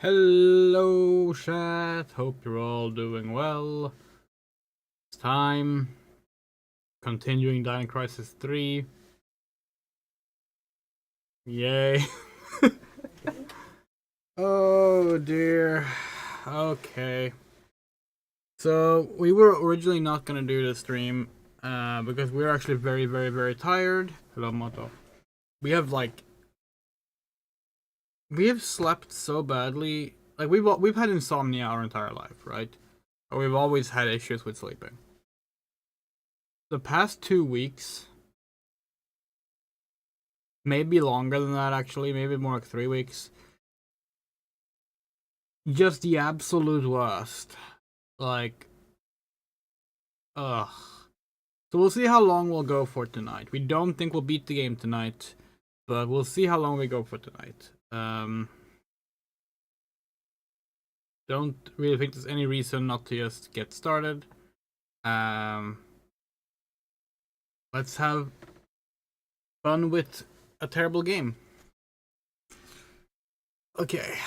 Hello, chat. Hope you're all doing well. It's time. Continuing Dino Crisis 3. Yay. Oh dear. Okay. So, we were originally not gonna do this stream because we're actually very tired. Hello, Moto. We have slept so badly. Like we've had insomnia our entire life, right? Or we've always had issues with sleeping. The past 2 weeks, maybe longer than that actually, maybe more like 3 weeks. Just the absolute worst. Like, ugh. So we'll see how long we'll go for tonight. We don't think we'll beat the game tonight, but we'll see how long we go for tonight. Don't really think there's any reason not to just get started. Let's have fun with a terrible game. Okay.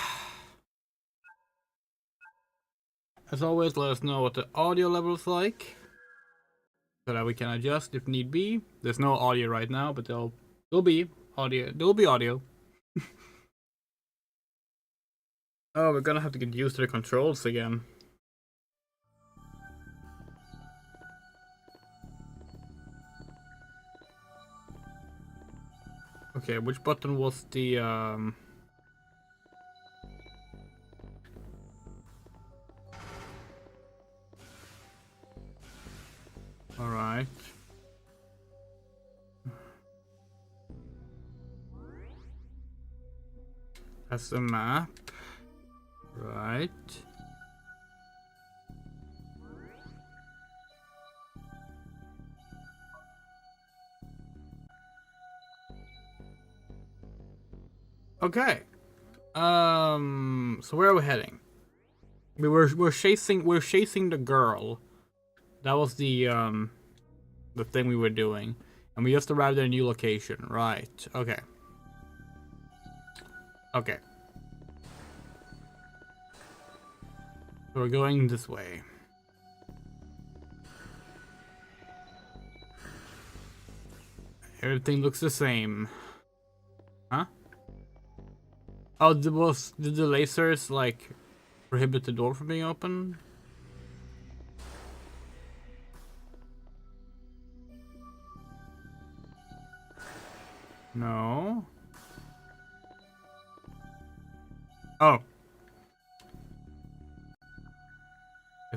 As always, let us know what the audio level is like, so that we can adjust if need be. There's no audio right now, but there'll be audio. There'll be audio. Oh, we're gonna have to get used to the controls again. Okay, which button was the Alright. That's the map. Right. Okay. So where are we heading? We're chasing the girl. That was the thing we were doing. And we just arrived at a new location. Right. Okay. Okay. So we're going this way. Everything looks the same. Huh? Oh, did the lasers like prohibit the door from being open? No. Oh.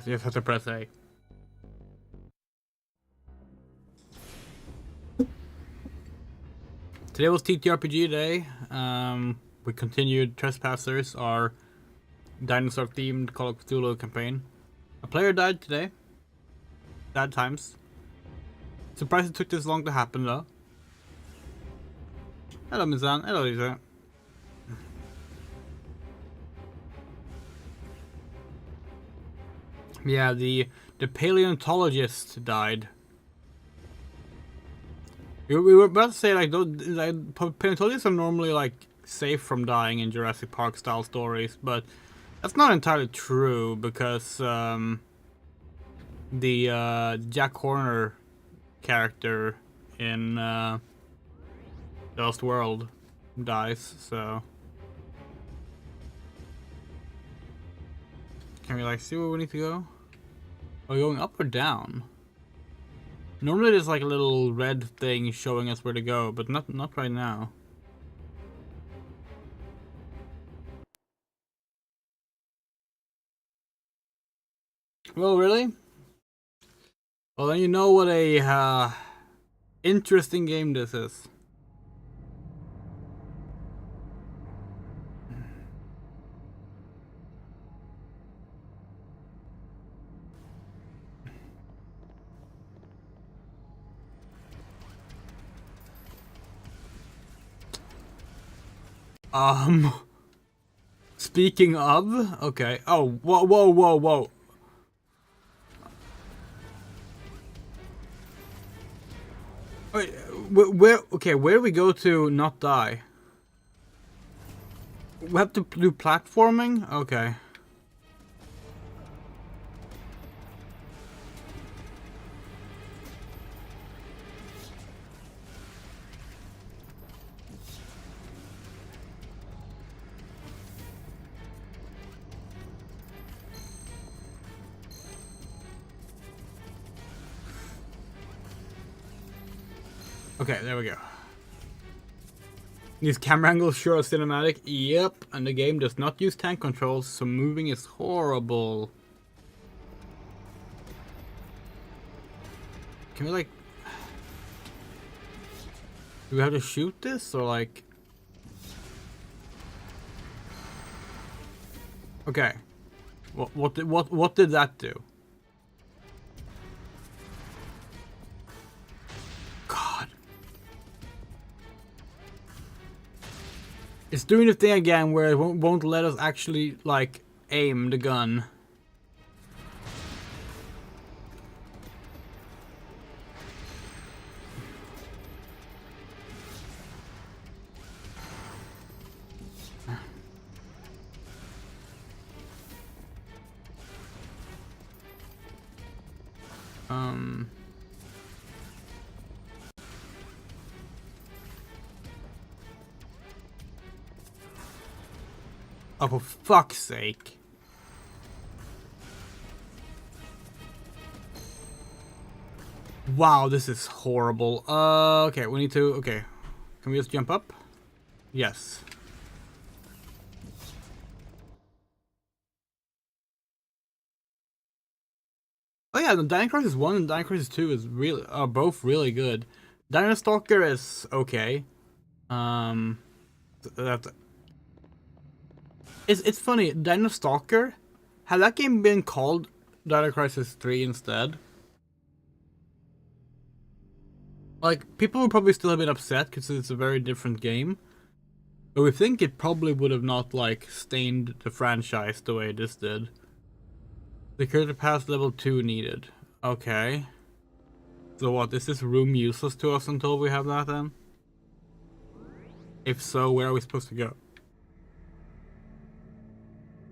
You just have to press A. Today was TTRPG day. We continued Trespassers, our dinosaur-themed Call of Cthulhu campaign. A player died today. Sad times. Surprised it took this long to happen, though. Hello, Mizan. Hello, Lisa. Yeah, the paleontologist died. We were about to say like paleontologists are normally like safe from dying in Jurassic Park style stories, but that's not entirely true because the Jack Horner character in The Lost World dies, so can we like see where we need to go? Are we going up or down? Normally there's like a little red thing showing us where to go, but not right now. Well, really? Well, then you know what a interesting game this is. Speaking of, okay. Oh, whoa. Wait, where do we go to not die? we have to do platforming? Okay. Okay, there we go. These camera angles sure are cinematic. Yep, and the game does not use tank controls, so moving is horrible. Can we, like... Do we have to shoot this, or like... Okay. What did that do? God. It's doing the thing again where it won't let us actually, like, aim the gun. Oh, for fuck's sake. Wow, this is horrible. Okay, we need to... Okay. Can we just jump up? Yes. Oh yeah, the Dino Crisis 1 and Dino Crisis 2 are both really good. Dino Stalker is okay. That's... It's funny, Dino Stalker, had that game been called Dino Crisis 3 instead, like, people would probably still have been upset because it's a very different game. But we think it probably would have not, like, stained the franchise the way this did. Security pass level 2 needed. Okay. So what, is this room useless to us until we have that then? If so, where are we supposed to go?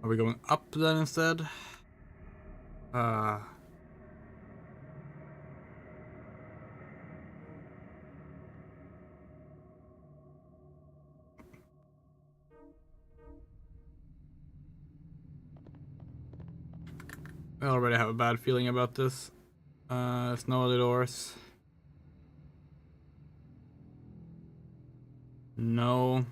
Are we going up then instead? I already have a bad feeling about this. There's no other doors. No.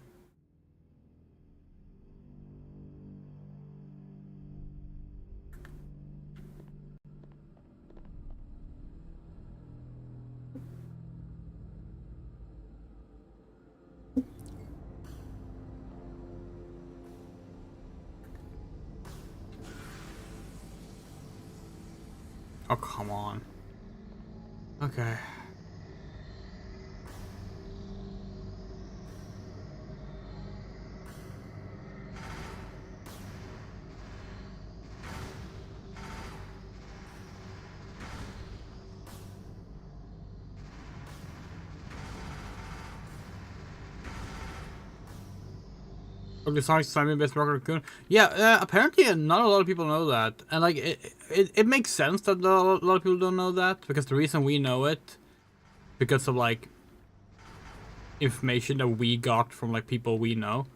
Oh, come on. Okay. Okay, Sonic Simon best Rocket Raccoon. Yeah, apparently not a lot of people know that, and like it makes sense that a lot of people don't know that, because the reason we know it, because of like information that we got from like people we know.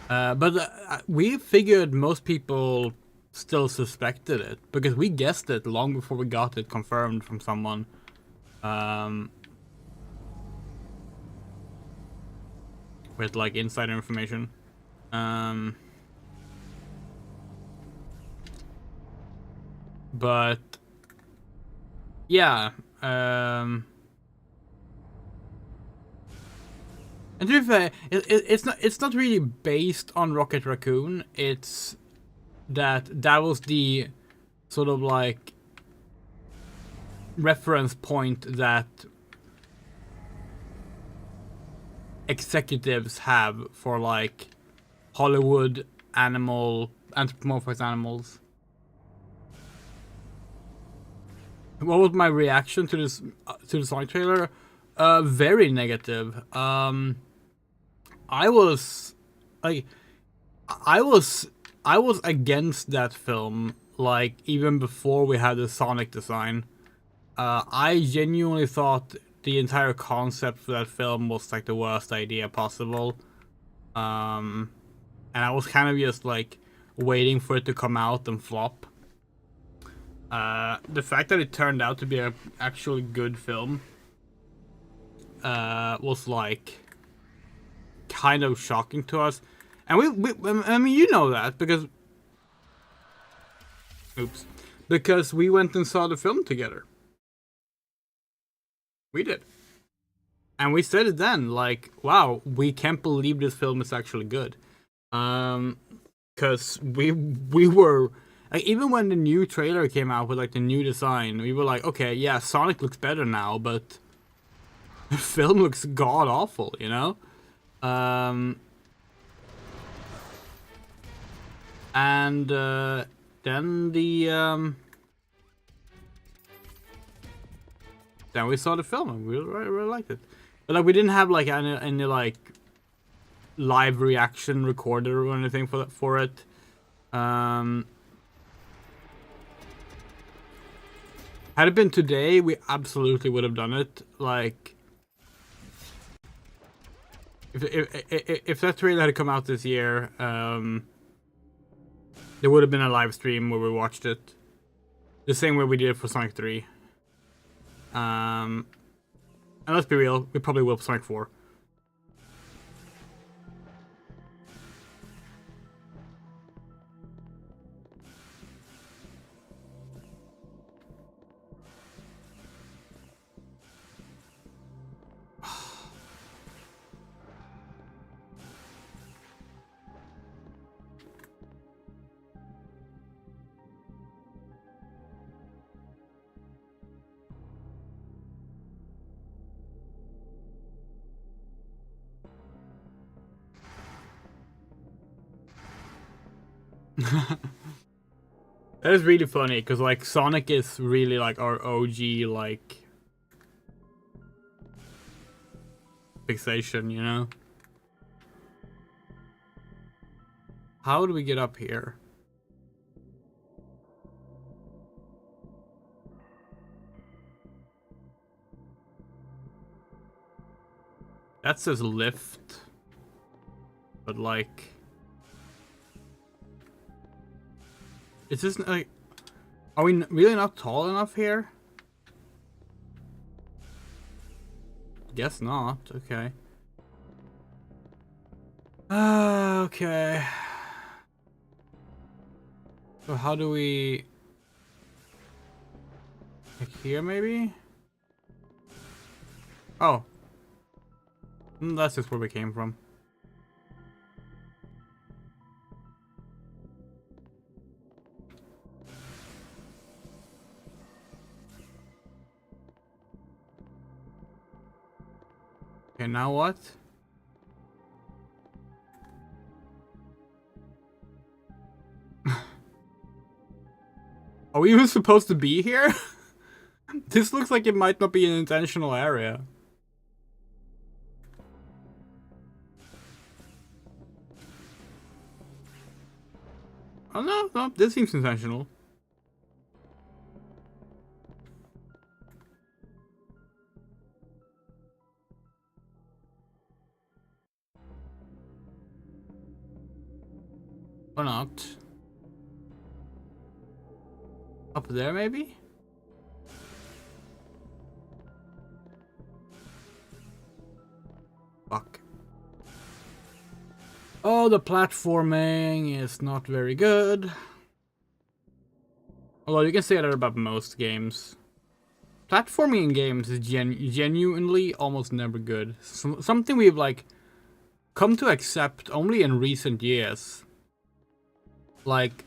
But we figured most people still suspected it because we guessed it long before we got it confirmed from someone. With like insider information. But yeah, and to be fair, it's not really based on Rocket Raccoon. It's that was the sort of like reference point that executives have for like Hollywood anthropomorphized animals. What was my reaction to this to the Sonic trailer? Very negative. I was like, I was I was against that film, like even before we had the Sonic design. I genuinely thought the entire concept for that film was like the worst idea possible. Um, and I was kind of just like waiting for it to come out and flop. The fact that it turned out to be a actually good film was like kind of shocking to us. And I mean, you know that because, oops, because we went and saw the film together. We did. And we said it then, like, wow, we can't believe this film is actually good. Because we were, like, even when the new trailer came out with like the new design, we were like, okay, yeah, Sonic looks better now, but the film looks god awful, you know. And then then we saw the film and we really liked it. But like we didn't have like any like live reaction recorder or anything for it. Had it been today, we absolutely would have done it. Like, if that trailer had come out this year, there would have been a live stream where we watched it, the same way we did for Sonic 3. And let's be real, we probably will for Sonic 4. That is really funny because like Sonic is really like our OG like fixation, you know. How do we get up here? That says lift, but like, it's just like, are we really not tall enough here? Guess not. Okay. Okay. So how do we? Like here maybe? Oh. That's just where we came from. Okay, now what? Are we even supposed to be here? This looks like it might not be an intentional area. Oh no, this seems intentional. Or not. Up there maybe? Fuck. Oh, the platforming is not very good. Although you can say that about most games. Platforming in games is genuinely almost never good. Something we've like come to accept only in recent years. Like,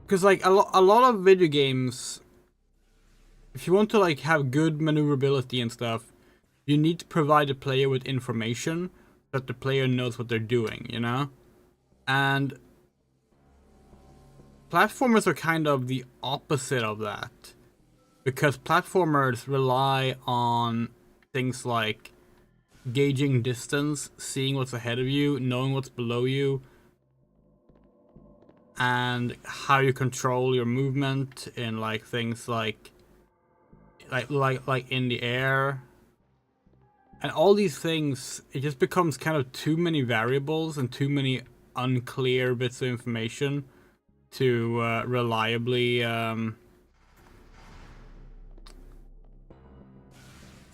because like a lot of video games, if you want to like have good maneuverability and stuff, you need to provide the player with information that the player knows what they're doing, you know? And platformers are kind of the opposite of that. Because platformers rely on things like gauging distance, seeing what's ahead of you, knowing what's below you, and how you control your movement in like things like in the air. And all these things, it just becomes kind of too many variables and too many unclear bits of information to reliably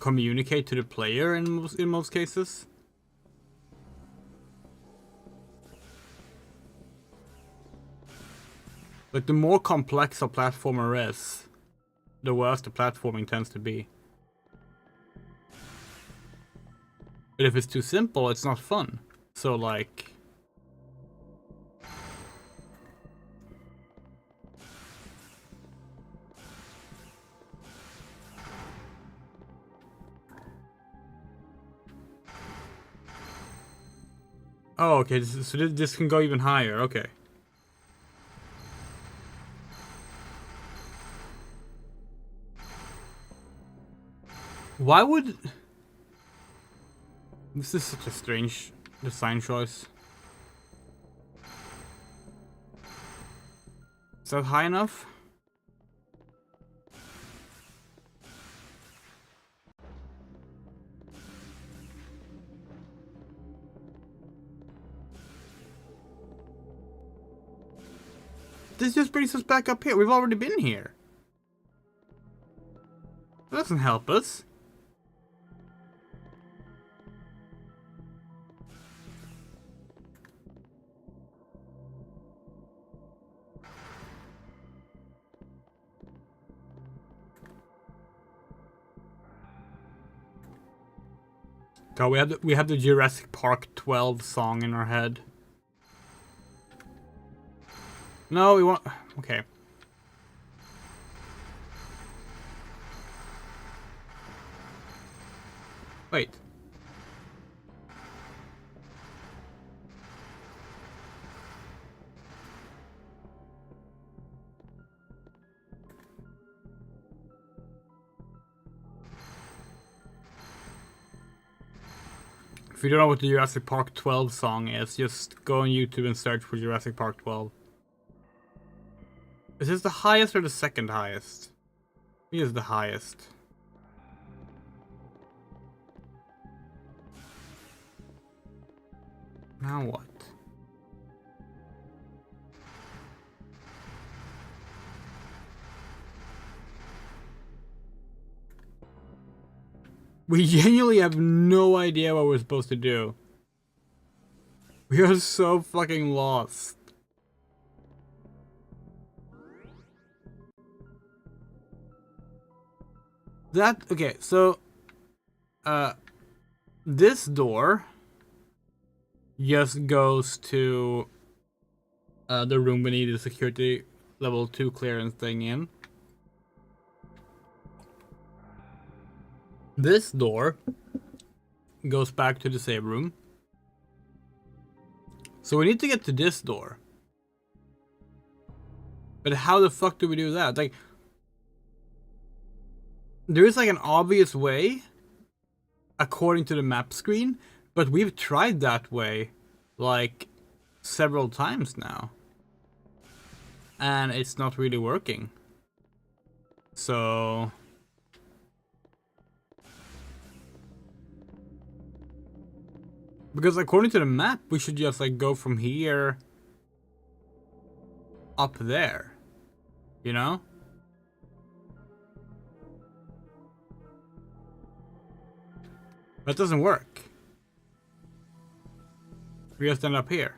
communicate to the player in most cases. Like, the more complex a platformer is, the worse the platforming tends to be. But if it's too simple, it's not fun. So, like... Oh, okay, so this can go even higher, okay. Why would... This is such a strange design choice. Is that high enough? This just brings us back up here. We've already been here. That doesn't help us. God, we have the Jurassic Park 12 song in our head. No, we want... Okay. Wait. If you don't know what the Jurassic Park 12 song is, just go on YouTube and search for Jurassic Park 12. Is this the highest or the second highest? I think it's the highest. Now what? We genuinely have no idea what we're supposed to do. We are so fucking lost. Okay, so this door just goes to the room we need the security level 2 clearance thing in. This door goes back to the save room. So we need to get to this door. But how the fuck do we do that? Like, there is like an obvious way according to the map screen, but we've tried that way like several times now. And it's not really working. So... Because according to the map, we should just like go from here up there, you know? That doesn't work. We just end up here.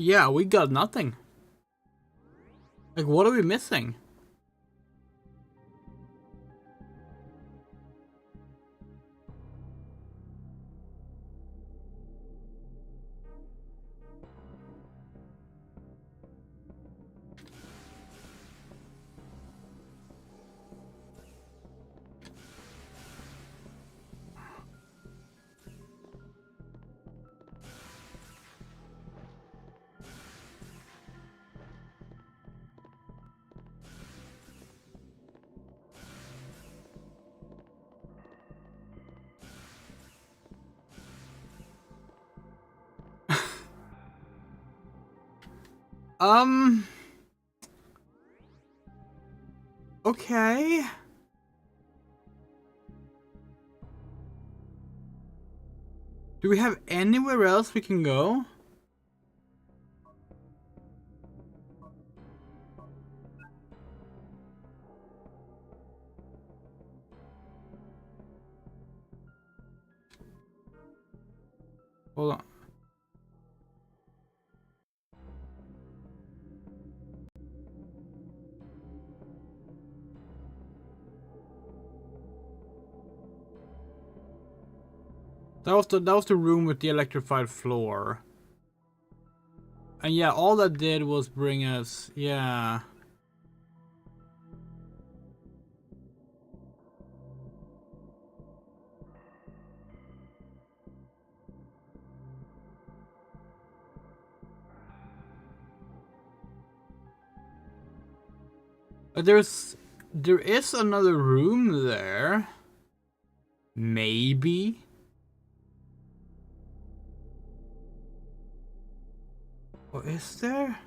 Yeah, we got nothing. Like, what are we missing? Okay. Do we have anywhere else we can go? Hold on. That was the room with the electrified floor. And yeah, all that did was bring us, yeah. There is another room there. Maybe. What is there?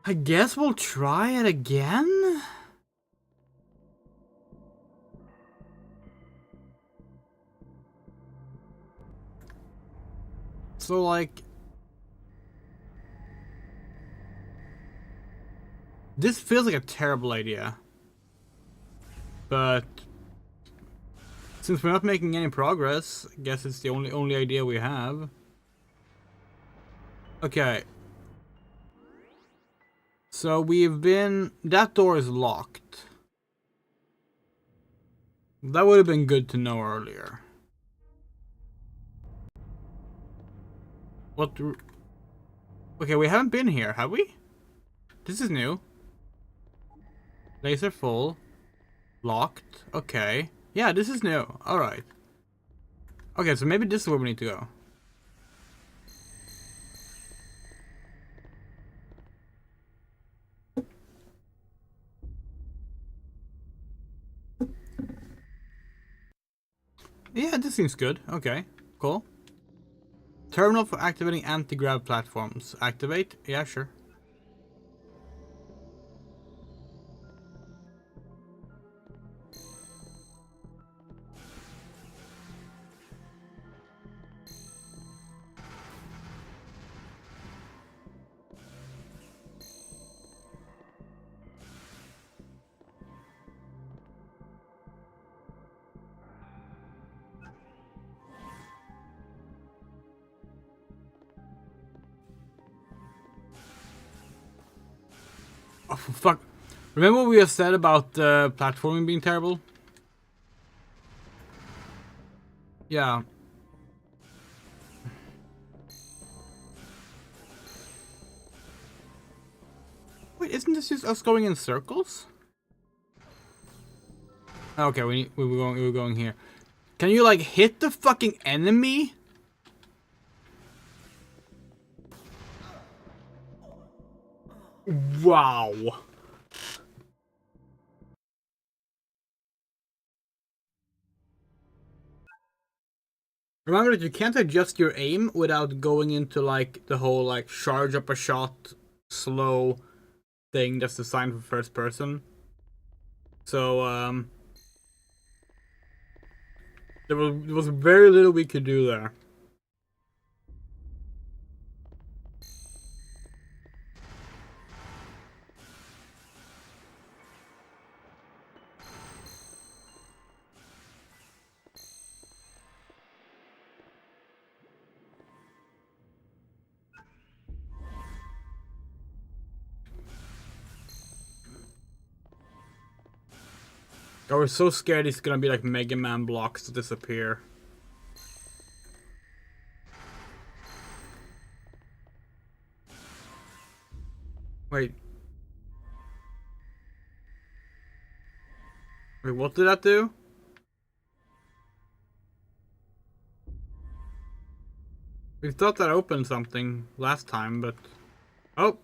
I guess we'll try it again? So, like... This feels like a terrible idea. But... Since we're not making any progress, I guess it's the only idea we have. Okay. So we've been... That door is locked. That would have been good to know earlier. What... Okay, we haven't been here, have we? This is new. Laser full. Locked. Okay. Yeah, this is new. Alright. Okay, so maybe this is where we need to go. Yeah, this seems good. Okay, cool. Terminal for activating anti-grav platforms. Activate? Yeah, sure. Oh, fuck. Remember what we have said about platforming being terrible? Yeah. Wait, isn't this just us going in circles? Okay, we were going here. Can you like hit the fucking enemy? Wow. Remember that you can't adjust your aim without going into like the whole like charge up a shot slow thing that's designed for first person. So there was very little we could do there. I was so scared it's gonna be like Mega Man blocks to disappear. Wait. Wait, what did that do? We thought that opened something last time, but... Oh!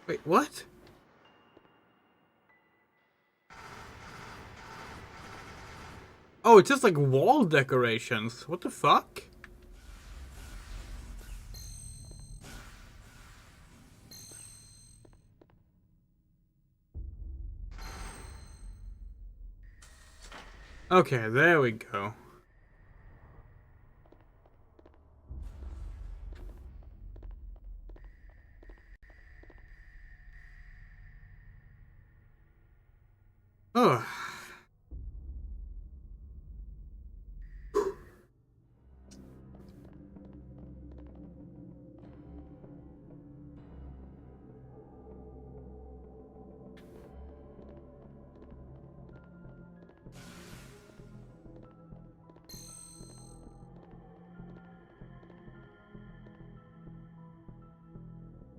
Wait, what? Oh, it's just like wall decorations. What the fuck? Okay, there we go. Oh.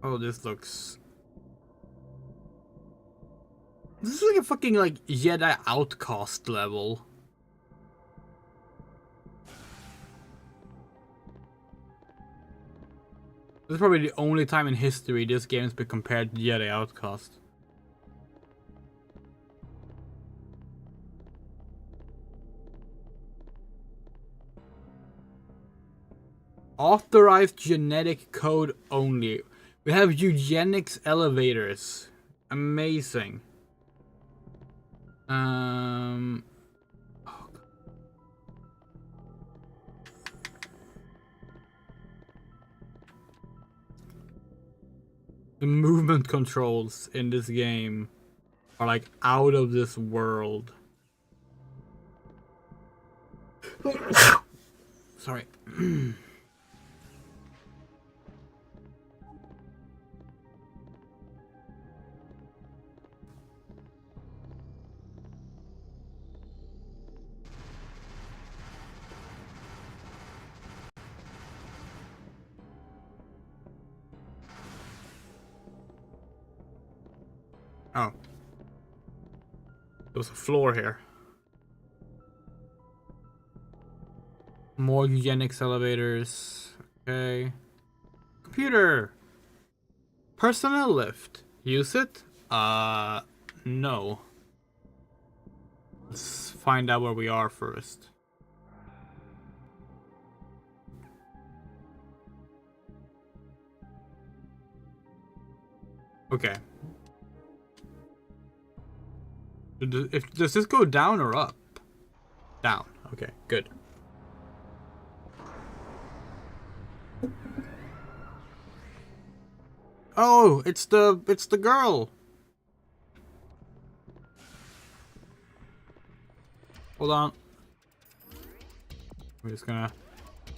Oh, this looks... This is like a fucking, like, Jedi Outcast level. This is probably the only time in history this game's been compared to Jedi Outcast. Authorized genetic code only. We have eugenics elevators. Amazing. Oh, the movement controls in this game are like out of this world. Sorry. Oh. There was a floor here. More eugenics elevators. Okay. Computer! Personnel lift. Use it? No. Let's find out where we are first. Okay. Does this go down or up? Down. Okay, good. Oh, it's the girl. Hold on. We're just gonna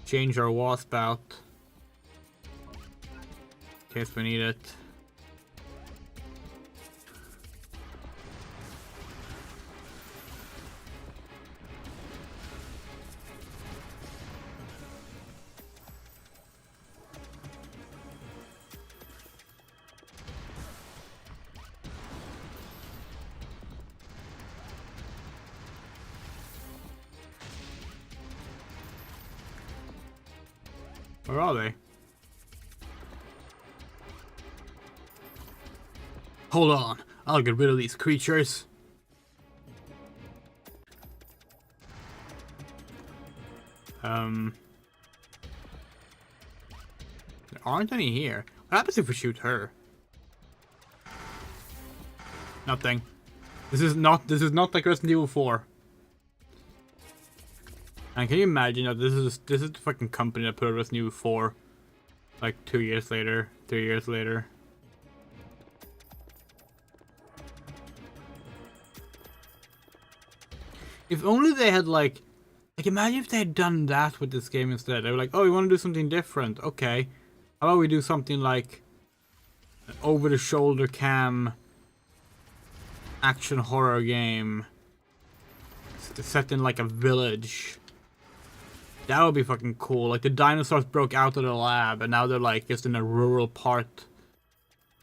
change our wasp out in case we need it. Where are they? Hold on, I'll get rid of these creatures. There aren't any here. What happens if we shoot her? Nothing. This is not like Resident Evil 4. And can you imagine that this is the fucking company that put out Resident Evil 4 like 2 years later, 3 years later. If only they had like imagine if they had done that with this game instead. They were like, oh, we want to do something different. Okay. How about we do something like an over the shoulder cam action horror game set in like a village. That would be fucking cool. Like the dinosaurs broke out of the lab and now they're like just in a rural part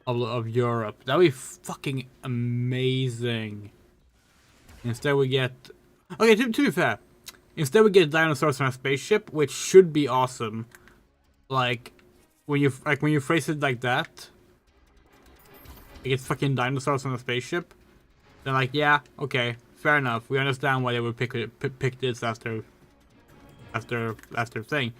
of Europe. That would be fucking amazing. Instead we get... Okay, to be fair. Instead we get dinosaurs on a spaceship, which should be awesome. Like when you phrase it like that, like it's fucking dinosaurs on a spaceship. Then like, yeah, okay, fair enough. We understand why they would pick this as their thing.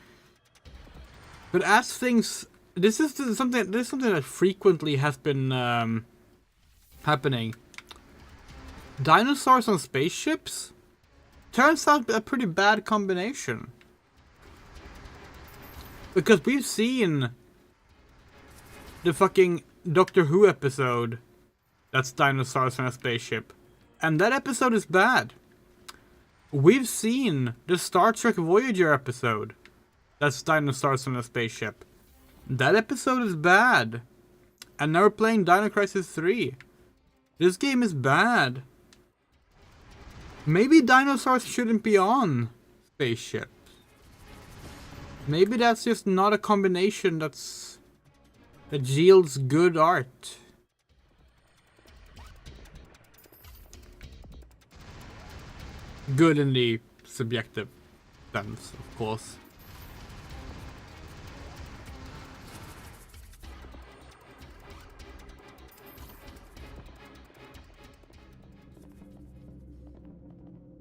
But as things, this is something that frequently has been happening. Dinosaurs on spaceships turns out a pretty bad combination. Because we've seen the fucking Doctor Who episode that's dinosaurs on a spaceship. And that episode is bad. We've seen the Star Trek Voyager episode that's dinosaurs on a spaceship. That episode is bad. And now we're playing Dino Crisis 3. This game is bad. Maybe dinosaurs shouldn't be on spaceships. Maybe that's just not a combination that yields good art. Good in the subjective sense, of course.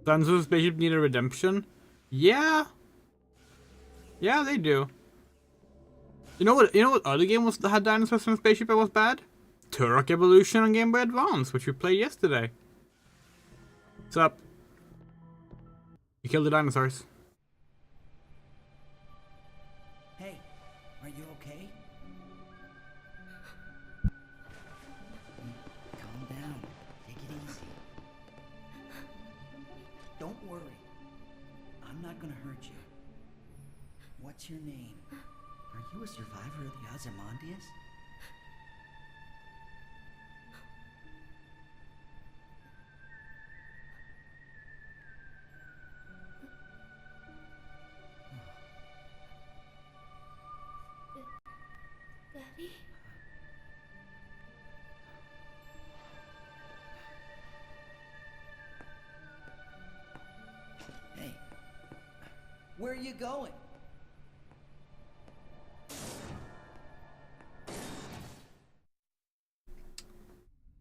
Sons of Spaceship need a redemption? Yeah. Yeah, they do. You know what other game had dinosaurs in a spaceship that was bad? Turok Evolution on Game Boy Advance, which we played yesterday. What's up? You killed the dinosaurs. Hey, are you okay? Calm down. Take it easy. Don't worry. I'm not gonna hurt you. What's your name? Are you a survivor of the Ozymandias? Daddy? Hey, where are you going?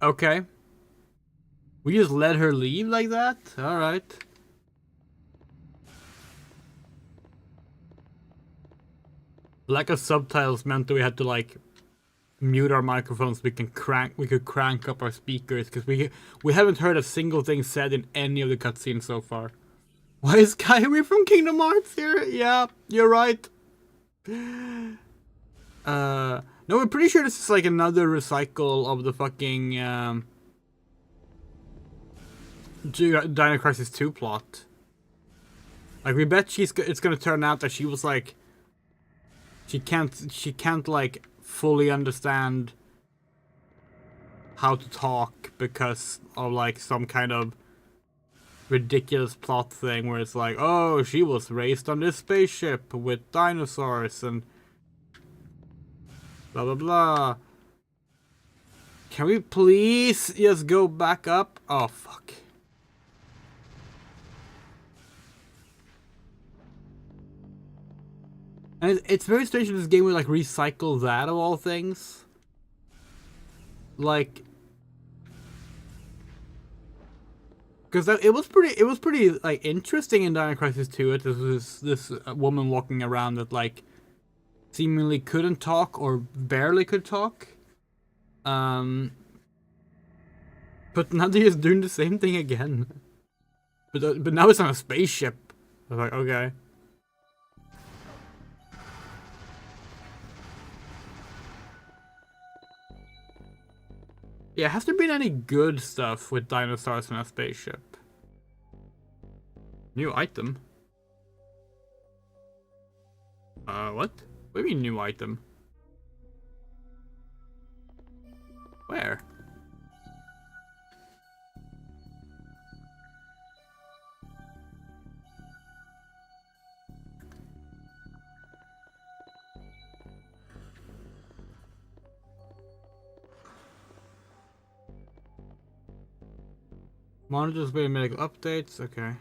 Okay. We just let her leave like that? Alright. Lack of subtitles meant that we had to like mute our microphones. We could crank up our speakers because we haven't heard a single thing said in any of the cutscenes so far. Why is Kyrie from Kingdom Hearts here? Yeah, you're right. No, we're pretty sure this is like another recycle of the fucking Dino Crisis 2 plot. Like we bet it's gonna turn out that she was like she can't like fully understand how to talk because of like some kind of ridiculous plot thing where it's like, oh, she was raised on this spaceship with dinosaurs and blah blah blah. Can we please just go back up? Oh fuck. And it's very strange that this game would like recycle that of all things. Like, because it was pretty like interesting in Dino Crisis 2. It was this woman walking around that like seemingly couldn't talk or barely could talk. But now they're just doing the same thing again. But now it's on a spaceship. I was like, okay. Yeah, has there been any good stuff with dinosaurs on a spaceship? New item? What? What do you mean new item? Where? Monitors with medical updates, okay.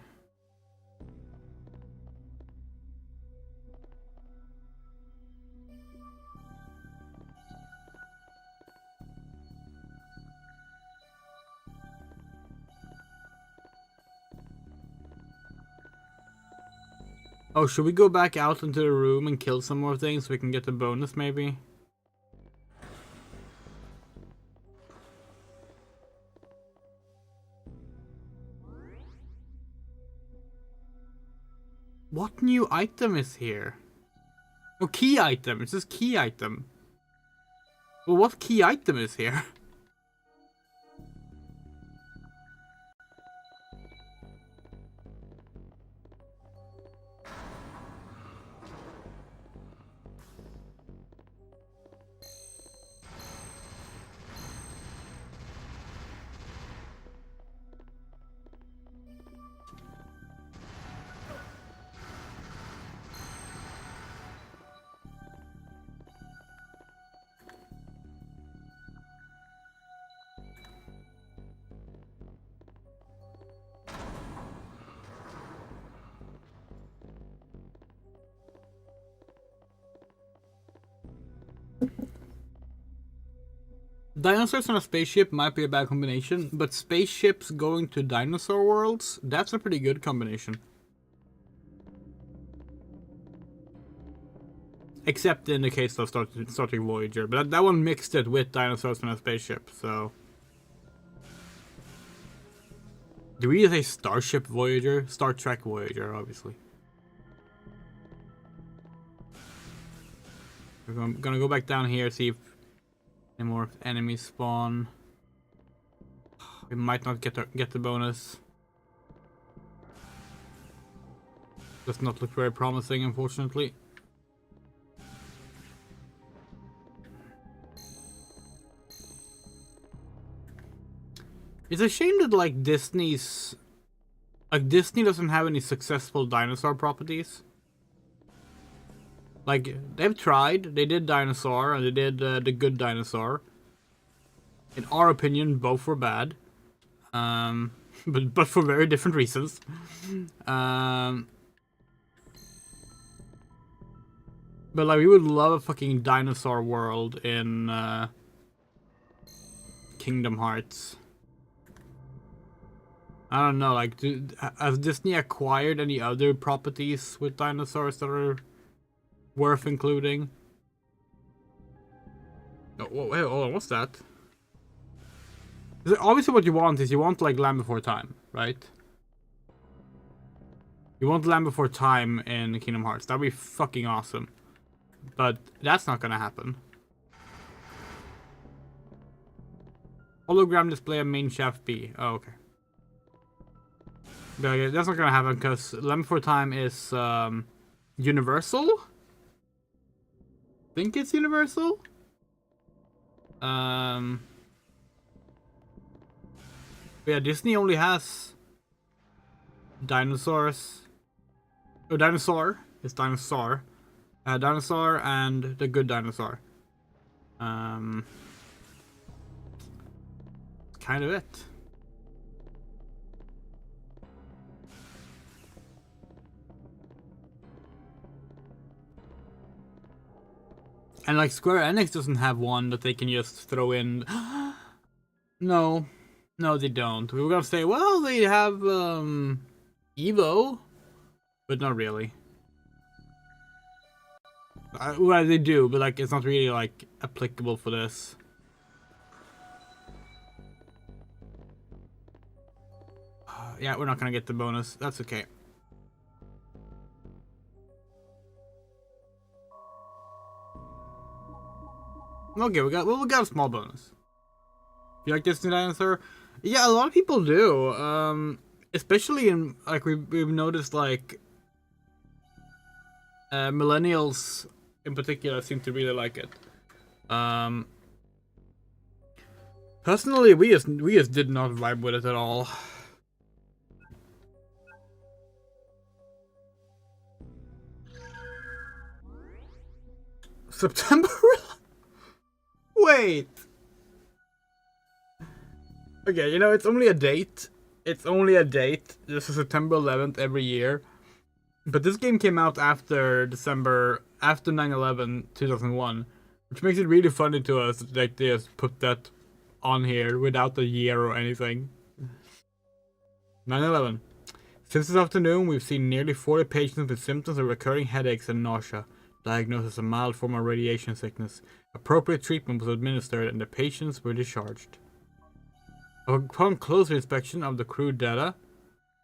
Oh, should we go back out into the room and kill some more things so we can get the bonus maybe? What new item is here? Oh, key item. It says key item. Well, what key item is here? Dinosaurs on a spaceship might be a bad combination, but spaceships going to dinosaur worlds, that's a pretty good combination. Except in the case of Star Trek Voyager, but that one mixed it with dinosaurs on a spaceship, so... Do we say Starship Voyager? Star Trek Voyager, obviously. We're gonna go back down here, see if any more enemies spawn. We might not get the bonus. Does not look very promising, unfortunately. It's a shame that like Disney doesn't have any successful dinosaur properties. Like, they've tried. They did Dinosaur, and they did The Good Dinosaur. In our opinion, both were bad. But for very different reasons. But, like, we would love a fucking dinosaur world in Kingdom Hearts. I don't know, like, has Disney acquired any other properties with dinosaurs that are worth including? Oh, wait, hold on, what's that? Obviously what you want is, you want like Land Before Time, right? You want Land Before Time in Kingdom Hearts. That'd be fucking awesome. But that's not gonna happen. Hologram display of main shaft B. Oh, okay. But that's not gonna happen because Land Before Time is Universal? Think it's Universal? Yeah, Disney only has dinosaurs. Oh, dinosaur. It's dinosaur. Dinosaur and The Good Dinosaur. Kind of it. And like Square Enix doesn't have one that they can just throw in. No, they don't. We were gonna say, well, they have Evo, but not really. Well, they do, but like it's not really like applicable for this. Yeah, we're not gonna get the bonus. That's okay. Okay, we got a small bonus. You like Disney Dinosaur? Yeah, a lot of people do. Especially in like we've noticed like millennials in particular seem to really like it. Personally, we just did not vibe with it at all. September? Wait. Okay, you know, it's only a date. It's only a date. This is September 11th every year. But this game came out after 9/11, 2001, which makes it really funny to us that they just put that on here without a year or anything. 9/11. Since this afternoon, we've seen nearly 40 patients with symptoms of recurring headaches and nausea, diagnosed as a mild form of radiation sickness. Appropriate treatment was administered and the patients were discharged. Upon closer inspection of the crew data,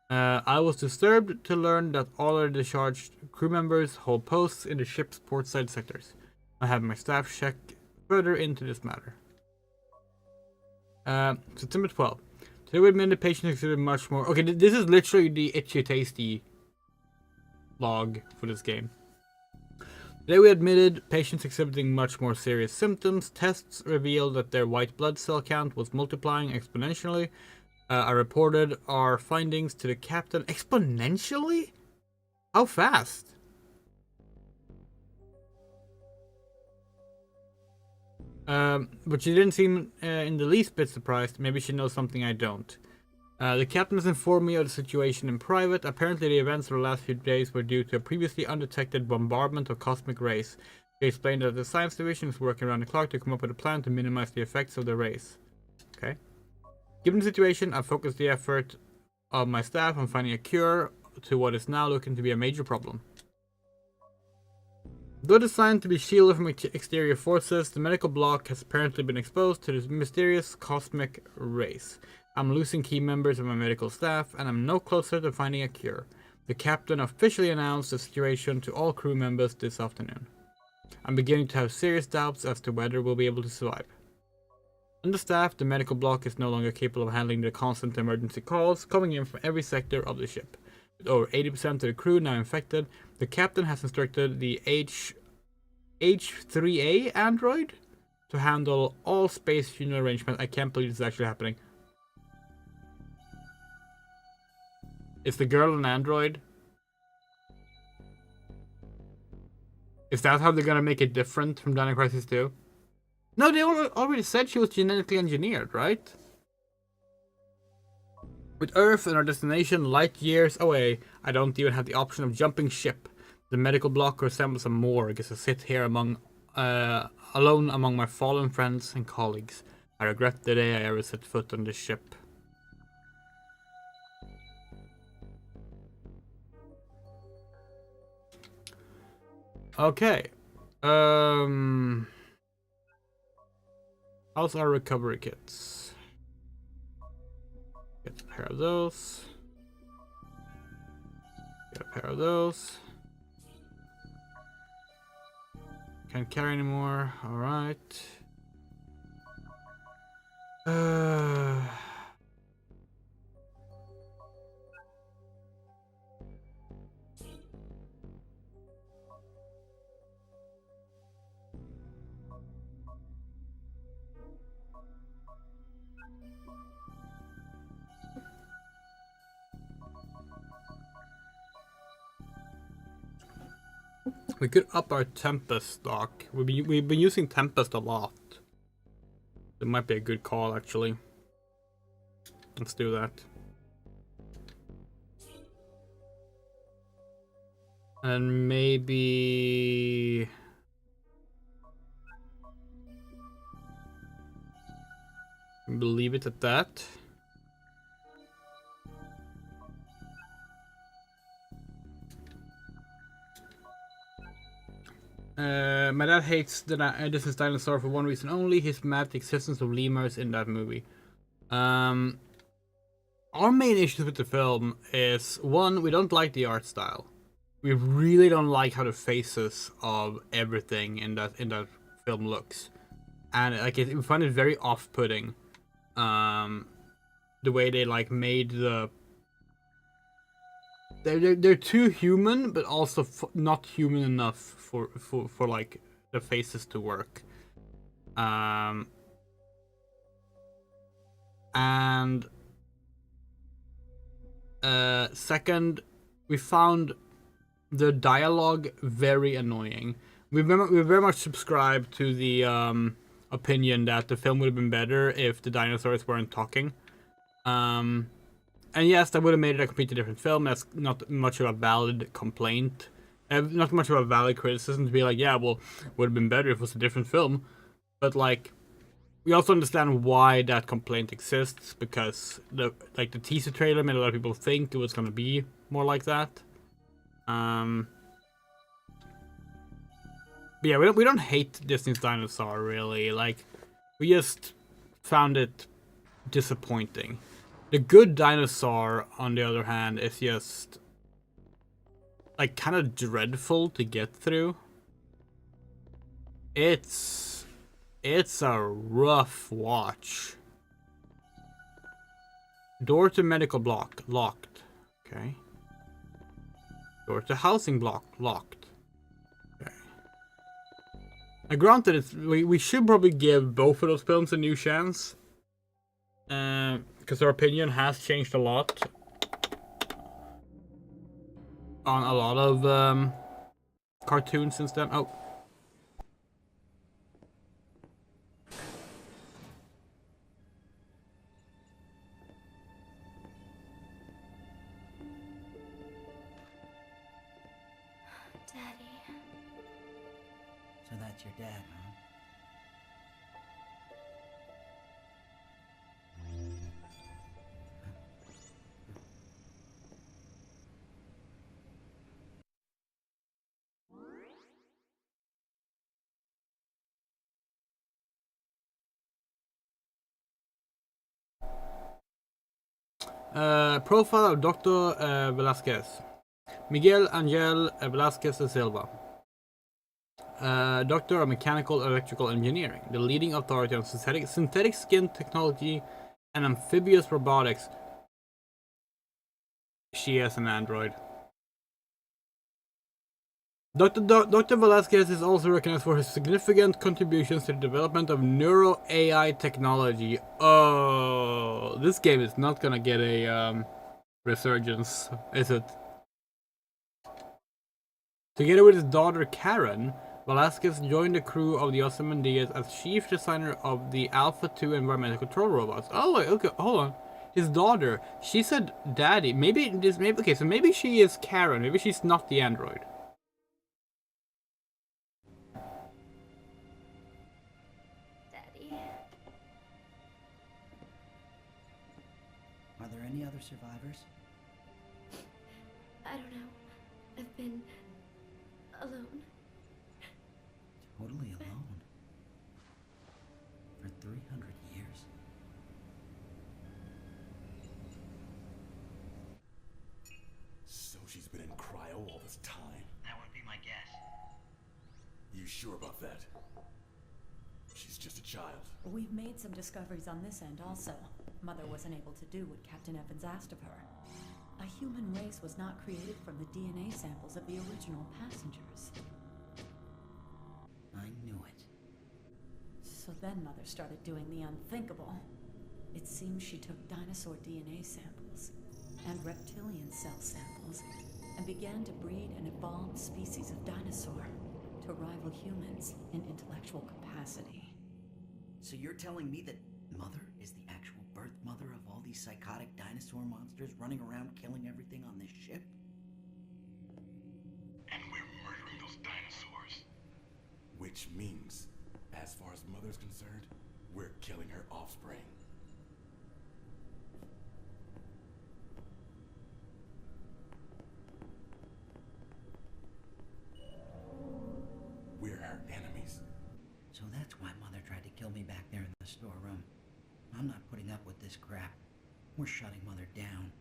I was disturbed to learn that all our discharged crew members hold posts in the ship's portside sectors. I have my staff check further into this matter. September 12th. Today we admitted patients exhibit much more. Okay, this is literally the itchy tasty log for this game. Today we admitted patients exhibiting much more serious symptoms. Tests revealed that their white blood cell count was multiplying exponentially. I reported our findings to the captain. Exponentially? How fast? But she didn't seem in the least bit surprised. Maybe she knows something I don't. The captain has informed me of the situation in private. Apparently the events of the last few days were due to a previously undetected bombardment of cosmic rays. They explained that the science division is working around the clock to come up with a plan to minimize the effects of the rays. Okay. Given the situation, I've focused the effort of my staff on finding a cure to what is now looking to be a major problem. Though designed to be shielded from exterior forces, the medical block has apparently been exposed to this mysterious cosmic rays. I'm losing key members of my medical staff, and I'm no closer to finding a cure. The captain officially announced the situation to all crew members this afternoon. I'm beginning to have serious doubts as to whether we'll be able to survive. Understaffed, the medical block is no longer capable of handling the constant emergency calls coming in from every sector of the ship. With over 80% of the crew now infected, the captain has instructed the H3A android to handle all space funeral arrangements. I can't believe this is actually happening. Is the girl an android? Is that how they're gonna make it different from Dino Crisis 2? No, they already said she was genetically engineered, right? With Earth and our destination light years away, I don't even have the option of jumping ship. The medical block resembles a morgue as I sit here alone among my fallen friends and colleagues. I regret the day I ever set foot on this ship. Okay. How's our recovery kits? Get a pair of those. Get a pair of those. Can't carry anymore. Alright. We could up our Tempest stock. We've been using Tempest a lot. It might be a good call, actually. Let's do that. And maybe... we'll leave it at that. My dad hates this is dinosaur for one reason only. He's mad at the existence of lemurs in that movie. Our main issue with the film is, one, we don't like the art style. We really don't like how the faces of everything in that film looks, and like we find it very off-putting. The way they like made the they're too human, but also not human enough for like the faces to work. And second, we found the dialogue very annoying. We very much subscribe to the opinion that the film would have been better if the dinosaurs weren't talking. And yes, that would have made it a completely different film. That's not much of a valid complaint. Not much of a valid criticism to be like, yeah, well, would have been better if it was a different film. But like, we also understand why that complaint exists, because the teaser trailer made a lot of people think it was gonna be more like that. But yeah, we don't hate Disney's Dinosaur really. Like, we just found it disappointing. The good Dinosaur, on the other hand, is just like kind of dreadful to get through. It's a rough watch. Door to medical block locked. Okay. Door to housing block locked. Okay. Now, granted, we should probably give both of those films a new chance, because our opinion has changed a lot on a lot of cartoons since then. Oh. Daddy. So that's your dad, huh? Profile of Dr. Velasquez. Miguel Angel Velasquez de Silva. Doctor of Mechanical Electrical Engineering, the leading authority on synthetic skin technology and amphibious robotics. She is an android. Dr. Velasquez is also recognized for his significant contributions to the development of neuro AI technology. Oh, this game is not gonna get a resurgence, is it? Together with his daughter Karen, Velasquez joined the crew of the Ozymandias as chief designer of the Alpha 2 environmental control robots. Oh, wait, okay, hold on. His daughter, she said daddy. Maybe okay, so maybe she is Karen. Maybe she's not the android. Daddy. Are there any other survivors? I don't know. I've been alone. Totally alone. For 300 years. So she's been in cryo all this time. That would be my guess. You sure about that? She's just a child. We've made some discoveries on this end also. Mother wasn't able to do what Captain Evans asked of her. A human race was not created from the DNA samples of the original passengers. I knew it. So then Mother started doing the unthinkable. It seems she took dinosaur DNA samples and reptilian cell samples and began to breed an evolved species of dinosaur to rival humans in intellectual capacity. So you're telling me that Mother is the actual birth mother of all these psychotic dinosaur monsters running around killing everything on this ship? And we're murdering those dinosaurs. Which means, as far as Mother's concerned, we're killing her offspring. We're her enemies. So that's why Mother tried to kill me back there in the storeroom. I'm not putting up with this crap. We're shutting Mother down.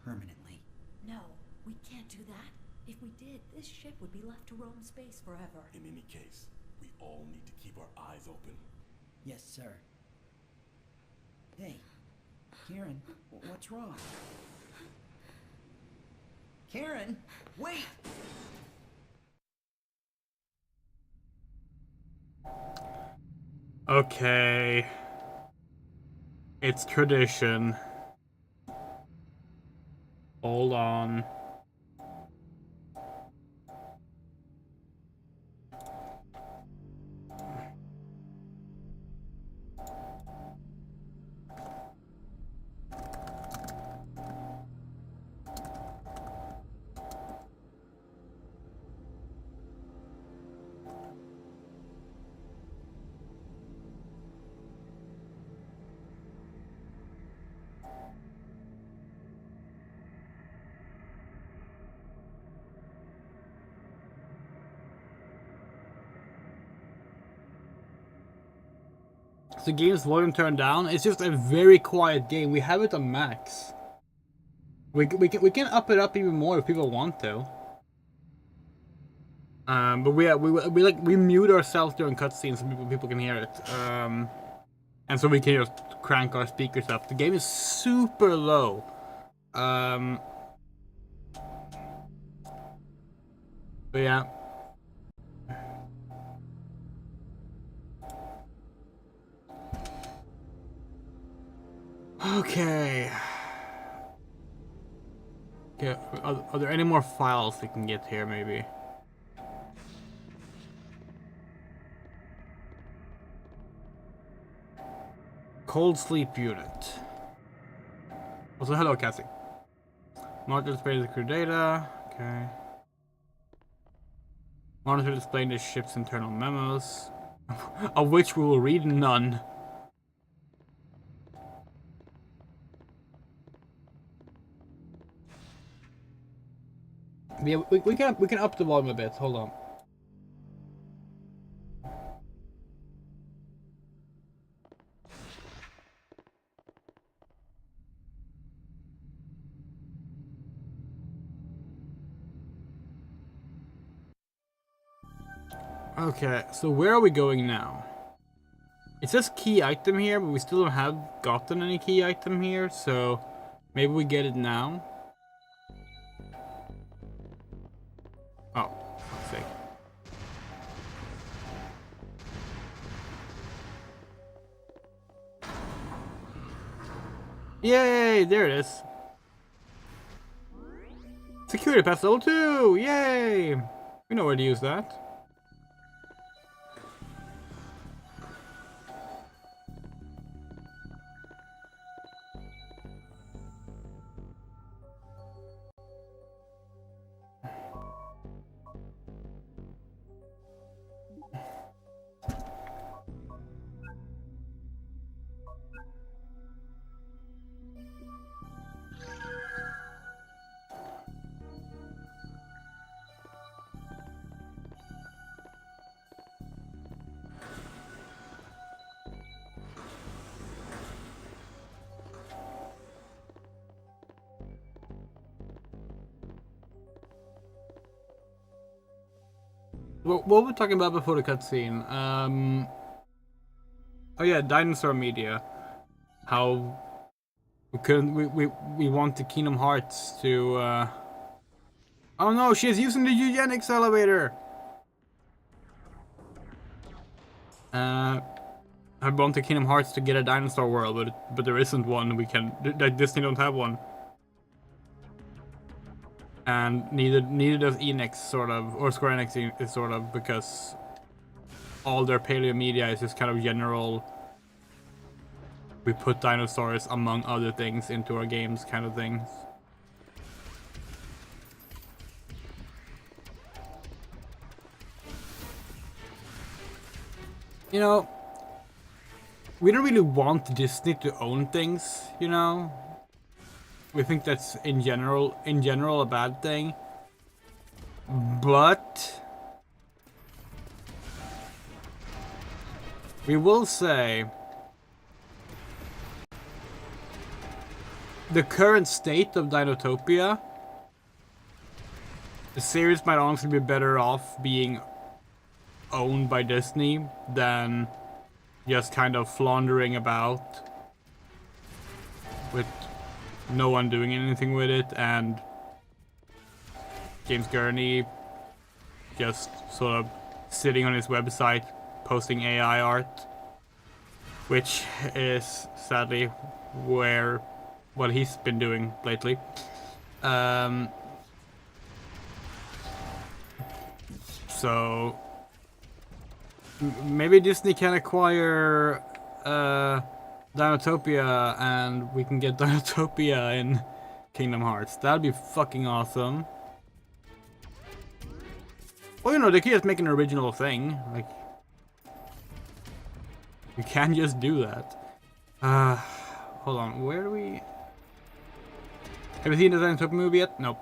Permanently. No, we can't do that. If we did, this ship would be left to roam space forever. In any case, we all need to keep our eyes open. Yes, sir. Hey, Karen, what's wrong? Karen, wait! Okay. It's tradition. Hold on. the game's volume turned down. It's just a very quiet game. We have it on max. We can up it up even more if people want to. But we mute ourselves during cutscenes so people can hear it. And so we can just crank our speakers up. The game is super low. But yeah. Okay. Okay, are there any more files we can get here, maybe? Cold sleep unit. Also, hello, Cassie. Monitor display the crew data. Okay. Monitor displaying the ship's internal memos, of which we will read none. Yeah, we can up the volume a bit. Hold on. Okay, so where are we going now? It says key item here, but we still don't have gotten any key item here, so maybe we get it now. Oh, fuck's sake. Yay, there it is. Security pass level 2, yay! We know where to use that. What were we talking about before the cutscene? Oh yeah, dinosaur media. How we want the Kingdom Hearts to Oh no, she's using the eugenics elevator! I want the Kingdom Hearts to get a dinosaur world, but there isn't one. Disney don't have one. And neither does Enix, sort of, or Square Enix is sort of, because all their paleo media is just kind of general. We put dinosaurs among other things into our games, kind of things. You know, we don't really want Disney to own things, you know? We think that's in general a bad thing. But we will say the current state of Dinotopia, the series might honestly be better off being owned by Disney than just kind of floundering about with no one doing anything with it, and James Gurney just sort of sitting on his website posting AI art, which is sadly what he's been doing lately. So maybe Disney can acquire Dinotopia, and we can get Dinotopia in Kingdom Hearts. That'd be fucking awesome. Well, you know, they could just make an original thing. Like, you can just do that. Hold on, where do we... Have you seen the Dinotopia movie yet? Nope.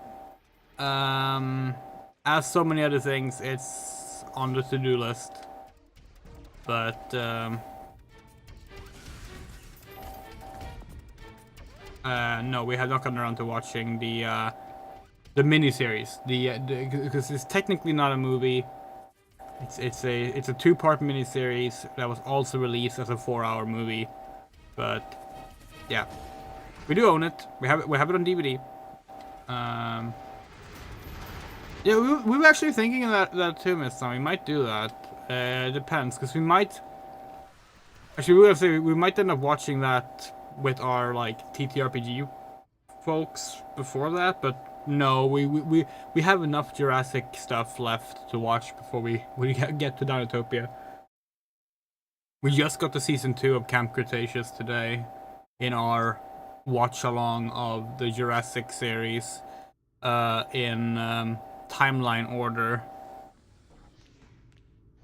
As so many other things, it's on the to-do list. But, No, we have not gotten around to watching the miniseries. Because it's technically not a movie. It's a 2-part miniseries that was also released as a 4-hour movie. But yeah, we do own it. We have it on DVD. Yeah, we were actually thinking of that too, Miss Tom. We might do that. It depends, because we might. Actually, we were gonna say we might end up watching that with our like TTRPG folks before that, but no, we have enough Jurassic stuff left to watch before we get to Dinotopia. We just got the season 2 of Camp Cretaceous today in our watch along of the Jurassic series in timeline order.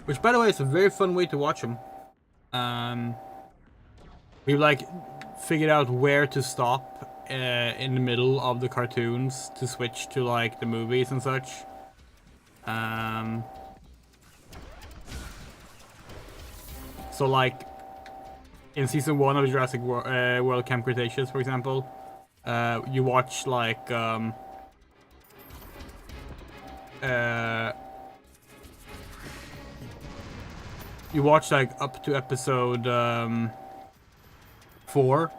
Which, by the way, is a very fun way to watch them. We've like figured out where to stop in the middle of the cartoons to switch to like the movies and such. So like in season 1 of Jurassic World Camp Cretaceous, for example, you watch like you watch like up to episode 4,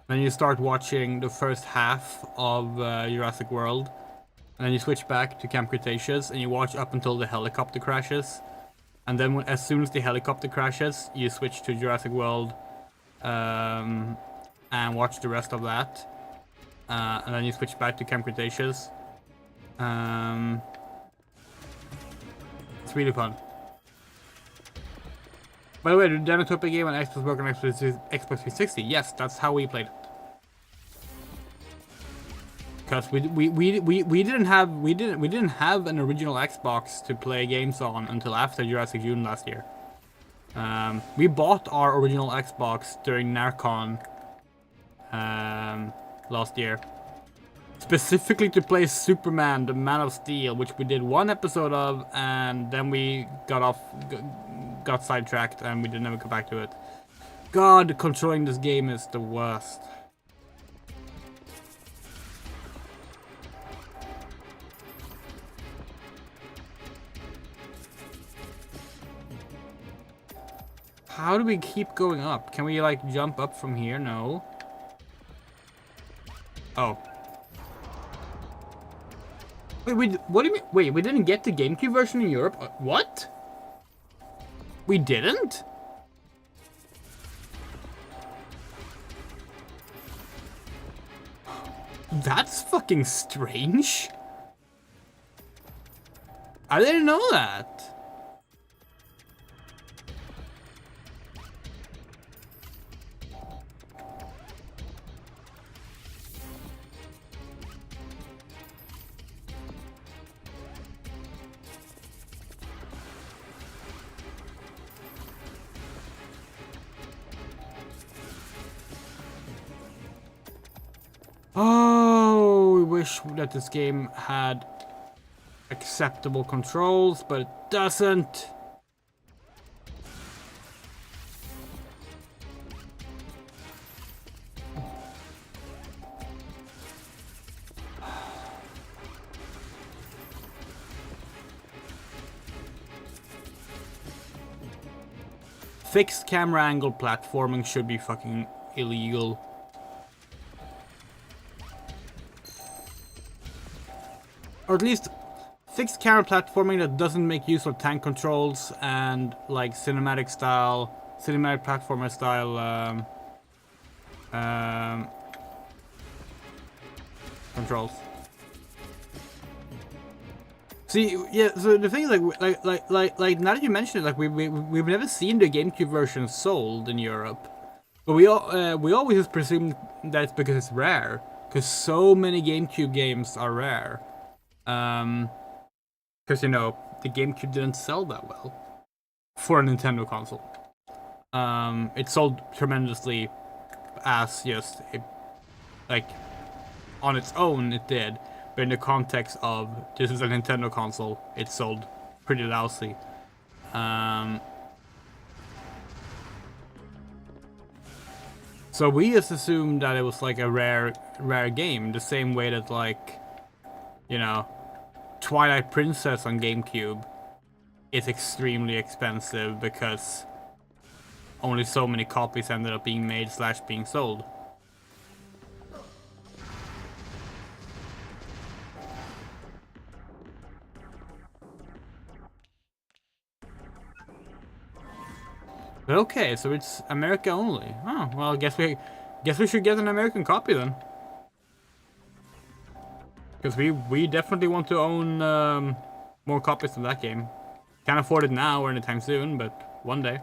then you start watching the first half of Jurassic World, and then you switch back to Camp Cretaceous and you watch up until the helicopter crashes, and then as soon as the helicopter crashes, you switch to Jurassic World and watch the rest of that, and then you switch back to Camp Cretaceous. It's really fun. By the way, the Dinotopia game on Xbox work on Xbox 360. Yes, that's how we played it. Because we didn't have an original Xbox to play games on until after Jurassic June last year. We bought our original Xbox during NARCon last year, specifically to play Superman: The Man of Steel, which we did 1 episode of, and then we got sidetracked and we didn't never go back to it. God, controlling this game is the worst. How do we keep going up? Can we like jump up from here? No. Oh. Wait, what do you mean? Wait, we didn't get the GameCube version in Europe? What? We didn't? That's fucking strange. I didn't know that. Oh, we wish that this game had acceptable controls, but it doesn't. Fixed camera angle platforming should be fucking illegal. Or at least fixed camera platforming that doesn't make use of tank controls and like cinematic platformer style controls. See, yeah. So the thing is, like now that you mention it, like we've never seen the GameCube version sold in Europe, but we always just presume that it's because it's rare, because so many GameCube games are rare. Because you know the GameCube didn't sell that well for a Nintendo console. It sold tremendously as just like on its own it did, but in the context of this is a Nintendo console, it sold pretty lousy. So we just assumed that it was like a rare game, the same way that like, you know, Twilight Princess on GameCube is extremely expensive because only so many copies ended up being made / being sold. But okay, so it's America only. Oh, well, I guess we should get an American copy then. Because we definitely want to own more copies of that game. Can't afford it now or anytime soon, but one day.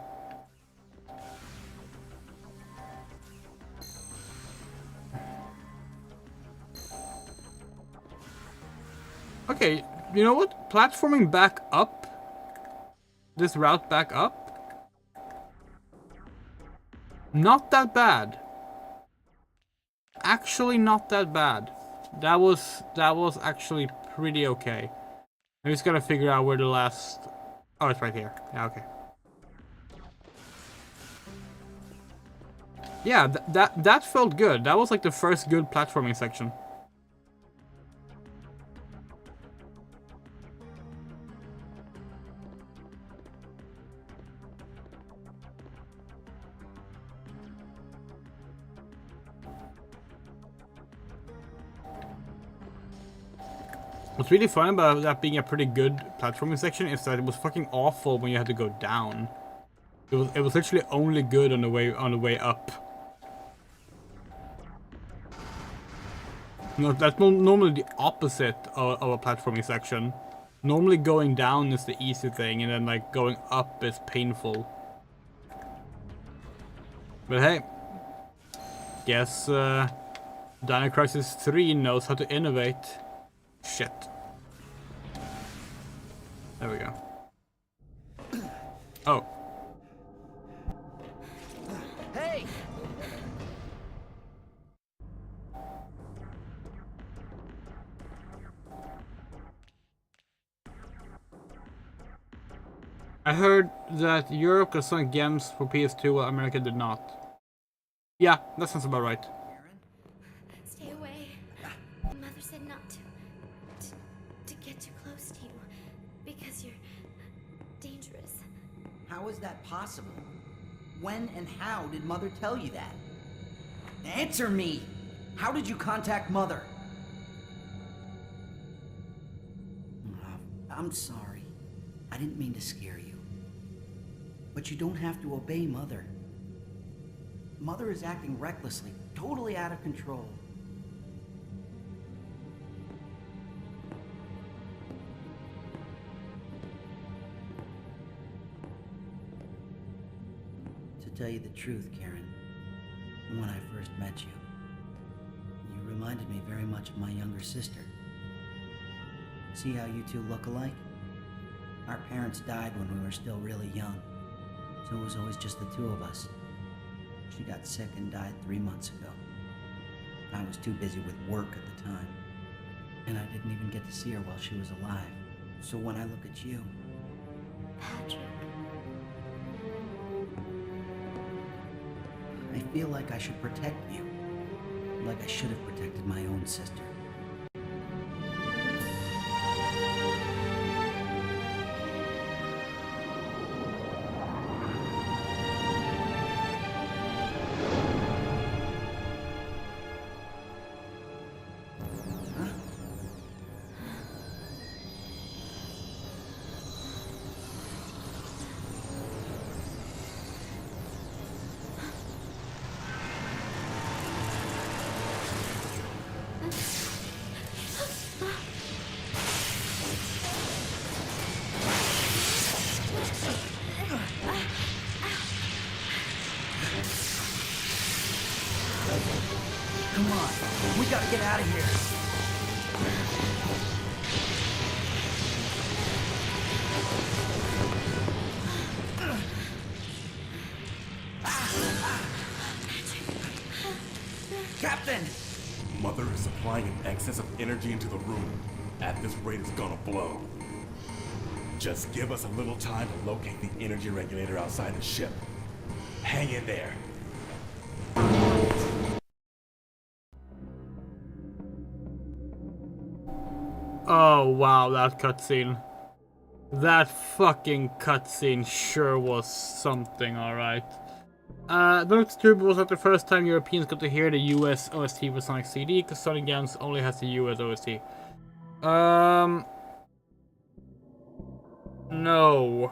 Okay, you know what? Platforming back up? This route back up? Not that bad. Actually not that bad. That was actually pretty okay. I just gotta figure out where the last... Oh, it's right here. Yeah, okay. Yeah, that felt good. That was like the first good platforming section. What's really fun about that being a pretty good platforming section is that it was fucking awful when you had to go down. It was literally only good on the way up. No, that's normally the opposite of a platforming section. Normally going down is the easy thing, and then like going up is painful. But hey, guess Dino Crisis 3 knows how to innovate. Shit. There we go. Oh. Hey! I heard that Europe got some games for PS2 while America did not. Yeah, that sounds about right. Stay away. Mother said not to get too close to you because you're dangerous. How is that possible? When and how did Mother tell you that? Answer me! How did you contact Mother? I'm sorry. I didn't mean to scare you. But you don't have to obey Mother. Mother is acting recklessly, totally out of control. To tell you the truth, Karen, when I first met you, you reminded me very much of my younger sister. See how you two look alike? Our parents died when we were still really young, so it was always just the two of us. She got sick and died 3 months ago. I was too busy with work at the time, and I didn't even get to see her while she was alive. So when I look at you... Patrick. I feel like I should protect you, like I should have protected my own sister. Come on, we gotta get out of here. Captain! Mother is supplying an excess of energy into the room. At this rate, it's gonna blow. Just give us a little time to locate the energy regulator outside the ship. Hang in there. Oh wow, that cutscene. That fucking cutscene sure was something, alright. But Turbo was not the first time Europeans got to hear the US OST for Sonic CD, because Sonic Games only has the US OST. No.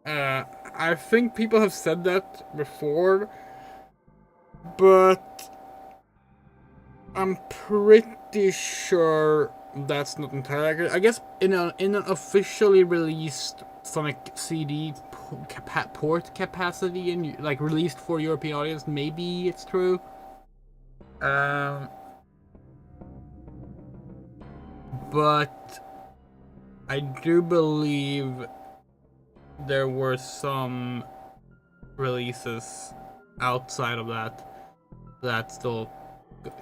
I think people have said that before, but I'm pretty sure that's not entirely accurate. I guess in an officially released Sonic CD port capacity and like released for European audience, maybe it's true. But I do believe there were some releases outside of that still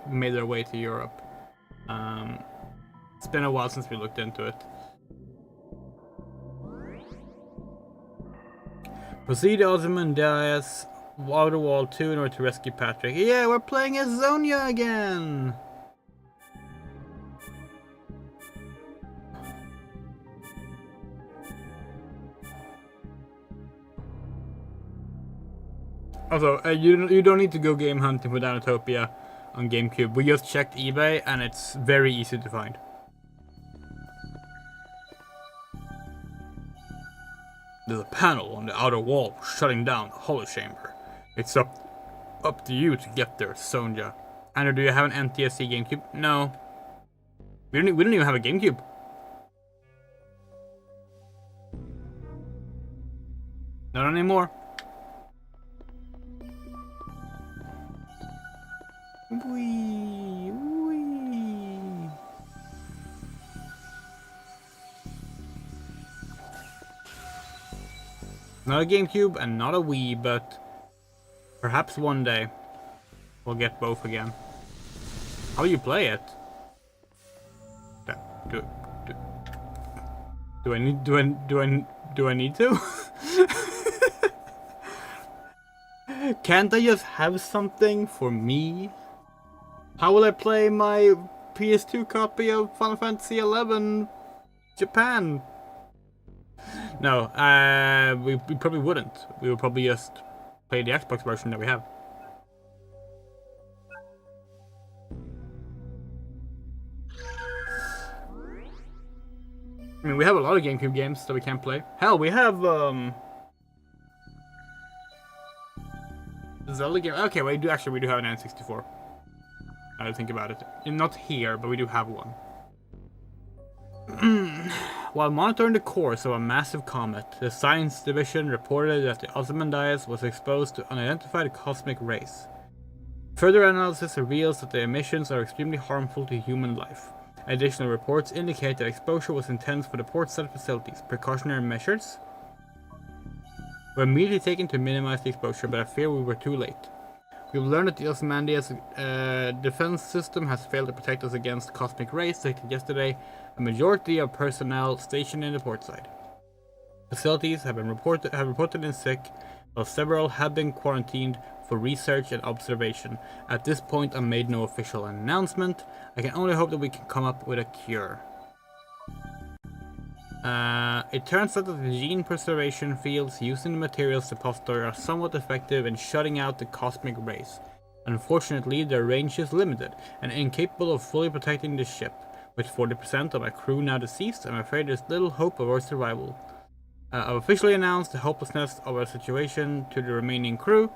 made their way to Europe. It's been a while since we looked into it. Proceed Ozymandias, Outer Wall 2 in order to rescue Patrick. Yeah, we're playing as Zonia again! Also, you don't need to go game hunting for Dinotopia on GameCube. We just checked eBay and it's very easy to find. There's a panel on the outer wall shutting down the Holo Chamber. It's up to you to get there, Sonja. Andrew, do you have an NTSC GameCube? No. We don't even have a GameCube. Not anymore. Wee, wee. Not a GameCube and not a Wii, but perhaps one day we'll get both again. How do you play it? Do I need to? Can't I just have something for me? How will I play my PS2 copy of Final Fantasy XI Japan? No, we probably wouldn't. We would probably just play the Xbox version that we have. I mean, we have a lot of GameCube games that we can't play. Hell, we have Zelda game. Okay, we do have an N64. I think about it. Not here, but we do have one. While monitoring the course of a massive comet, the science division reported that the Ozymandias was exposed to unidentified cosmic rays. Further analysis reveals that the emissions are extremely harmful to human life. Additional reports indicate that exposure was intense for the port site facilities. Precautionary measures were immediately taken to minimize the exposure, but I fear we were too late. We've learned that the Ozymandias defense system has failed to protect us against cosmic rays detected yesterday. A majority of personnel stationed in the port side facilities have reported in sick, while several have been quarantined for research and observation. At this point, I made no official announcement. I can only hope that we can come up with a cure. It turns out that the gene preservation fields used in the materials depository are somewhat effective in shutting out the cosmic rays. Unfortunately, their range is limited and incapable of fully protecting the ship. With 40% of my crew now deceased, I'm afraid there's little hope of our survival. I've officially announced the hopelessness of our situation to the remaining crew.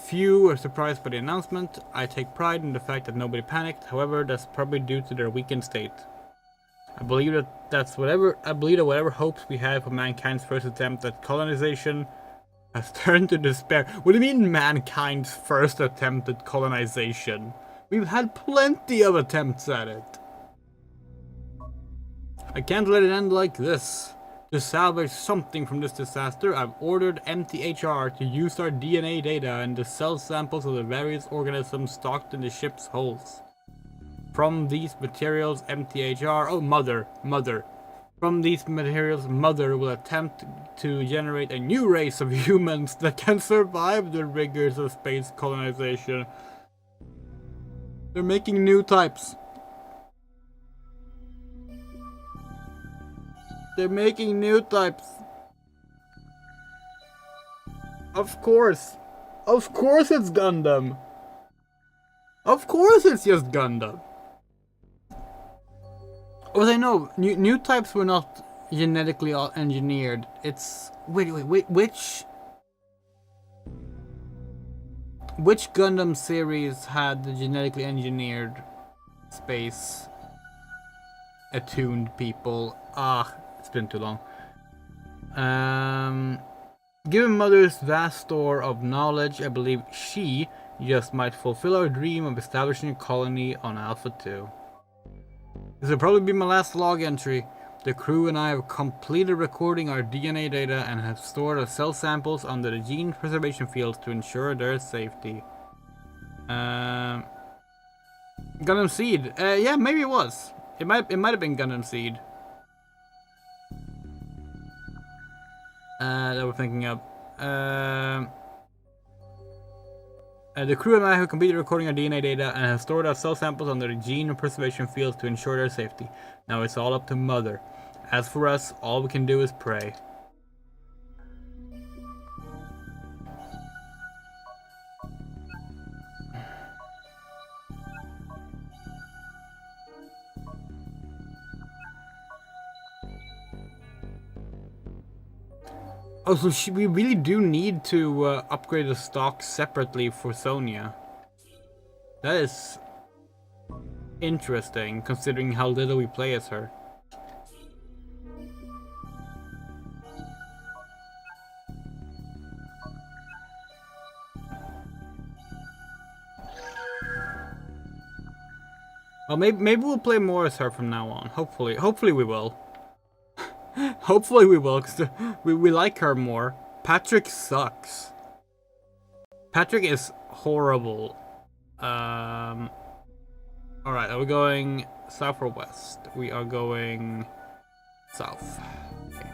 Few were surprised by the announcement. I take pride in the fact that nobody panicked, however, that's probably due to their weakened state. I believe that whatever hopes we had for mankind's first attempt at colonization has turned to despair. What do you mean mankind's first attempt at colonization? We've had plenty of attempts at it. I can't let it end like this. To salvage something from this disaster, I've ordered MTHR to use our DNA data and the cell samples of the various organisms stocked in the ship's hulls. From these materials, Mother. From these materials, Mother will attempt to generate a new race of humans that can survive the rigors of space colonization. They're making new types. They're making new types. Of course. Of course it's Gundam. Of course it's just Gundam. Oh, they know new types were not genetically engineered. It's wait, which Gundam series had the genetically engineered space attuned people? Ah, it's been too long. Given Mother's vast store of knowledge, I believe she just might fulfill our dream of establishing a colony on Alpha 2. This will probably be my last log entry. The crew and I have completed recording our DNA data and have stored our cell samples under the gene preservation fields to ensure their safety. Gundam Seed. Yeah, maybe it was. It might have been Gundam Seed. That we're thinking of. The crew and I have completed recording our DNA data and have stored our cell samples under the gene preservation fields to ensure their safety. Now it's all up to Mother. As for us, all we can do is pray. Oh, so we really do need to upgrade the stock separately for Sonya. That is interesting, considering how little we play as her. Well, maybe we'll play more as her from now on. Hopefully we will. Hopefully we will, because we like her more. Patrick sucks. Patrick is horrible. Alright, are we going south or west? We are going south. Okay.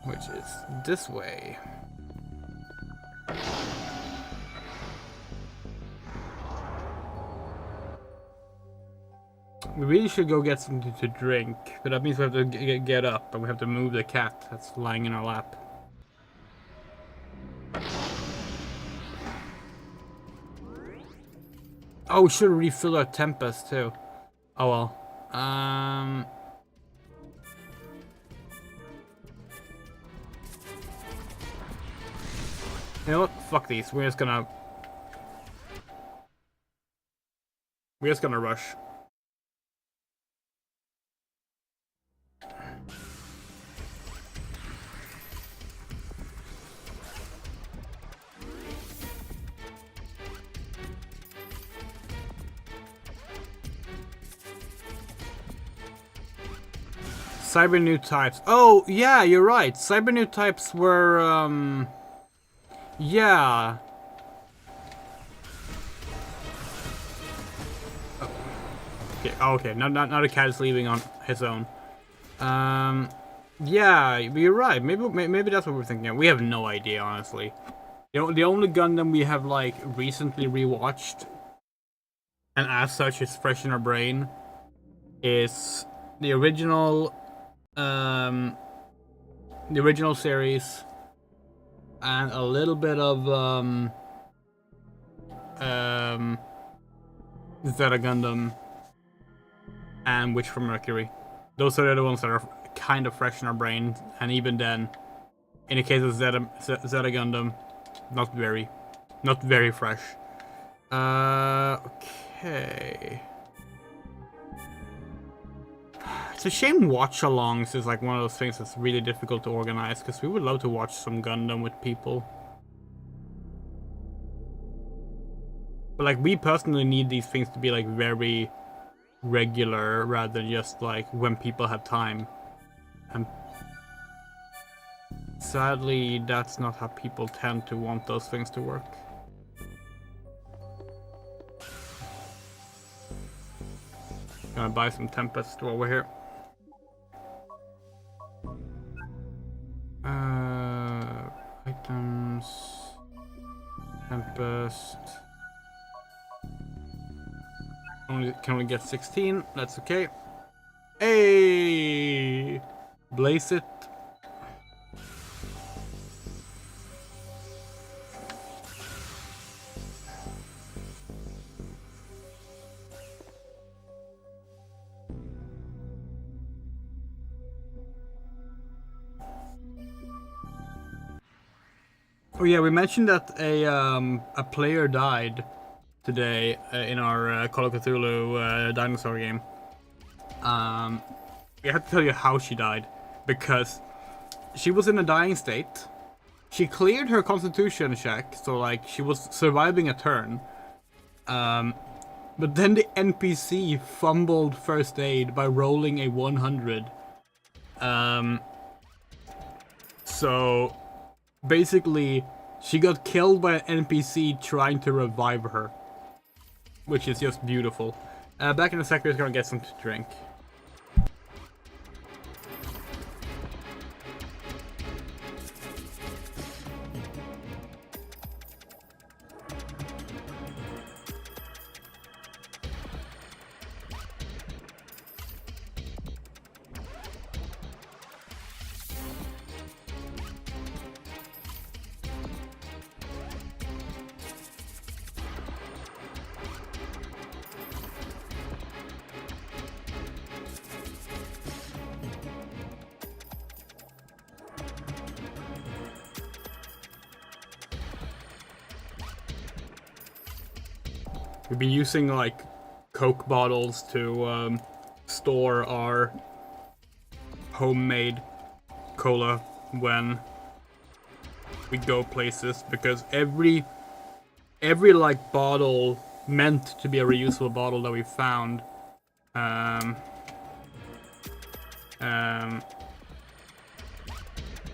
Which is this way. We really should go get something to drink, but that means we have to get up and we have to move the cat that's lying in our lap. Oh, we should refill our Tempest too. Oh well. You know what? Fuck these. We're just gonna rush. Cyber new types. Oh, yeah, you're right. Cyber new types were, yeah. Oh. Okay, okay. Now the cat is leaving on his own. Yeah, you're right. Maybe that's what we're thinking of. We have no idea, honestly. You know, the only Gundam we have, like, recently rewatched, and as such is fresh in our brain, is the original series, and a little bit of Zeta Gundam and Witch from Mercury. Those are the ones that are kind of fresh in our brain, and even then, in the case of Zeta Gundam, not very fresh. Okay. It's a shame watch-alongs is like one of those things that's really difficult to organize, because we would love to watch some Gundam with people. But like, we personally need these things to be like very regular, rather than just like when people have time. And sadly, that's not how people tend to want those things to work. Gonna buy some Tempest while we're here. Items, Tempest. Can only get 16. That's okay. Hey! Blaze it. Oh yeah, we mentioned that a player died today in our Call of Cthulhu dinosaur game. We have to tell you how she died because she was in a dying state. She cleared her constitution check, so like she was surviving a turn. But then the NPC fumbled first aid by rolling a 100. So basically, she got killed by an NPC trying to revive her, which is just beautiful. Back in a second, we're gonna get something to drink. We've been using like Coke bottles to store our homemade cola when we go places, because every like bottle meant to be a reusable bottle that we found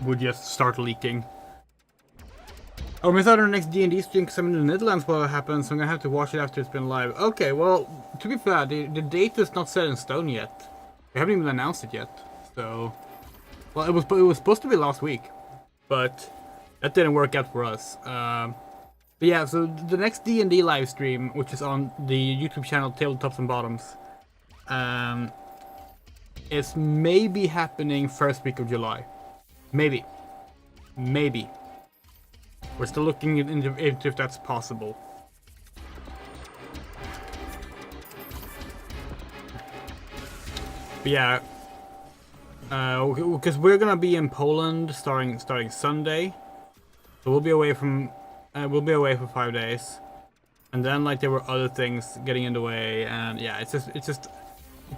would just start leaking. Oh, we thought our next D&D stream because I'm in the Netherlands while it happens, so I'm gonna have to watch it after it's been live. Okay, well, to be fair, the date is not set in stone yet. We haven't even announced it yet, so... Well, it was supposed to be last week, but that didn't work out for us. But yeah, so the next D&D live stream, which is on the YouTube channel Tabletops and Bottoms, is maybe happening first week of July. Maybe. Maybe. We're still looking into if that's possible. But yeah, because we're gonna be in Poland starting Sunday, so we'll be away for 5 days, and then like there were other things getting in the way, and yeah, it's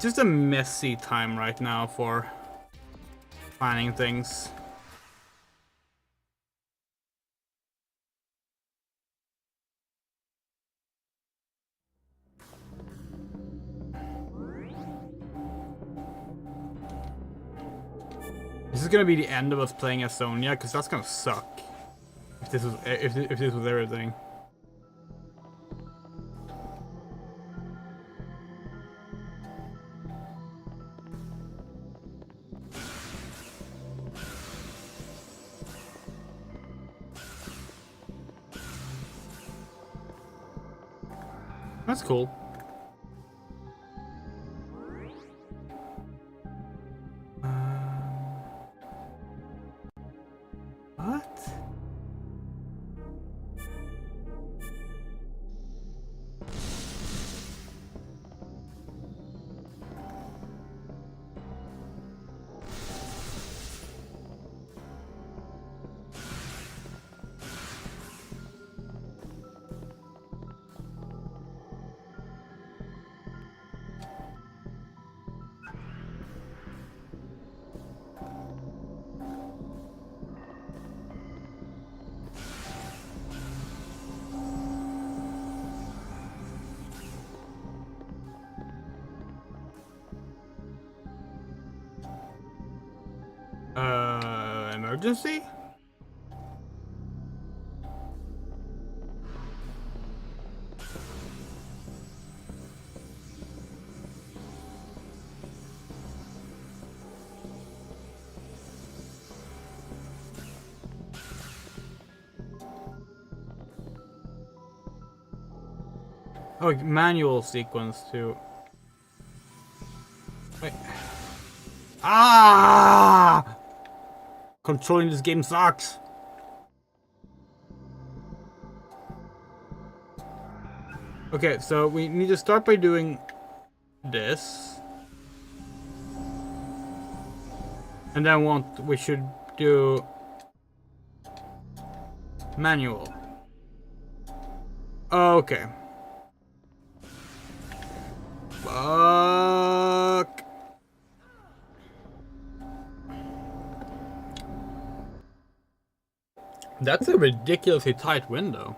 just a messy time right now for planning things. This is gonna be the end of us playing as Sonya, because that's gonna suck. If this was everything. That's cool. What? Emergency? Oh, manual sequence too. Wait. Ah! Controlling this game sucks. Okay, so we need to start by doing this. And then we should do manual. Okay. Fuck. That's a ridiculously tight window.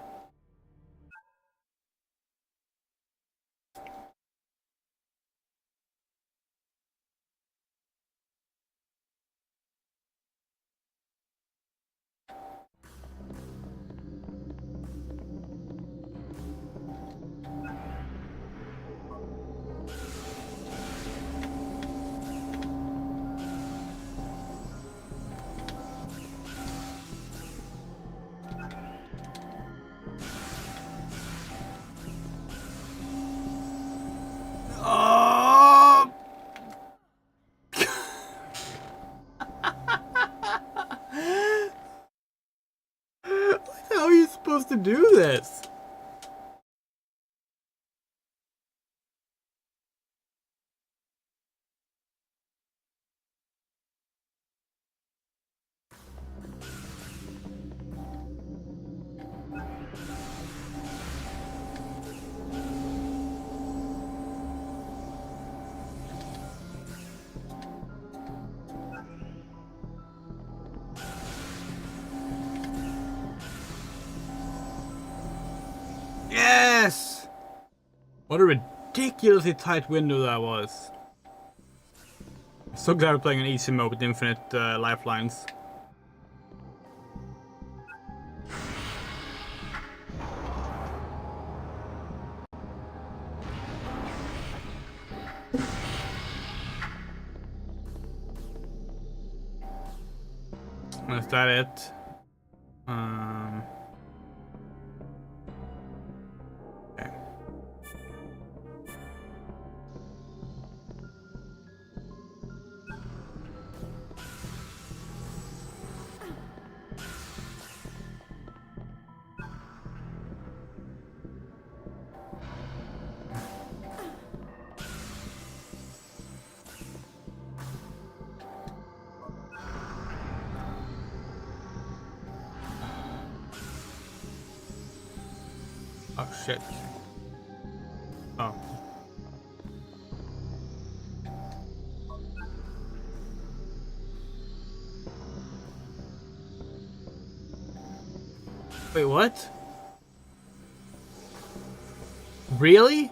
Oh! How are you supposed to do this? Yes! What a ridiculously tight window that was. I'm so glad we're playing an easy mode with infinite lifelines. Is that it? Okay. Oh shit. Oh. Wait, what? Really?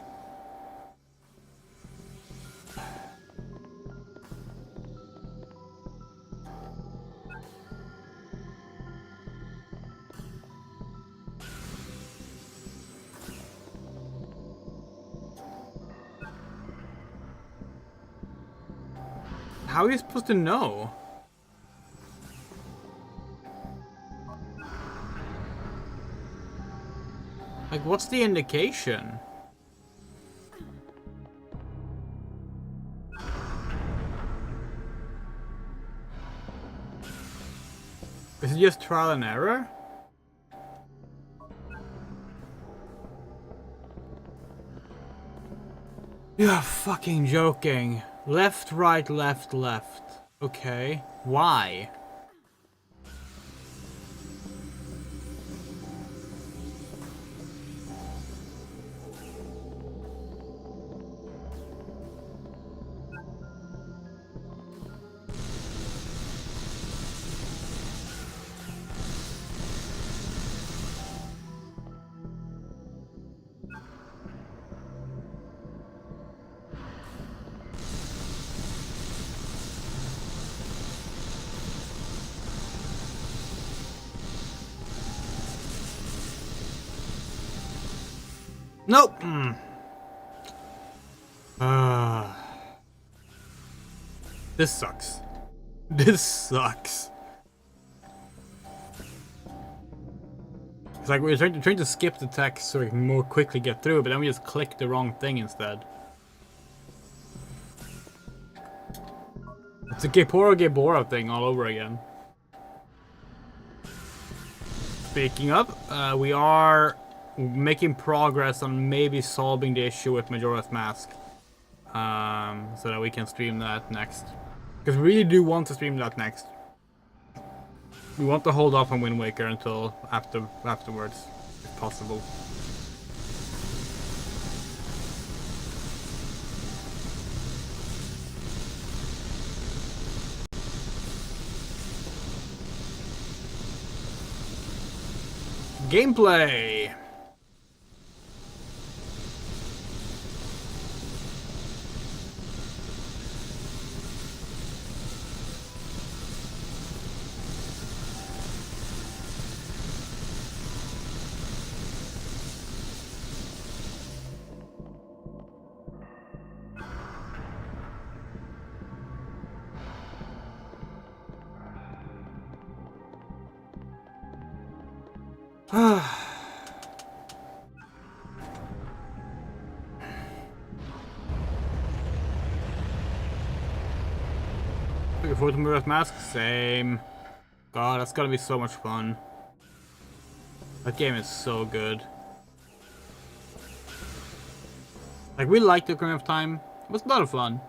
How are you supposed to know? Like, what's the indication? Is it just trial and error? You're fucking joking. Left, right, left, left. Okay. Why? Nope. This sucks. This sucks. It's like we're trying to skip the text so we can more quickly get through, but then we just click the wrong thing instead. It's a Gebora thing all over again. Speaking of, we are making progress on maybe solving the issue with Majora's Mask. So that we can stream that next. Because we really do want to stream that next. We want to hold off on Wind Waker until afterwards, if possible. Gameplay! Looking forward to Majora's Mask? Same. God, that's gonna be so much fun. That game is so good. Like, we like the Ocarina of Time. It was a lot of fun.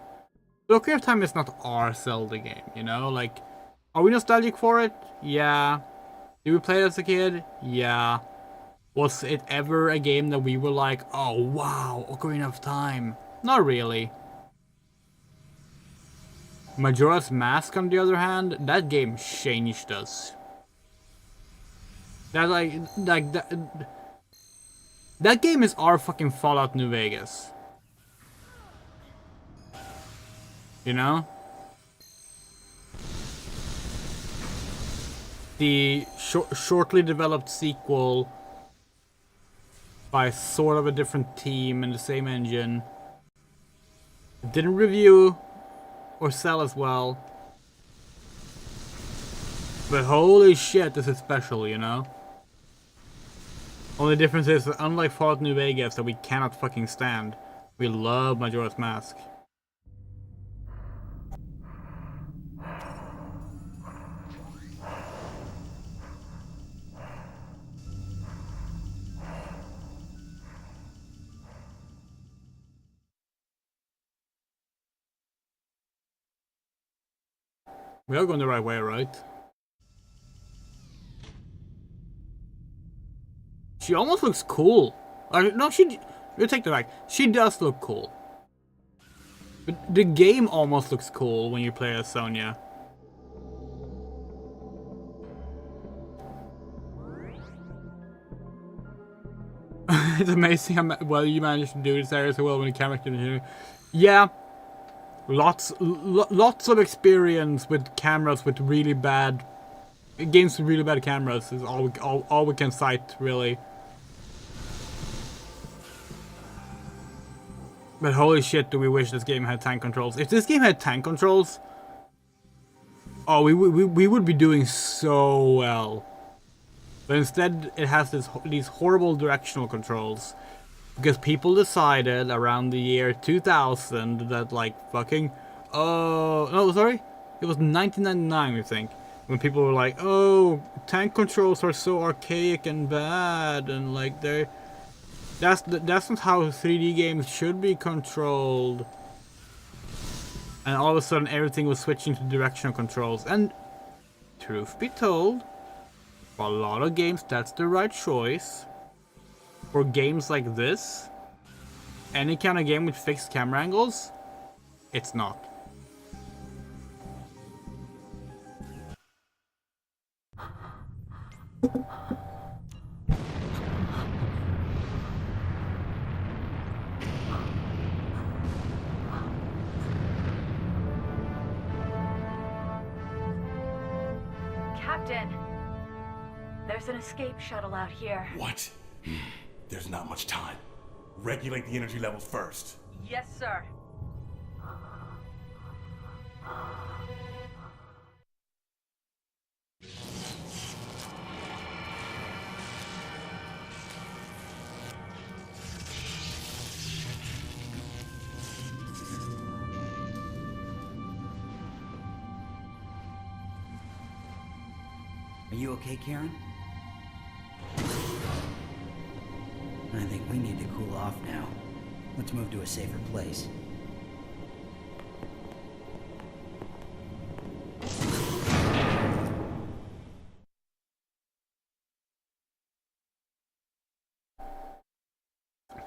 The Ocarina of Time is not our Zelda game, you know? Like, are we nostalgic for it? Yeah. Did we play it as a kid? Yeah. Was it ever a game that we were like, oh wow, Ocarina of Time? Not really. Majora's Mask, on the other hand, that game changed us. That that game is our fucking Fallout New Vegas. You know? The shortly developed sequel by sort of a different team and the same engine. Didn't review or sell as well. But holy shit, this is special, you know? Only difference is, unlike Fallout New Vegas that we cannot fucking stand, we love Majora's Mask. We are going the right way, right? She almost looks cool. No, you take that back. She does look cool. But the game almost looks cool when you play as Sonia. It's amazing how well you managed to do this area so well when the camera can hear. Yeah. Lots of experience with cameras with really bad games with really bad cameras is all we can cite, really. But holy shit, do we wish this game had tank controls. If this game had tank controls, oh, we would be doing so well. But instead, it has these horrible directional controls. Because people decided around the year 2000 that, like, fucking... Oh, no, sorry. It was 1999, we think. When people were like, oh, tank controls are so archaic and bad. And, like, that's not how 3D games should be controlled. And all of a sudden, everything was switching to directional controls. And, truth be told, for a lot of games, that's the right choice. For games like this, any kind of game with fixed camera angles, it's not. Captain, there's an escape shuttle out here. What? There's not much time. Regulate the energy levels first. Yes, sir. Are you okay, Karen? I think we need to cool off now. Let's move to a safer place.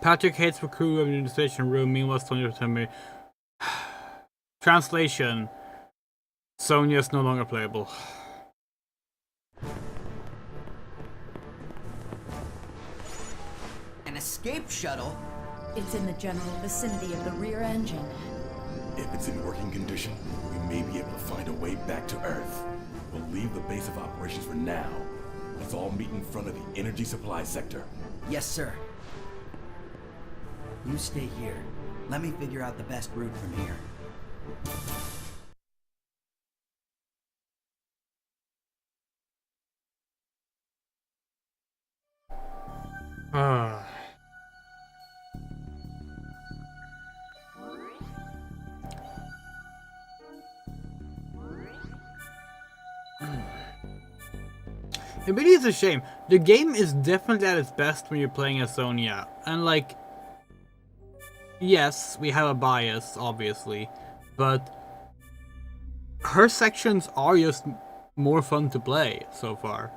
Patrick hates the crew of the administration room. Meanwhile, Sonia tell me. Translation: Sonia is no longer playable. An escape shuttle? It's in the general vicinity of the rear engine. If it's in working condition, we may be able to find a way back to Earth. We'll leave the base of operations for now. Let's all meet in front of the energy supply sector. Yes, sir. You stay here. Let me figure out the best route from here. It really is a shame. The game is definitely at its best when you're playing as Sonia. And like, yes, we have a bias, obviously, but her sections are just more fun to play so far.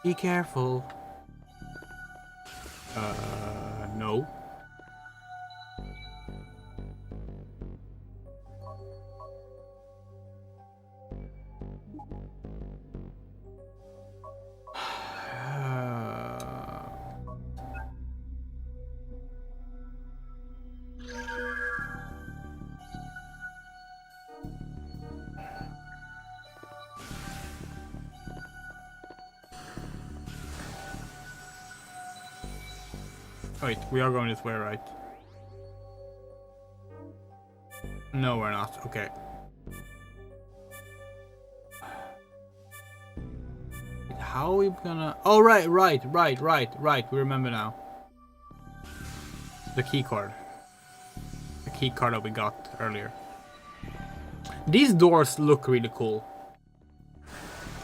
Be careful. No. Wait, we are going this way, right? No, we're not. Okay. How are we gonna... Oh, right. We remember now. The key card. The key card that we got earlier. These doors look really cool.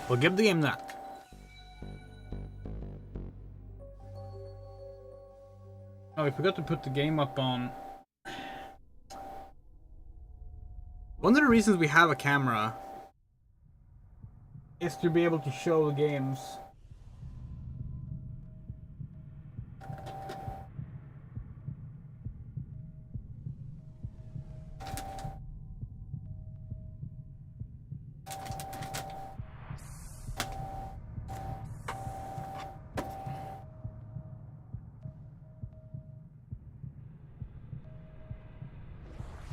We'll give the game that. Oh, we forgot to put the game up on... One of the reasons we have a camera is to be able to show the games.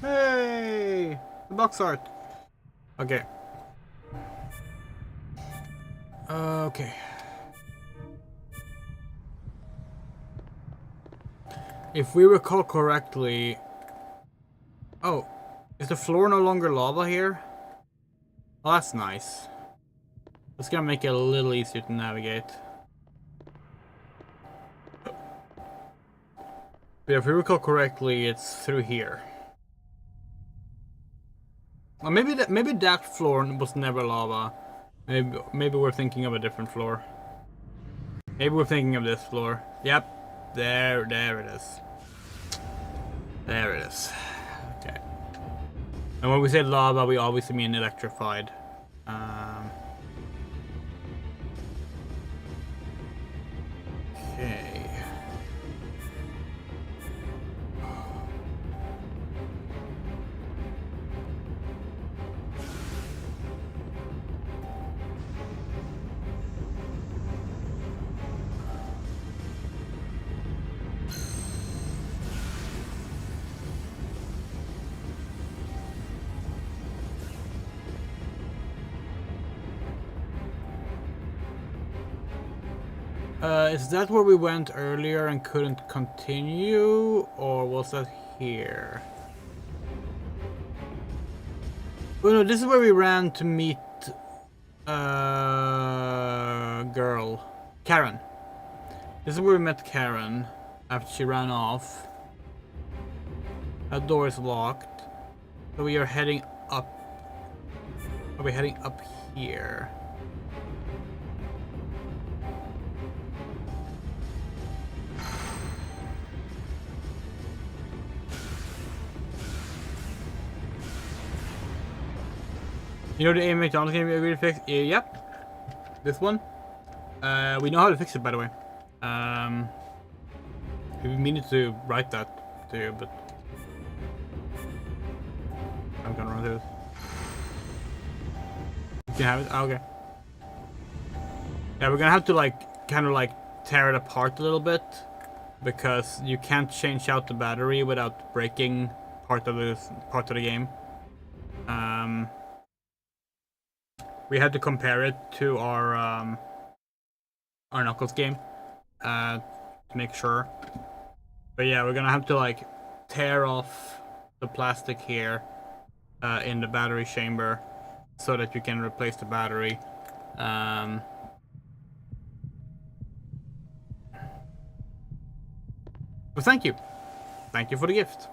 Hey! The box art! Okay. Okay. If we recall correctly... Oh, is the floor no longer lava here? Oh, that's nice. That's gonna make it a little easier to navigate. But if we recall correctly, it's through here. Or maybe that floor was never lava. Maybe we're thinking of a different floor. Maybe we're thinking of this floor. Yep, there it is. There it is. Okay. And when we say lava, we obviously mean electrified. Okay. Is that where we went earlier and couldn't continue? Or was that here? Oh no, this is where we ran to meet... girl. Karen. This is where we met Karen after she ran off. That door is locked. So we are heading up. Are we heading up here? You know the aim McDonald's game we agreed to fix? Yep. This one. We know how to fix it, by the way. We needed to write that to you, but I'm gonna run through it. You can have it. Oh, okay. Yeah, we're gonna have to like kind of like tear it apart a little bit because you can't change out the battery without breaking part of the game. We had to compare it to our Knuckles game to make sure. But yeah, we're gonna have to like tear off the plastic here in the battery chamber so that you can replace the battery. But thank you for the gift.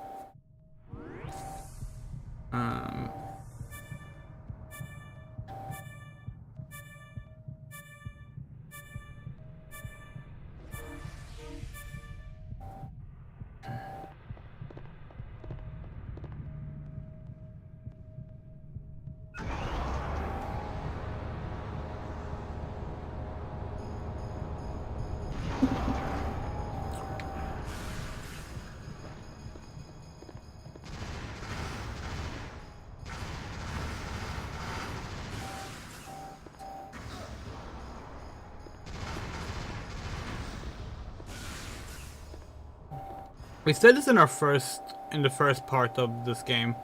We said this in the first part of this game.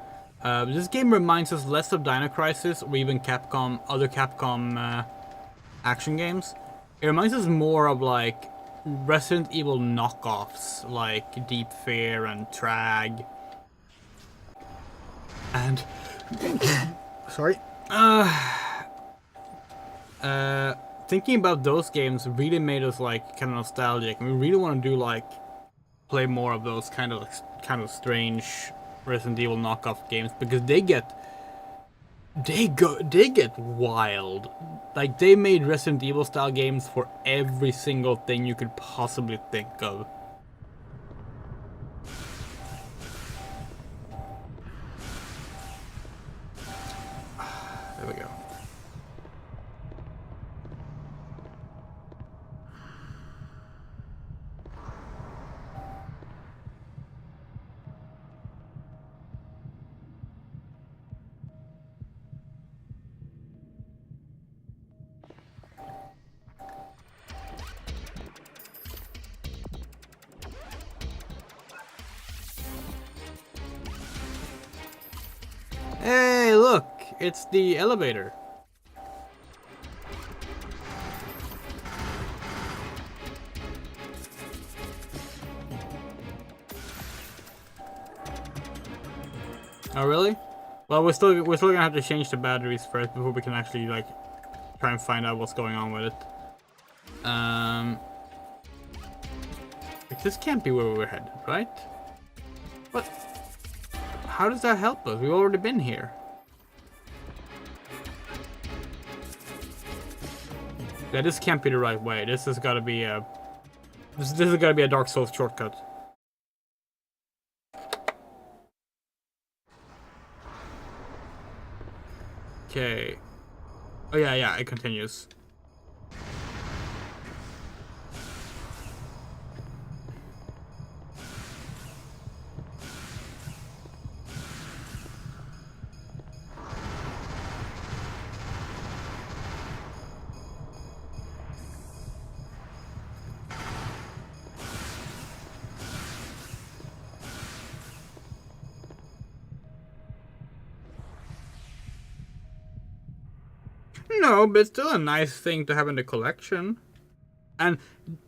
This game reminds us less of Dino Crisis or even other Capcom action games. It reminds us more of like Resident Evil knockoffs, like Deep Fear and Trag. And sorry. Thinking about those games really made us like kind of nostalgic. We really want to do like play more of those kind of strange Resident Evil knockoff games because they get wild. Like they made Resident Evil style games for every single thing you could possibly think of. There we go. Hey, look! It's the elevator. Oh, really? Well, we're still gonna have to change the batteries first before we can actually like try and find out what's going on with it. Like, this can't be where we were headed, right? What? How does that help us? We've already been here. Yeah, this can't be the right way. This has got to be a this has got to be a Dark Souls shortcut. Okay. Oh yeah, it continues. No, but it's still a nice thing to have in the collection. And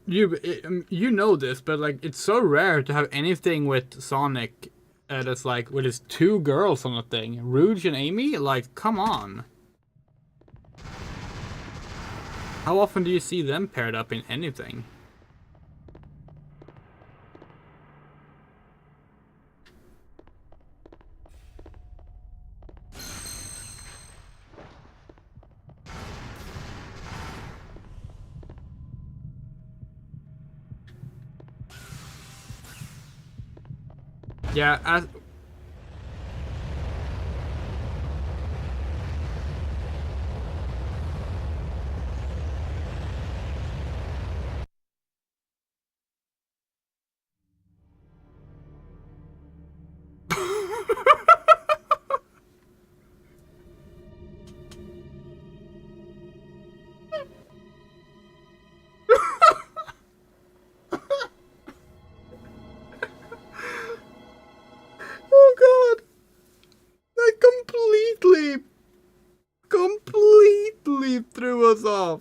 you know this, but like it's so rare to have anything with Sonic that's like with his two girls on the thing, Rouge and Amy. Like, come on. How often do you see them paired up in anything? Yeah, as oh god, that completely threw us off.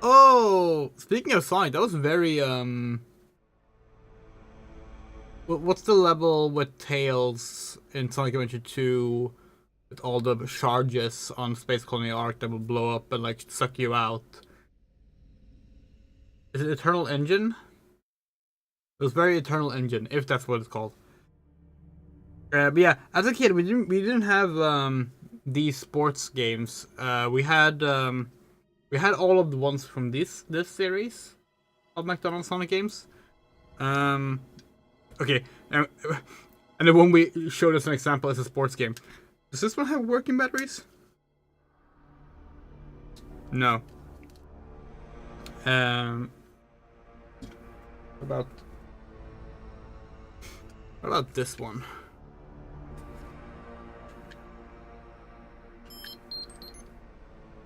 Oh, speaking of Sonic, that was very what's the level with Tails in Sonic Adventure 2 with all the charges on Space Colony Arc that will blow up and like suck you out? Is it Eternal Engine? It was very Eternal Engine, if that's what it's called. But yeah, as a kid, we didn't have these sports games. We had all of the ones from this series of McDonald's Sonic games. Okay, and the one we showed as an example is a sports game. Does this one have working batteries? No. What about this one?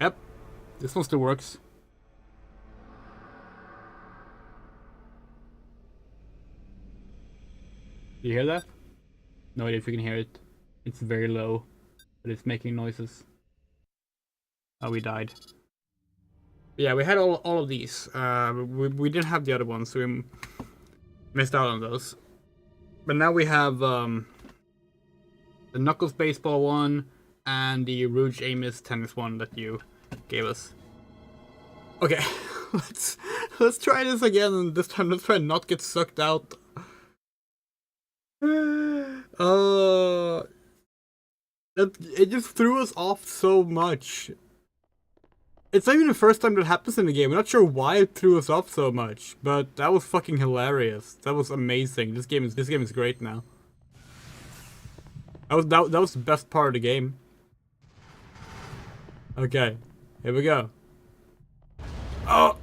Yep, this one still works. You hear that? No idea if you can hear it. It's very low, but it's making noises. Oh, we died. Yeah, we had all of these. We didn't have the other ones, so we missed out on those. But now we have the Knuckles baseball one and the Rouge Amos tennis one that you gave us. Okay, let's try this again, and this time let's try and not get sucked out. It just threw us off so much. It's not even the first time that happens in the game. We're not sure why it threw us off so much, but that was fucking hilarious. That was amazing. This game is great now. That was the best part of the game. Okay, here we go. Oh,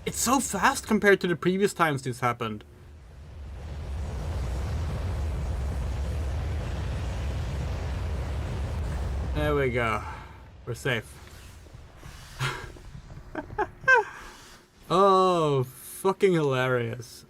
it's so fast compared to the previous times this happened. There we go. We're safe. Oh, fucking hilarious.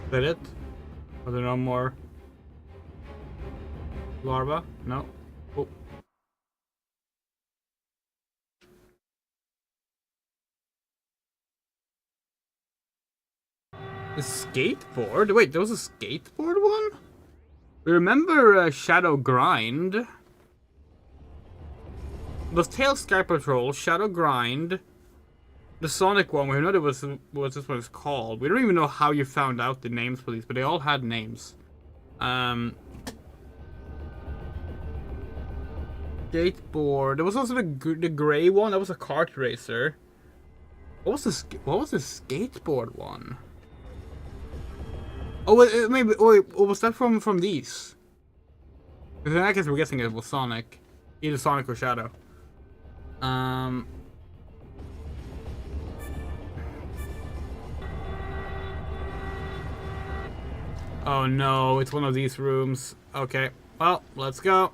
Is that it? Are there no more larvae? No. Oh. A skateboard? Wait, there was a skateboard one? We remember Shadow Grind. It was Tail Sky Patrol, Shadow Grind. The Sonic one, we know that was what this one is called. We don't even know how you found out the names for these, but they all had names. Skateboard. There was also the gray one. That was a kart racer. What was the skateboard one? Oh, wait, maybe. Wait, was that from these? Because in that case, we're guessing it was Sonic, either Sonic or Shadow. Oh no, it's one of these rooms. Okay, well, let's go.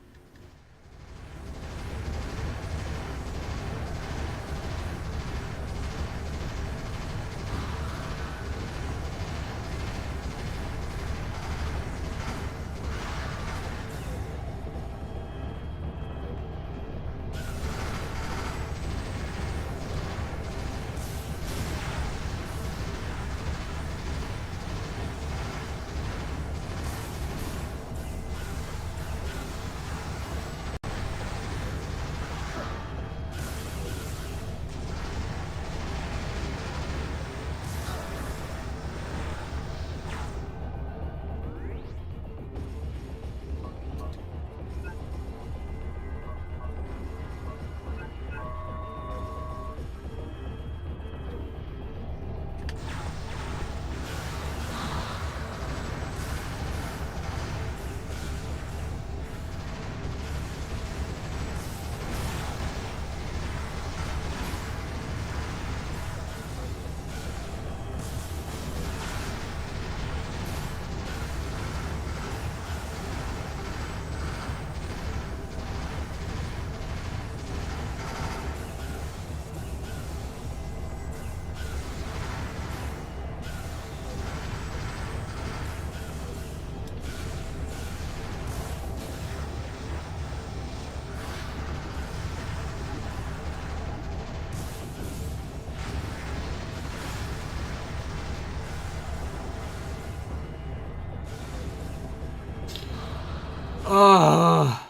Oh.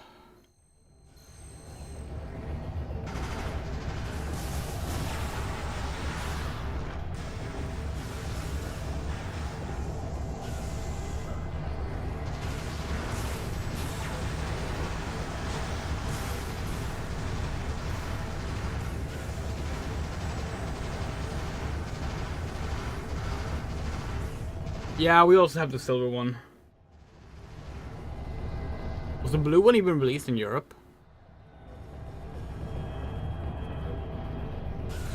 Yeah, we also have the silver one. Was the blue one even released in Europe?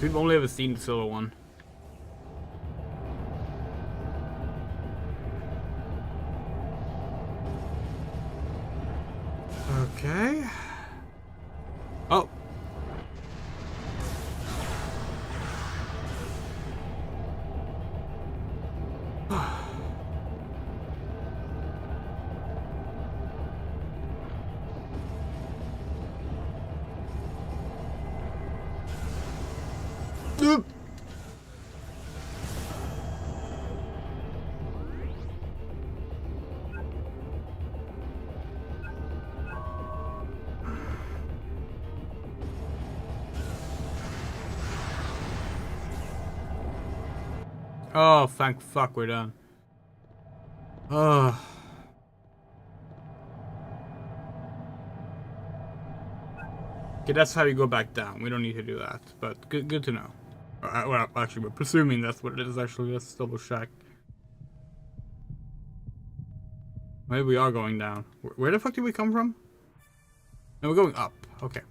We've only ever seen the silver one. Okay. Oh. Oh, thank fuck, we're done. Oh. Okay, that's how you go back down. We don't need to do that, but good to know. Well, actually, we're presuming that's what it is. Actually, let's double check. Maybe we are going down. Where the fuck did we come from? No, we're going up. Okay.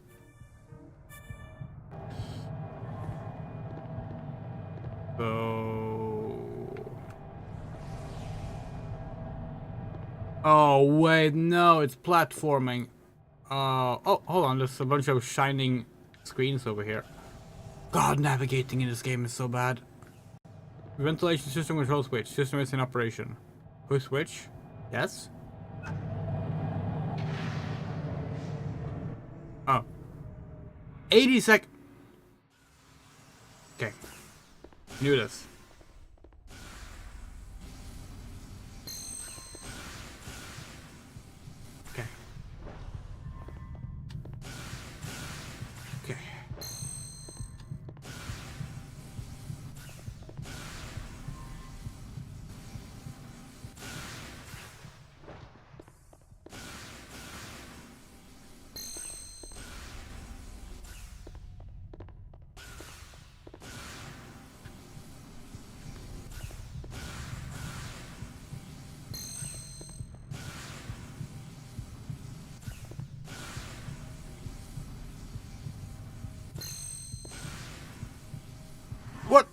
So... Oh, wait, no, it's platforming. Oh, hold on, there's a bunch of shining screens over here. God, navigating in this game is so bad. Ventilation system control switch. System is in operation. Push switch. Yes. Oh. 80 sec. Okay. Knew this. Okay. Okay.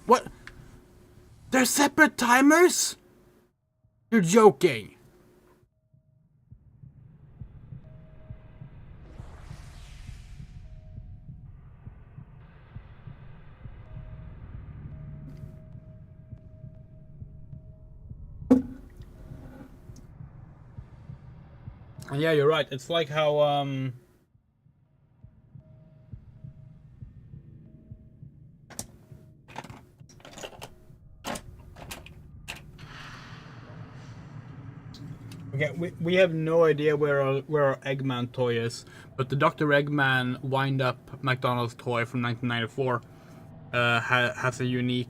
What? They're separate timers? You're joking. Yeah, you're right. It's like how okay, we have no idea where our Eggman toy is, but the Dr. Eggman wind-up McDonald's toy from 1994 has a unique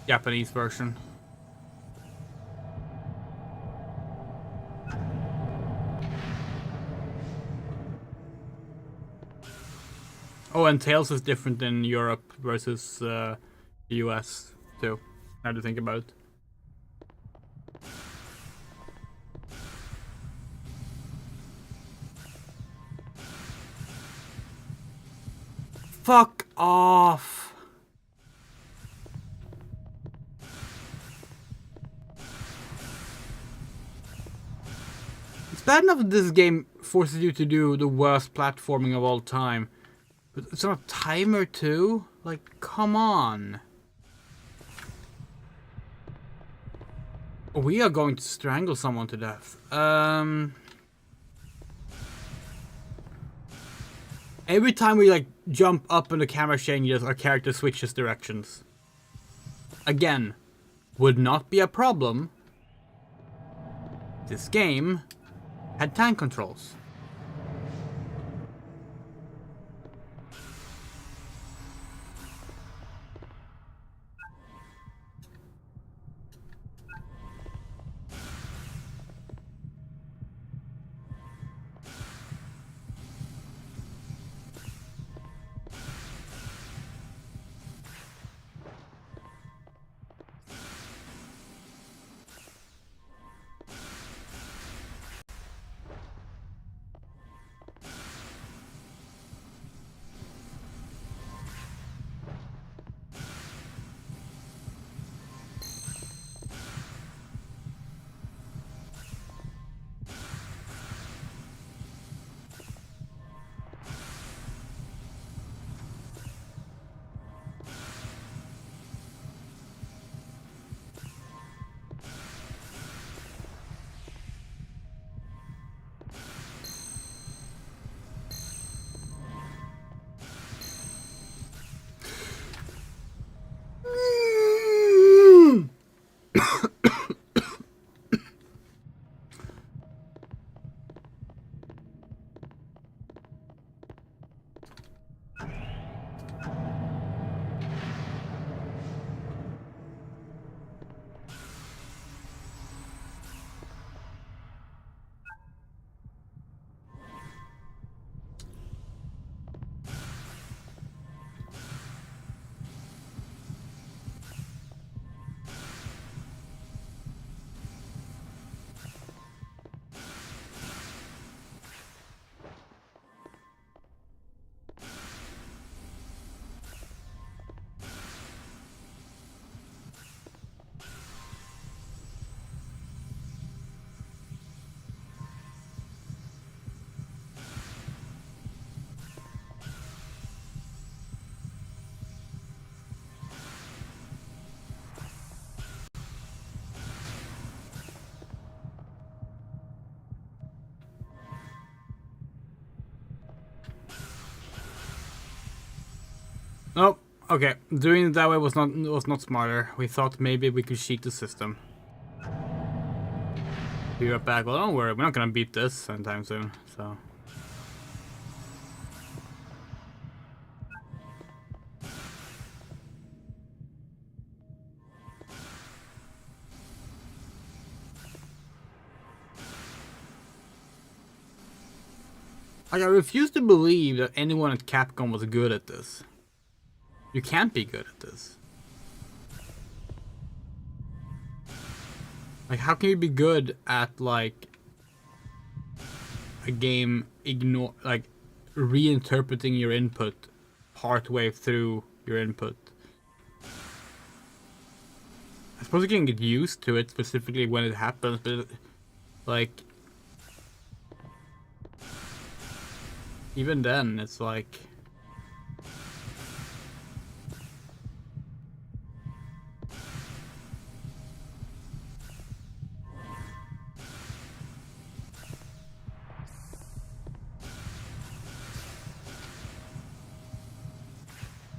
Japanese version. Oh, and Tails is different in Europe versus the US too. Now to think about it. Fuck off! It's bad enough that this game forces you to do the worst platforming of all time. But it's on a timer too? Like, come on. We are going to strangle someone to death. Every time we like jump up and the camera changes, our character switches directions. Again, would not be a problem. This game had tank controls. Nope. Okay, doing it that way was not smarter. We thought maybe we could cheat the system. Be right back. Well, don't worry, we're not gonna beat this anytime soon. So. Like, I refuse to believe that anyone at Capcom was good at this. You can't be good at this. Like, how can you be good at, like, a game reinterpreting your input partway through your input? I suppose you can get used to it specifically when it happens, but, like, even then, it's like...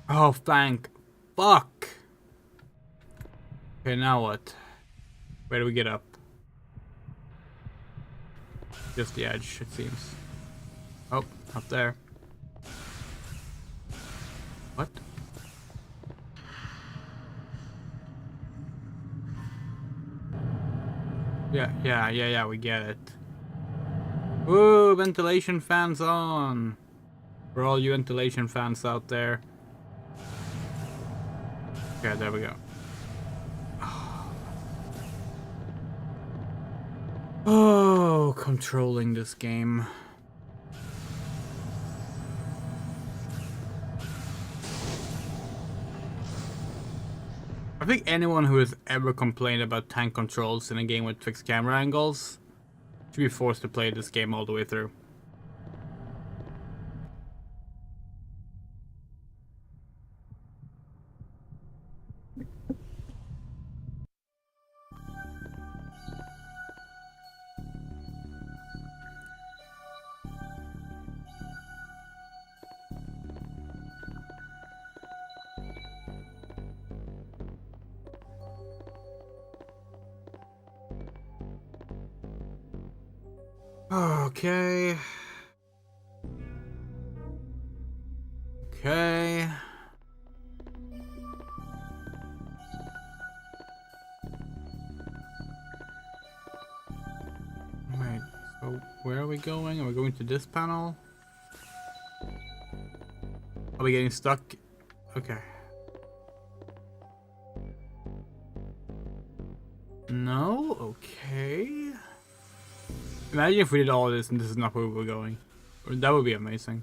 Oh, thank fuck. Okay, now what? Where do we get up? Just the edge, it seems. Oh, up there. What? Yeah, we get it. Woo, ventilation fans on. For all you ventilation fans out there. Okay, there we go. Oh, controlling this game. I think anyone who has ever complained about tank controls in a game with fixed camera angles should be forced to play this game all the way through. Okay. Okay. Wait, so where are we going? Are we going to this panel? Are we getting stuck? Okay. No? Okay. Imagine if we did all of this and this is not where we were going. That would be amazing.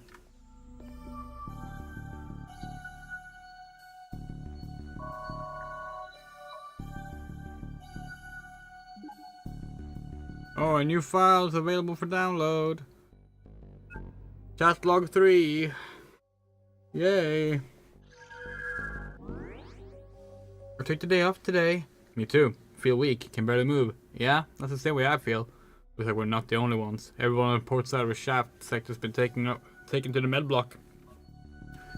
Oh, a new file is available for download. Chat log 3. Yay. I'll take the day off today. Me too. Feel weak. Can barely move. Yeah, that's the same way I feel. Looks like we're not the only ones. Everyone on the port side of the shaft sector's been taken to the med block.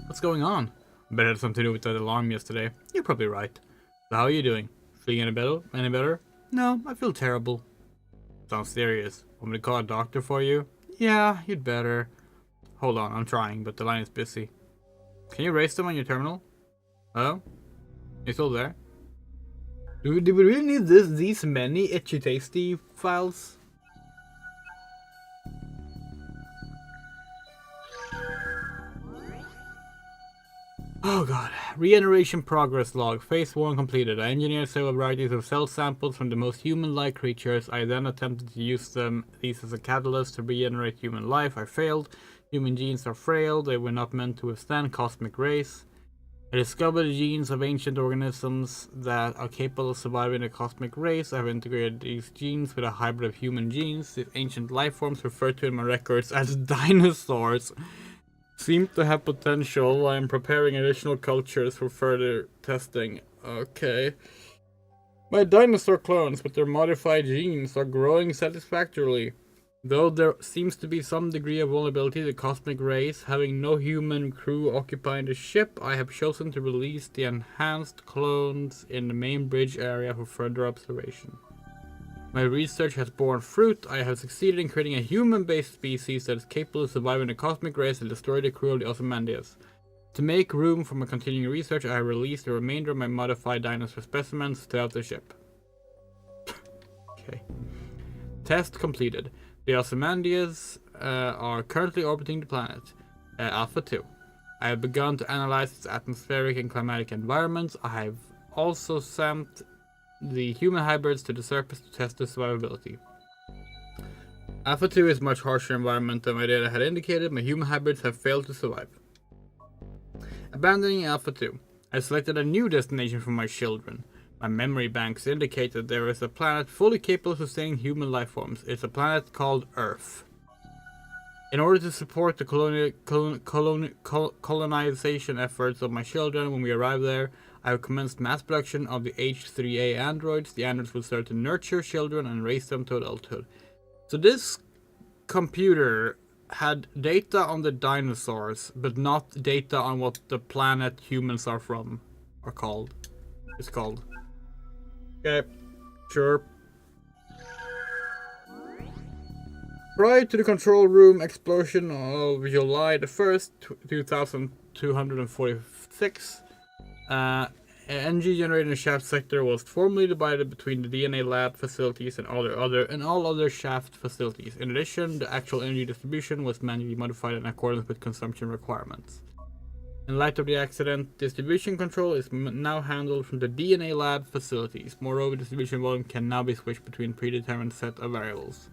What's going on? I bet it had something to do with that alarm yesterday. You're probably right. So how are you doing? Feeling any better? Any better? No, I feel terrible. Sounds serious. Want me to call a doctor for you? Yeah, you'd better. Hold on, I'm trying, but the line is busy. Can you erase them on your terminal? Oh? You still there? Do we really need these many itchy tasty files? Oh god. Regeneration progress log. Phase 1 completed. I engineered several varieties of cell samples from the most human-like creatures. I then attempted to use these as a catalyst to regenerate human life. I failed. Human genes are frail. They were not meant to withstand cosmic rays. I discovered the genes of ancient organisms that are capable of surviving the cosmic rays. I have integrated these genes with a hybrid of human genes. These ancient life forms referred to in my records as dinosaurs seem to have potential. I am preparing additional cultures for further testing. Okay. My dinosaur clones with their modified genes are growing satisfactorily. Though there seems to be some degree of vulnerability to cosmic rays, having no human crew occupying the ship, I have chosen to release the enhanced clones in the main bridge area for further observation. My research has borne fruit. I have succeeded in creating a human-based species that is capable of surviving the cosmic rays and destroy the crew of the Ozymandias. To make room for my continuing research, I have released the remainder of my modified dinosaur specimens throughout the ship. Okay. Test completed. The Ozymandias are currently orbiting the planet, Alpha 2. I have begun to analyze its atmospheric and climatic environments. I have also sent the human hybrids to the surface to test their survivability. Alpha 2 is a much harsher environment than my data had indicated. My human hybrids have failed to survive. Abandoning Alpha 2, I selected a new destination for my children. My memory banks indicate that there is a planet fully capable of sustaining human life forms. It's a planet called Earth. In order to support the colonization efforts of my children when we arrive there, I have commenced mass production of the H3A androids. The androids will serve to nurture children and raise them to adulthood. So this computer had data on the dinosaurs, but not data on what the planet humans are from, or called. It's called. Okay, sure. Prior to the control room explosion of July the 1st, 2246, energy generated in the shaft sector was formally divided between the DNA lab facilities and all other shaft facilities. In addition, the actual energy distribution was manually modified in accordance with consumption requirements. In light of the accident, distribution control is now handled from the DNA lab facilities. Moreover, distribution volume can now be switched between predetermined set of variables.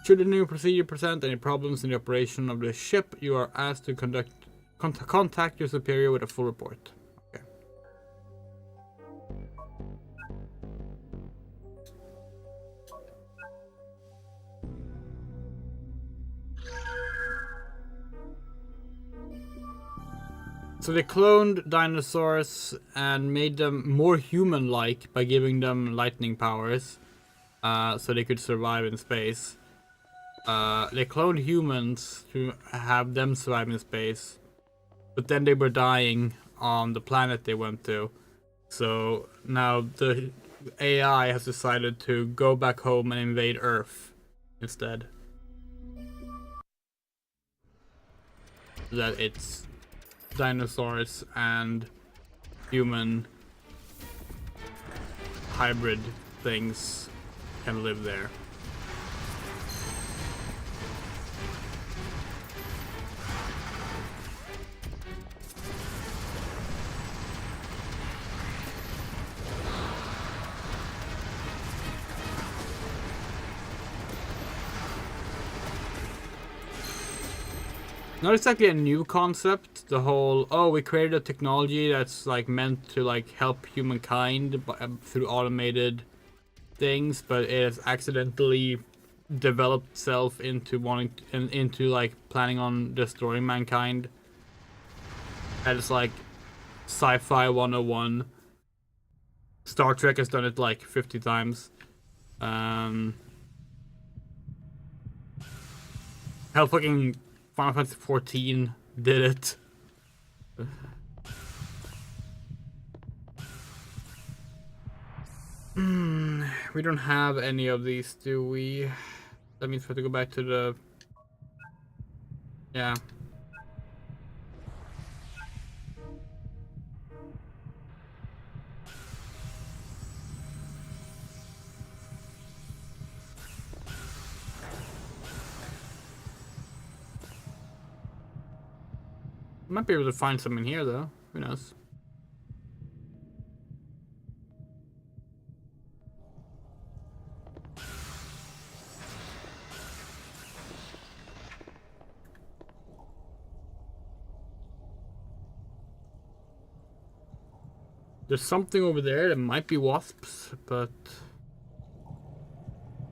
Should the new procedure present any problems in the operation of the ship, you are asked to contact your superior with a full report. Okay. So they cloned dinosaurs and made them more human-like by giving them lightning powers, so they could survive in space. They cloned humans to have them survive in space, but then they were dying on the planet they went to. So now the AI has decided to go back home and invade Earth instead. That it's dinosaurs and human hybrid things can live there. Not exactly a new concept, the whole, oh, we created a technology that's like meant to like help humankind through automated things, but it has accidentally developed itself into into like planning on destroying mankind. And it's like sci-fi 101. Star Trek has done it like 50 times. Hell, fucking Final Fantasy 14 did it. We don't have any of these, do we? That means we have to go back to the... Yeah. Might be able to find some in here, though. Who knows? There's something over there that might be wasps, but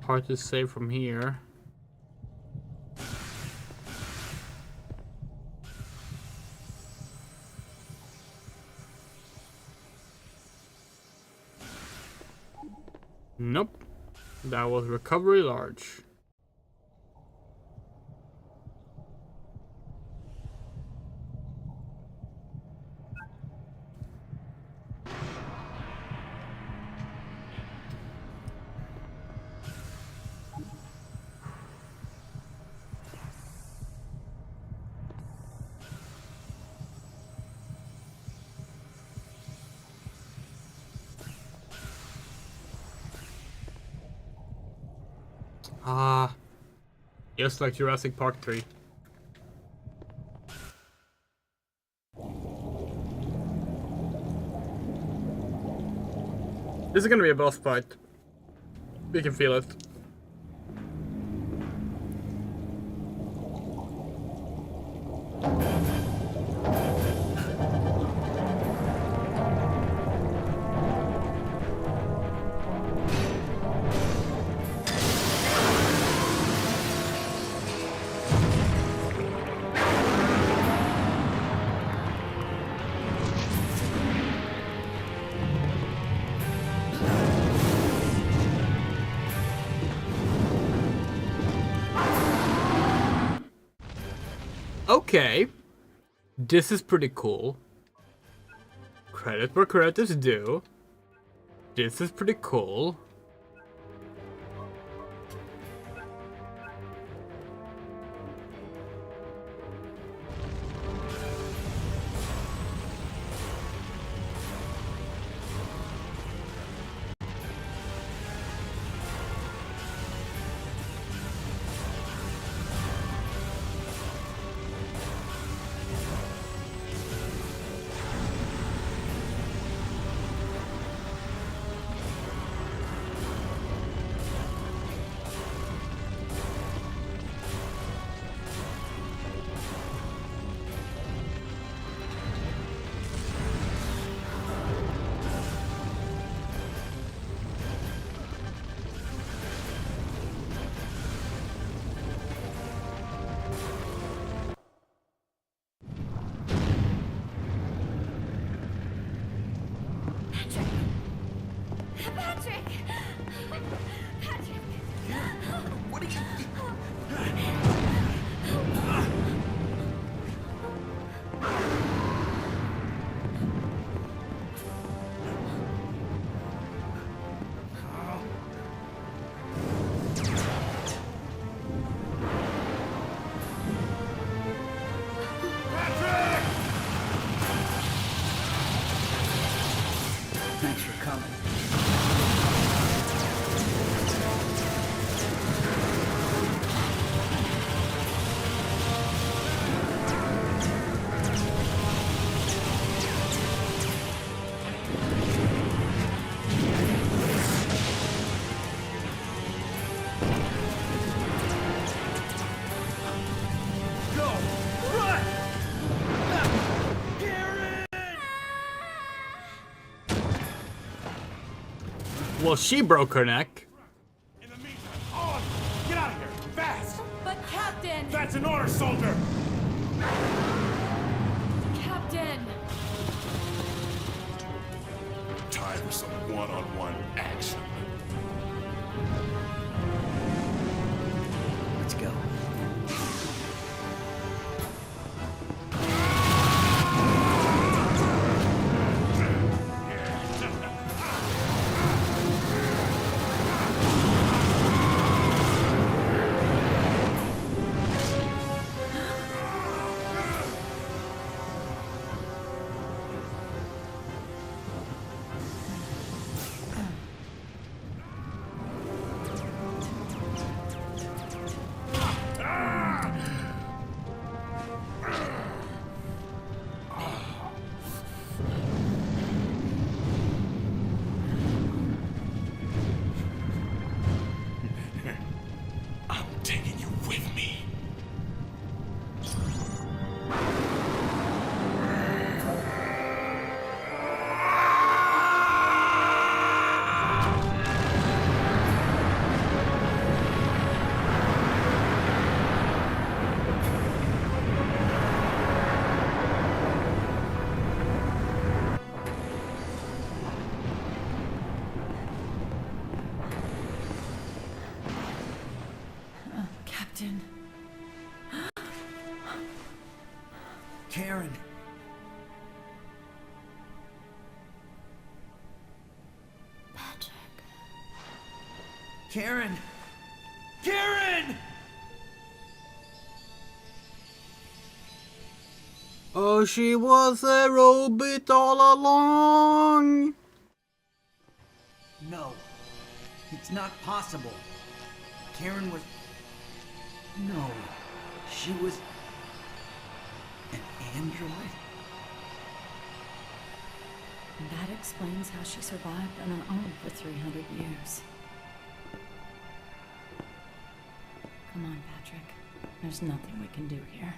hard to say from here. Nope. That was recovery large. Ah, just like Jurassic Park 3. This is gonna be a boss fight. We can feel it. Okay, this is pretty cool. Credit where credit is due. This is pretty cool. Thanks for coming. Go! Run! Karen! Well, she broke her neck. In the meantime, on! Get out of here! Fast! But Captain! That's an order, soldier! Captain! Time for some one-on-one action. Let's go. I'm taking you with me. Captain. Karen. Patrick. Karen! Karen! Oh, she was a robot all along. No. It's not possible. Karen was... No. She was... an android? And that explains how she survived on her own for 300 years. Come on, Patrick. There's nothing we can do here.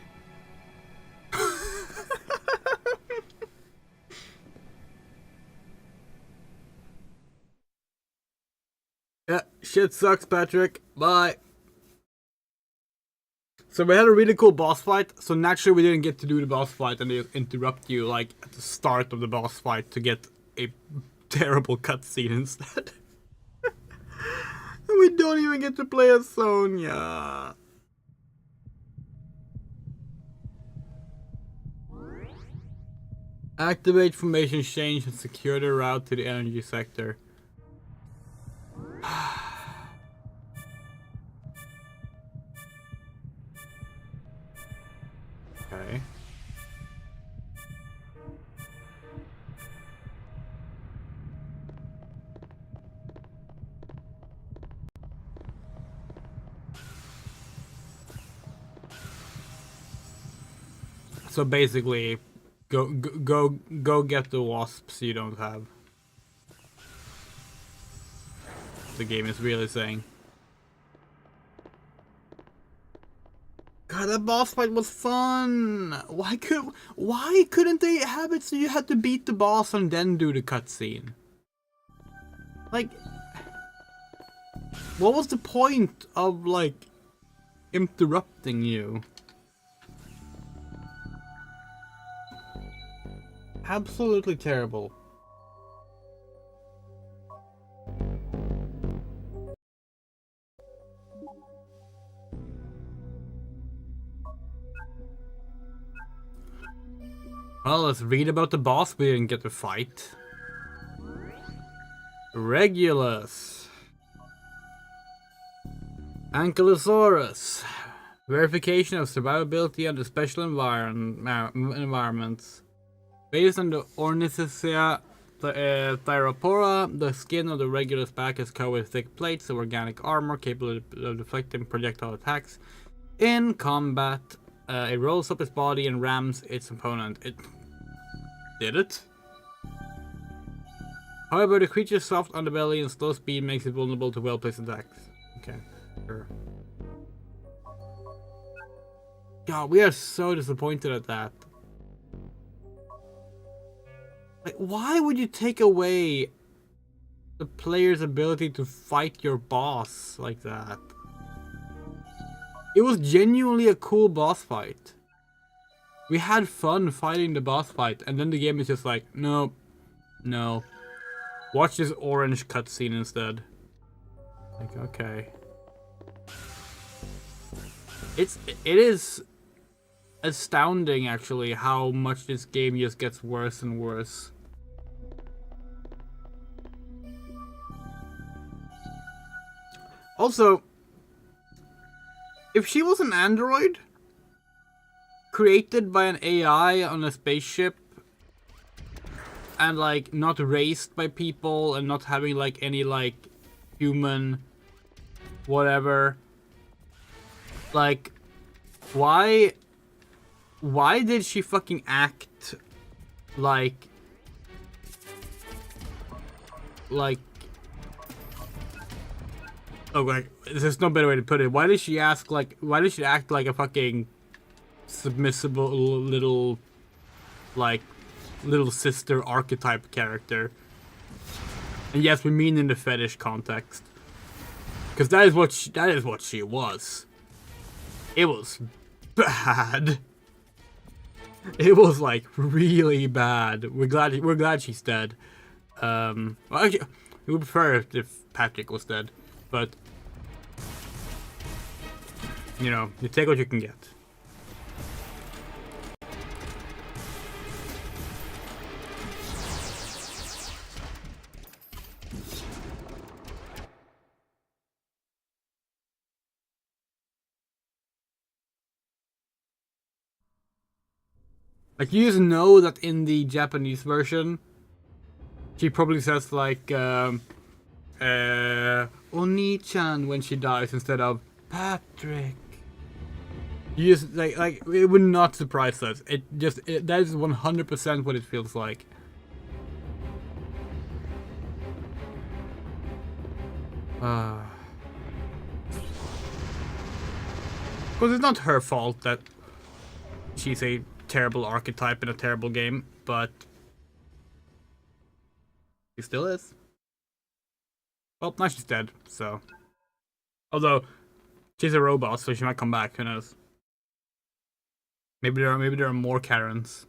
Yeah, shit sucks, Patrick. Bye. So we had a really cool boss fight, so naturally we didn't get to do the boss fight and they interrupt you like at the start of the boss fight to get a terrible cutscene instead. And we don't even get to play as Sonya. Activate formation change and secure the route to the energy sector. Okay. So basically, go get the wasps you don't have. The game is really saying. God, that boss fight was fun. Why couldn't they have it so you had to beat the boss and then do the cutscene? Like, what was the point of like interrupting you? Absolutely terrible. Well, let's read about the boss we didn't get to fight. Regulus. Ankylosaurus. Verification of survivability under special environments. Based on the Ornithicia Thyropora. The skin of the regular's back is covered with thick plates of organic armor capable of deflecting projectile attacks. In combat, it rolls up its body and rams its opponent. It did it? However, the creature's soft underbelly and slow speed makes it vulnerable to well-placed attacks. Okay, sure. God, we are so disappointed at that. Like, why would you take away the player's ability to fight your boss like that? It was genuinely a cool boss fight. We had fun fighting the boss fight, and then the game is just like, no, no. Watch this orange cutscene instead. Like, okay. It is astounding, actually, how much this game just gets worse and worse. Also, if she was an android created by an AI on a spaceship and like not raised by people and not having like any like human whatever, like why did she fucking act like oh, like, there's no better way to put it. Why did she act like a fucking submissive little sister archetype character? And yes, we mean in the fetish context, because that is what she was. It was bad. It was like really bad. We're glad she's dead. Well, actually, we would prefer if Patrick was dead, but you know, you take what you can get. Like, you just know that in the Japanese version, she probably says like, Oni-chan when she dies instead of Patrick. You just, like, it would not surprise us. That is 100% what it feels like. Because it's not her fault that she's a terrible archetype in a terrible game, but she still is. Well, now she's dead, so. Although, she's a robot, so she might come back, who knows. Maybe there are more Karens.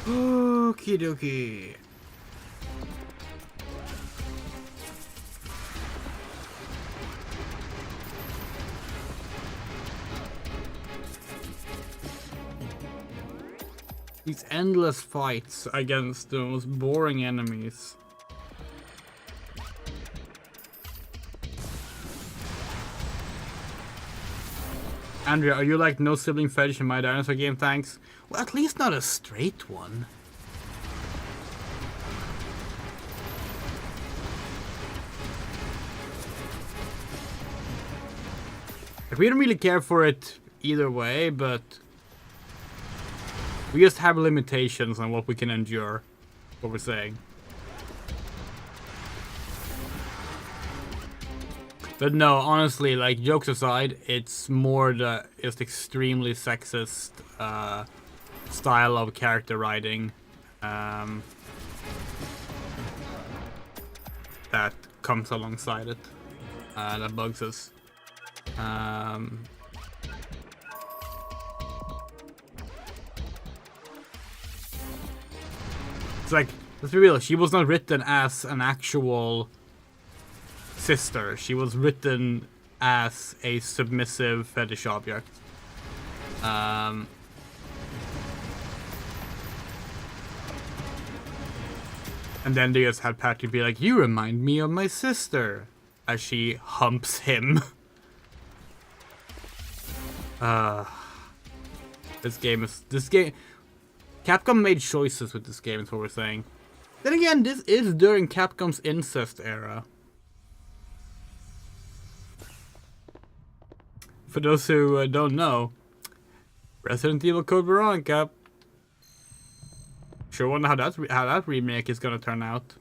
Okie dokie. These endless fights against the most boring enemies. Andrea, are you like no sibling fetish in my dinosaur game? Thanks. Well, at least not a straight one. Like, we don't really care for it either way, but we just have limitations on what we can endure. What we're saying. But no, honestly, like, jokes aside, it's more the just extremely sexist style of character writing that comes alongside it that bugs us. It's like, let's be real, she was not written as an actual sister. She was written as a submissive fetish object. And then they just had Patrick be like, "You remind me of my sister," as she humps him. This game. Capcom made choices with this game, is what we're saying. Then again, this is during Capcom's incest era. For those who don't know, Resident Evil Code Veronica. Sure wonder how that remake is gonna turn out.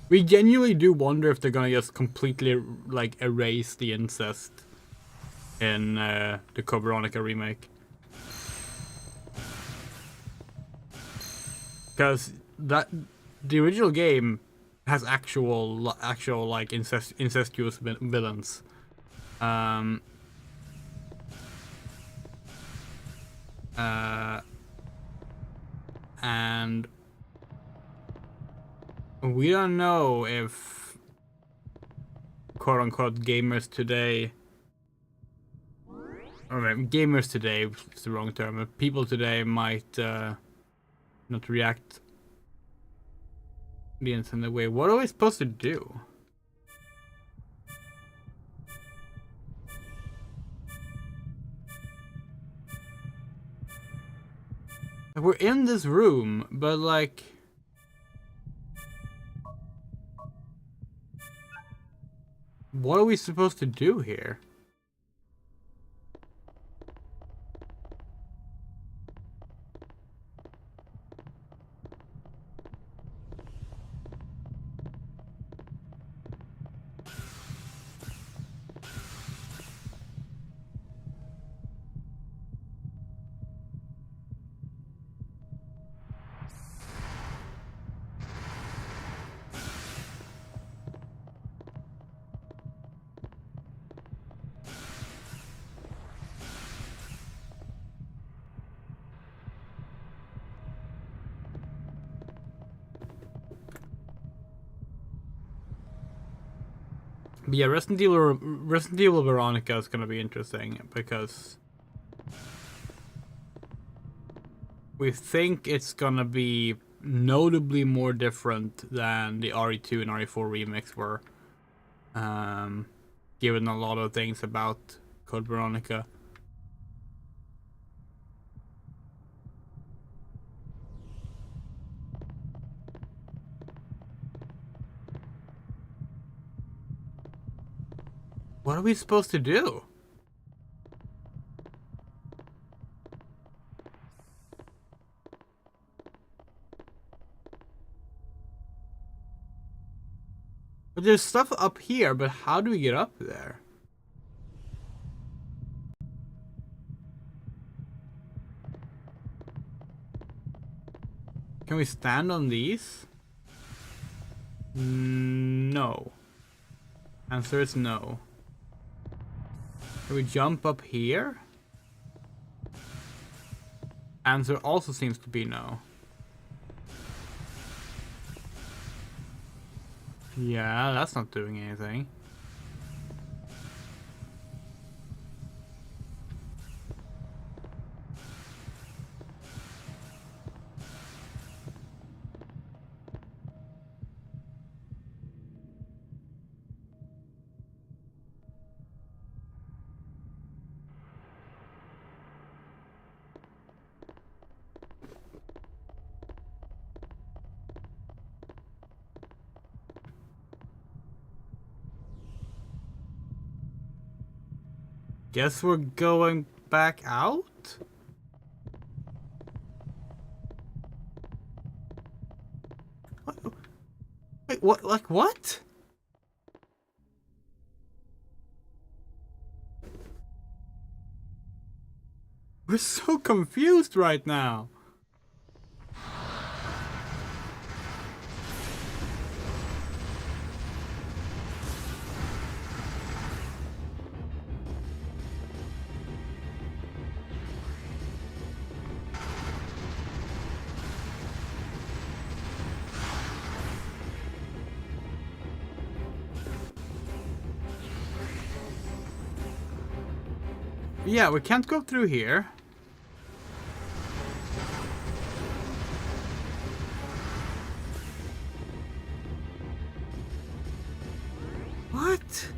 We genuinely do wonder if they're gonna just completely like erase the incest in the Code Veronica remake, because the original game has actual like incestuous villains. And we don't know if quote-unquote gamers today, or gamers today is the wrong term, but people today might not react the intended way. What are we supposed to do? We're in this room, but like, what are we supposed to do here? But yeah, Resident Evil Veronica is gonna be interesting because we think it's gonna be notably more different than the RE2 and RE4 remakes were, given a lot of things about Code Veronica. What are we supposed to do? But there's stuff up here, but how do we get up there? Can we stand on these? No. Answer is no. Can we jump up here? Answer also seems to be no. Yeah, that's not doing anything. Guess we're going back out? Wait, what? Like, what? We're so confused right now. Yeah, we can't go through here. What?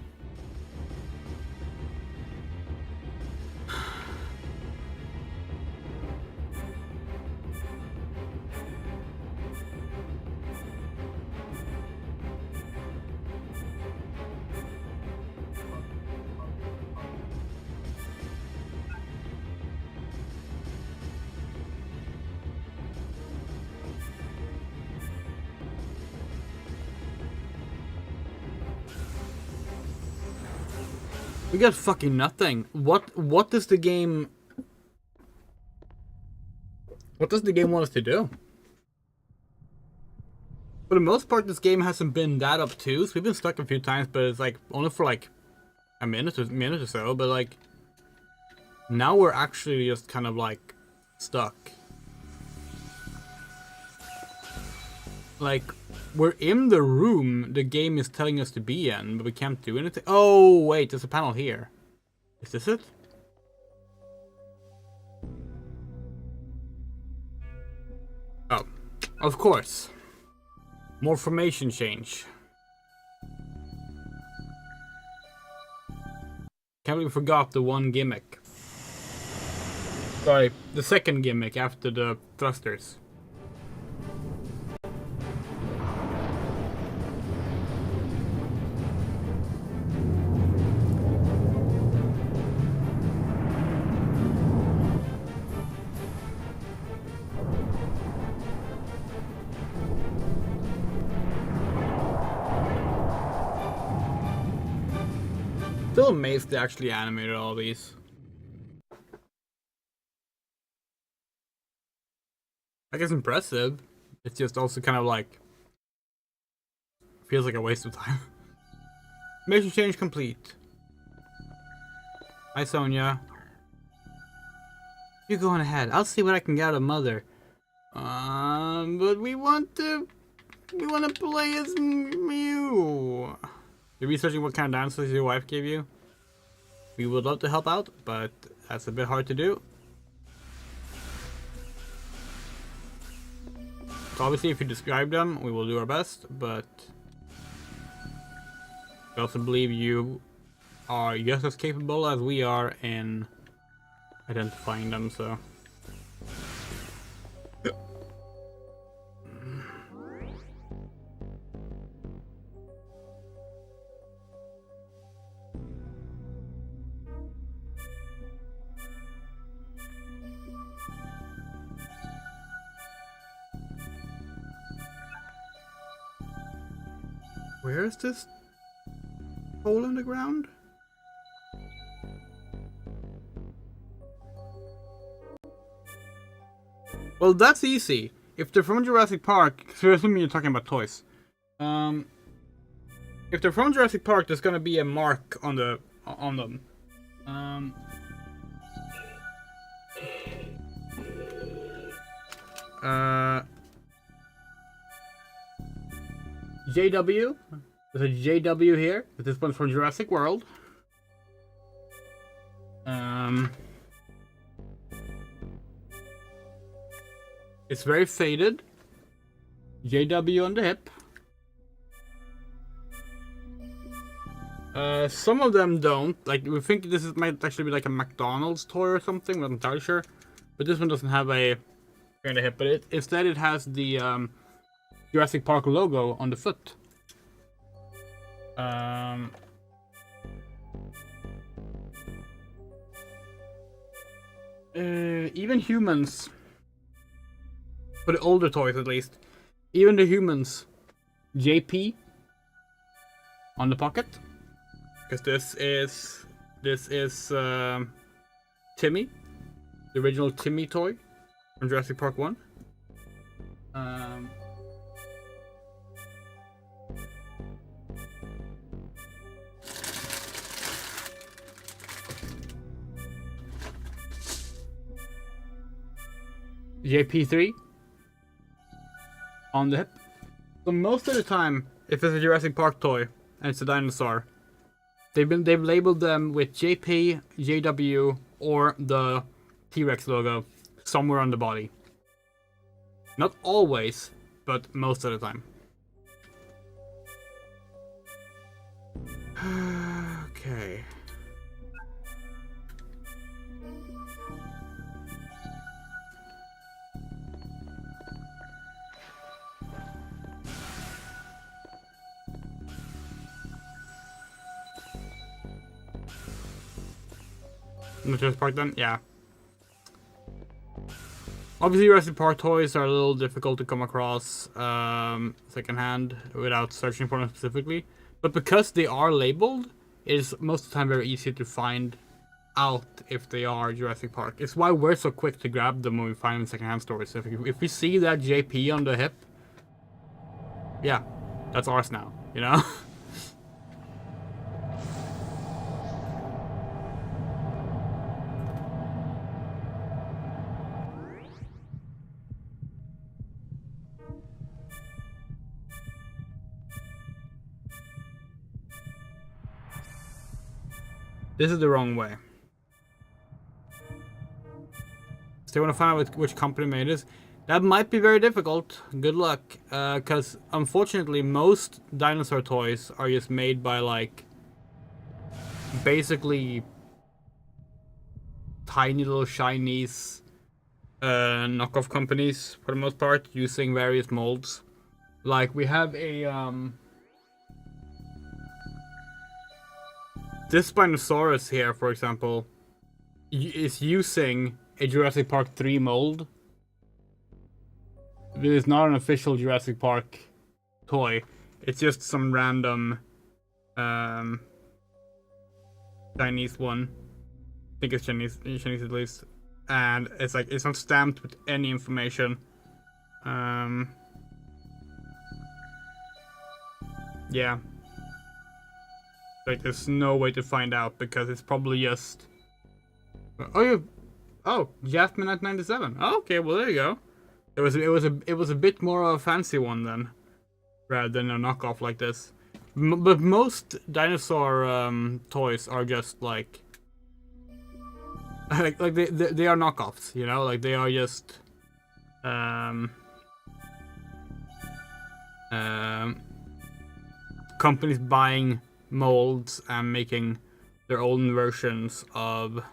We got fucking nothing. What does the game... What does the game want us to do? For the most part, this game hasn't been that obtuse. We've been stuck a few times, but it's like only for like a minute or so. But like now we're actually just kind of like stuck. Like we're in the room the game is telling us to be in, but we can't do anything. Oh wait, there's a panel here. Is this it? Oh, of course. More formation change. Can't believe we forgot the one gimmick. Sorry, the second gimmick after the thrusters. Still amazed they actually animated all these. I guess impressive. It's just also kind of like feels like a waste of time. Mission change complete. Hi Sonia. You going ahead. I'll see what I can get out of Mother. But we want to play as Mew. You're researching what kind of dinosaurs your wife gave you? We would love to help out, but that's a bit hard to do. So obviously if you describe them, we will do our best, but I also believe you are just as capable as we are in identifying them, so... Where is this hole in the ground? Well, that's easy. If they're from Jurassic Park, so assuming you're talking about toys. If they're from Jurassic Park, there's gonna be a mark on them. JW. There's a JW here. This one's from Jurassic World. It's very faded. JW on the hip. Some of them don't. Like, we think might actually be like a McDonald's toy or something. We're not entirely sure. But this one doesn't have a on the hip. But instead it has the Jurassic Park logo on the foot. Even humans, for the older toys at least, even the humans JP on the pocket, because this is Timmy, the original Timmy toy from Jurassic Park 1. JP3 on the hip. So most of the time, if it's a Jurassic Park toy and it's a dinosaur, they've labeled them with JP, JW, or the T-Rex logo somewhere on the body. Not always, but most of the time. Okay. Jurassic Park then? Yeah. Obviously, Jurassic Park toys are a little difficult to come across secondhand without searching for them specifically. But because they are labeled, it is most of the time very easy to find out if they are Jurassic Park. It's why we're so quick to grab them when we find them in secondhand stores. If we see that JP on the hip, yeah, that's ours now, you know? This is the wrong way. So you want to find out which company made this? That might be very difficult. Good luck. Because unfortunately, most dinosaur toys are just made by, like, basically tiny little Chinese knockoff companies, for the most part, using various molds. Like, we have a... This Spinosaurus here, for example, is using a Jurassic Park 3 mold. It is not an official Jurassic Park toy. It's just some random Chinese one. I think it's Chinese at least. And it's like, it's not stamped with any information. Yeah. Like, there's no way to find out because it's probably just... Oh, Jasmine at 97. Oh, okay, well there you go. It was a bit more of a fancy one then, rather than a knockoff like this. But most dinosaur toys are just like they are knockoffs, you know, like they are just companies buying molds and making their own versions of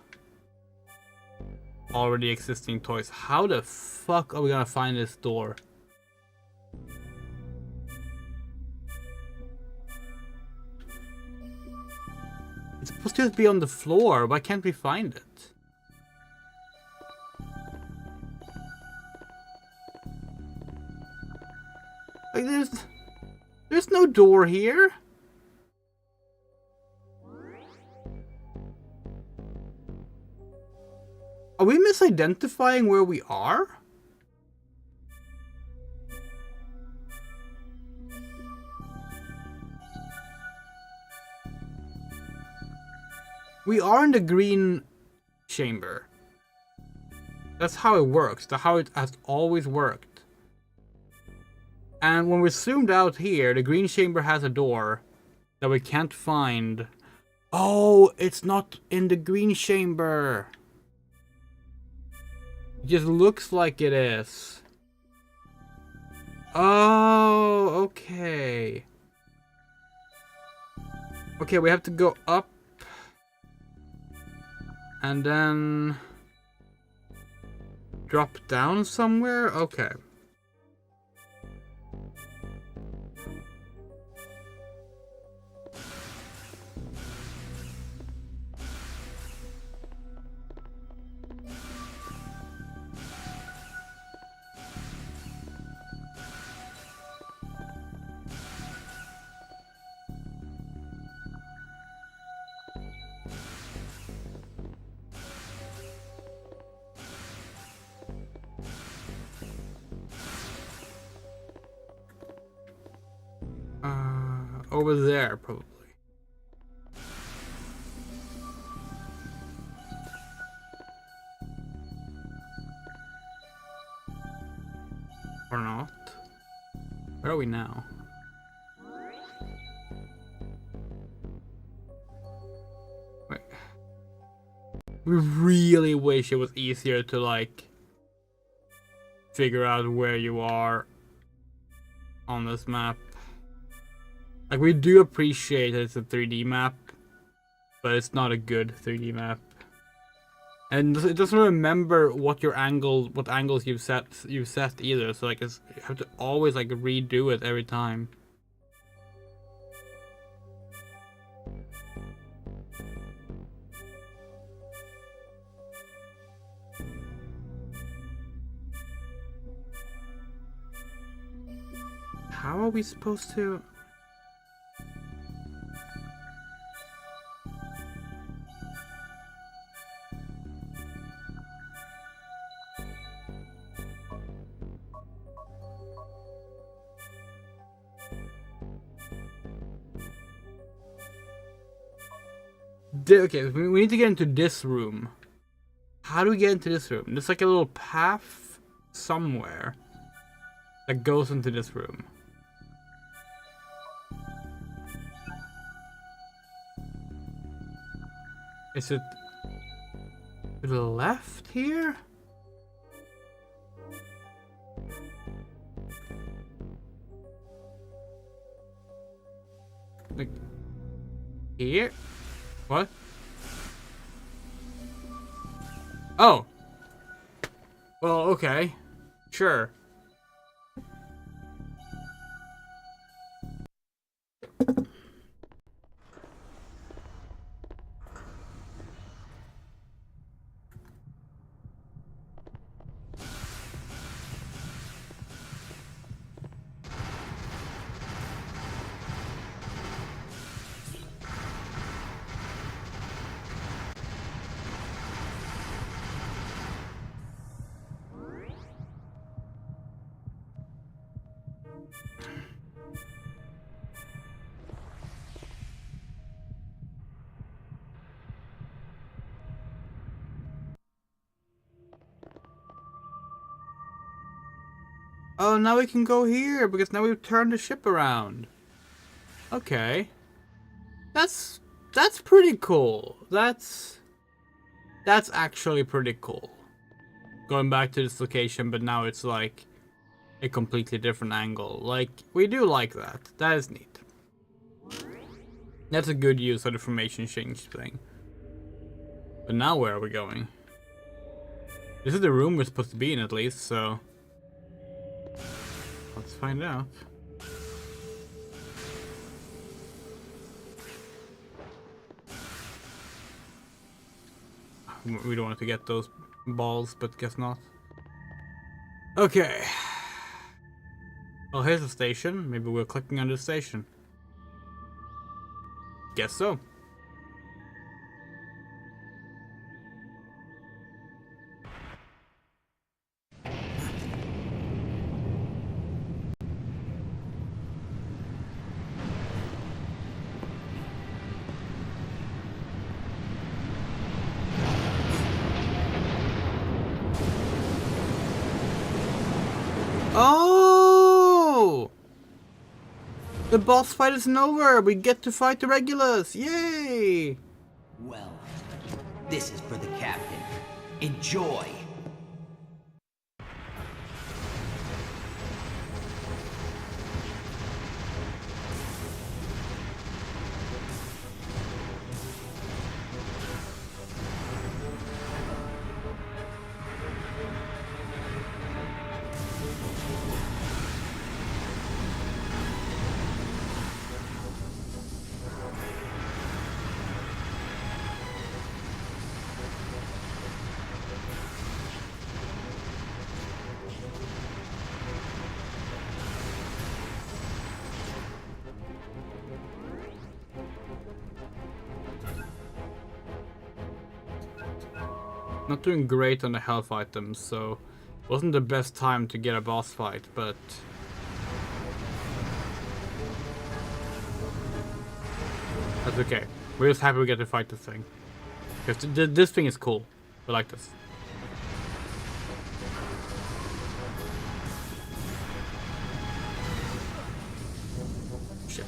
already existing toys. How the fuck are we gonna find this door? It's supposed to just be on the floor. Why can't we find it? Like there's no door here. Are we misidentifying where we are? We are in the green chamber. That's how it works. That's how it has always worked. And when we're zoomed out here, the green chamber has a door that we can't find. Oh, it's not in the green chamber. It just looks like it is. Oh, okay. Okay, we have to go up. And then... drop down somewhere? Okay. over there, probably. Or not. Where are we now? Wait. We really wish it was easier to like figure out where you are on this map. Like, we do appreciate that it's a 3D map, but it's not a good 3D map. And it doesn't remember what angles you've set either. So like, you have to always like redo it every time. How are we supposed to? Okay, we need to get into this room. How do we get into this room? There's like a little path somewhere that goes into this room. Is it to the left here? Like here? What? Oh. Well, okay. Sure. Oh, now we can go here because now we've turned the ship around. Okay. That's pretty cool. That's actually pretty cool. Going back to this location, but now it's like a completely different angle. Like, we do like that. That is neat. That's a good use of the formation change thing. But now where are we going? This is the room we're supposed to be in at least, so let's find out. We don't want to get those balls, but guess not. Okay. Well, here's the station. Maybe we're clicking on the station. Guess so. Oh! The boss fight isn't over! We get to fight the regulars! Yay! Well, this is for the captain. Enjoy! Not doing great on the health items, so wasn't the best time to get a boss fight, but That's okay. We're just happy we get to fight this thing. Because this thing is cool. We like this. Shit.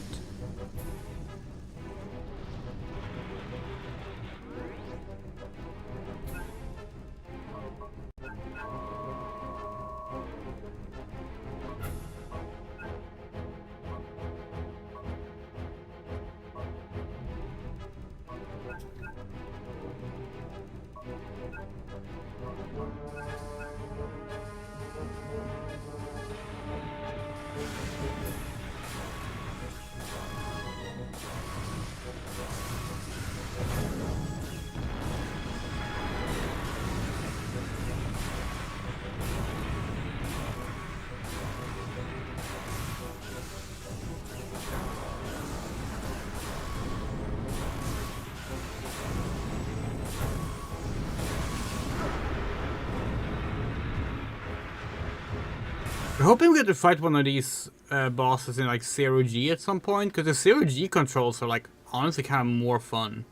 We're hoping we get to fight one of these bosses in like 0G at some point, because the 0G controls are like honestly kind of more fun.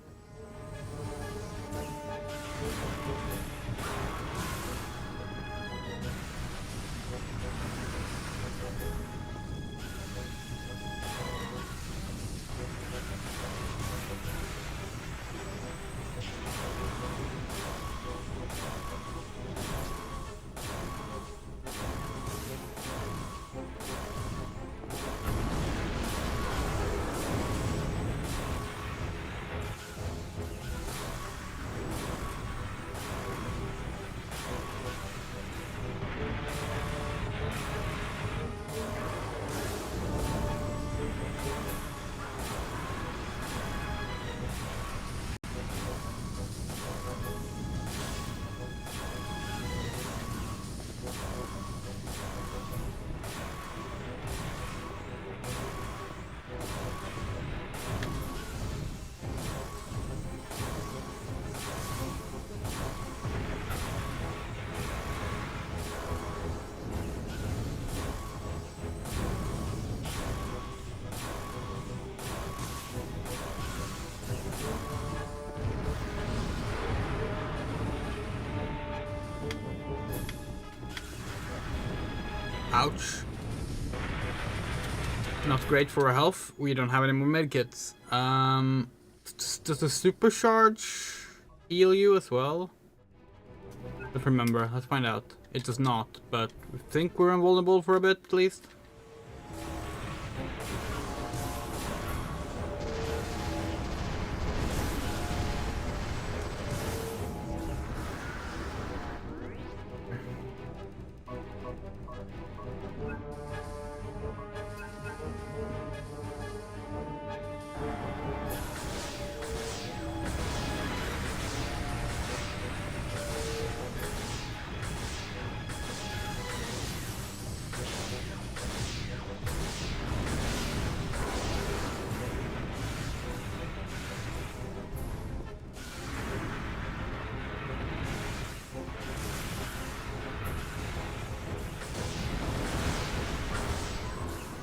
Ouch. Not great for our health. We don't have any more medkits. Does the supercharge heal you as well? Don't remember. Let's find out. It does not, but we think we're invulnerable for a bit at least.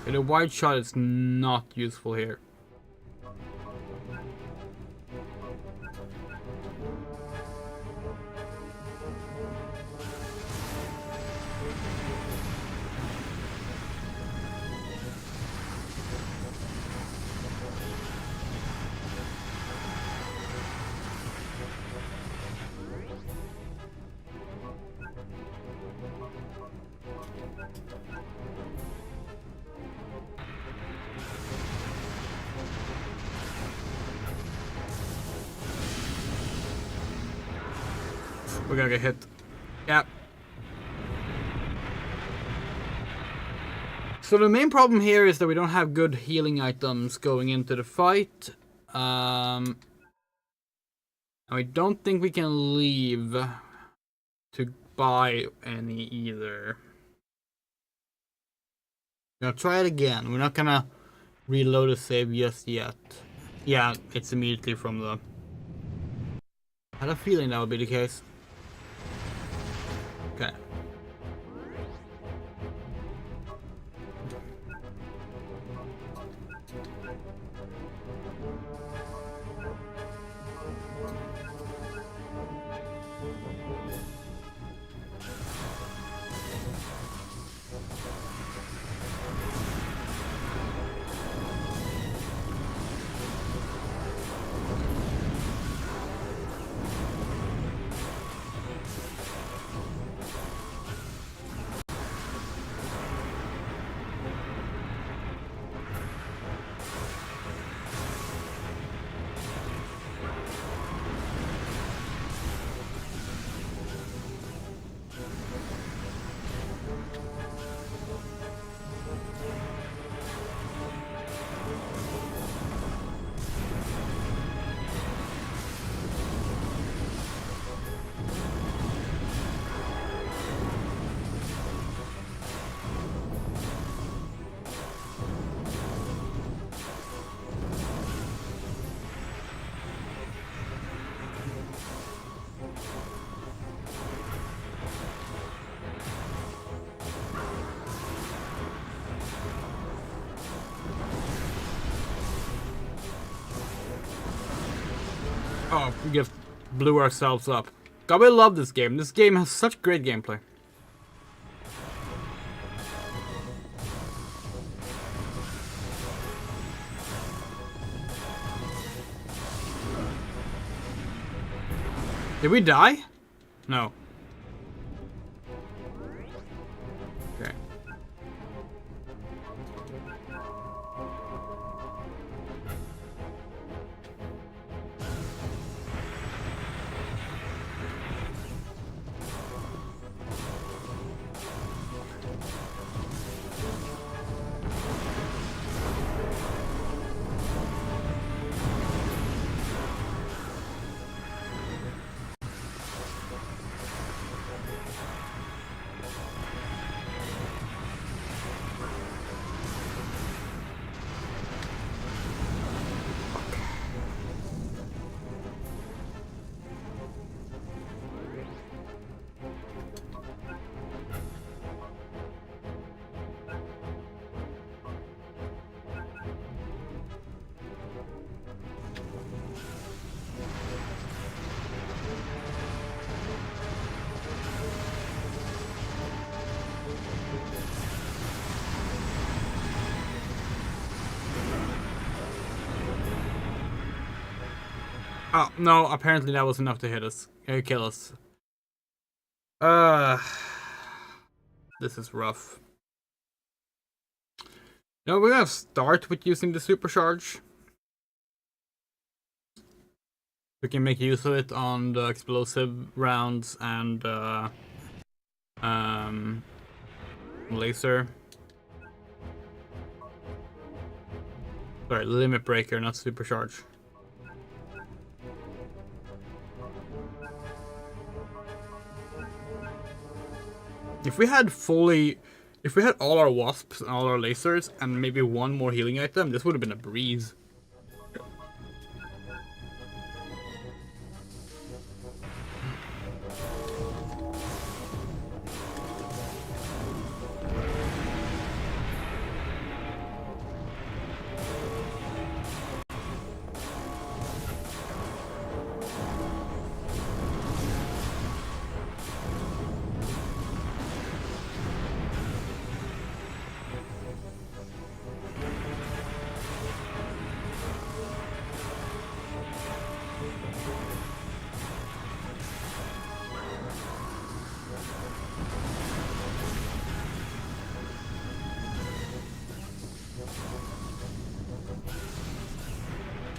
The wide shot is not useful here. We're gonna get hit. Yeah. So the main problem here is that we don't have good healing items going into the fight. And we don't think we can leave to buy any either. We're gonna try it again. We're not gonna reload a save just yet. Yeah, it's immediately from the... I had a feeling that would be the case. Okay. Oh, we just blew ourselves up. God, we love this game. This game has such great gameplay. Did we die? No. Okay. Oh, no, apparently that was enough to hit us. Kill us. This is rough. No, we're gonna start with using the supercharge. We can make use of it on the explosive rounds and laser. Sorry, limit breaker, not supercharge. If we had all our wasps and all our lasers and maybe one more healing item, this would have been a breeze.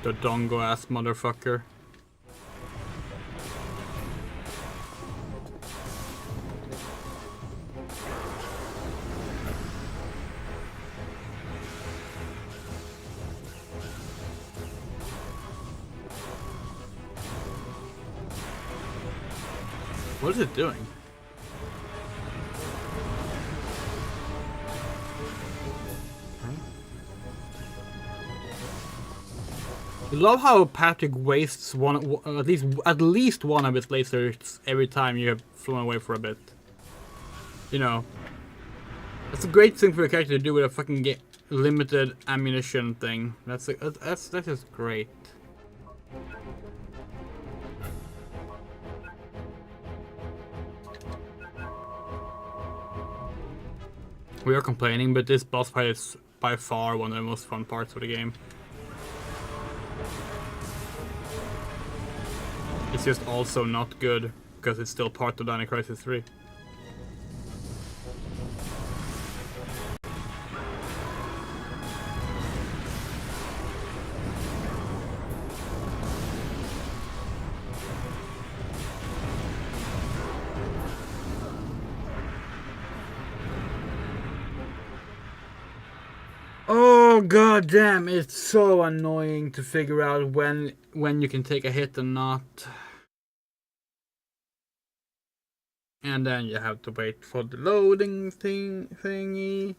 The dongo ass motherfucker. What is it doing? I love how Patrick wastes at least one of his lasers every time you have flown away for a bit. You know, that's a great thing for a character to do with a fucking limited ammunition thing. That is great. We are complaining, but this boss fight is by far one of the most fun parts of the game. It's just also not good, because it's still part of Dino Crisis 3. Oh god damn, it's so annoying to figure out when you can take a hit and not. And then you have to wait for the loading thingy.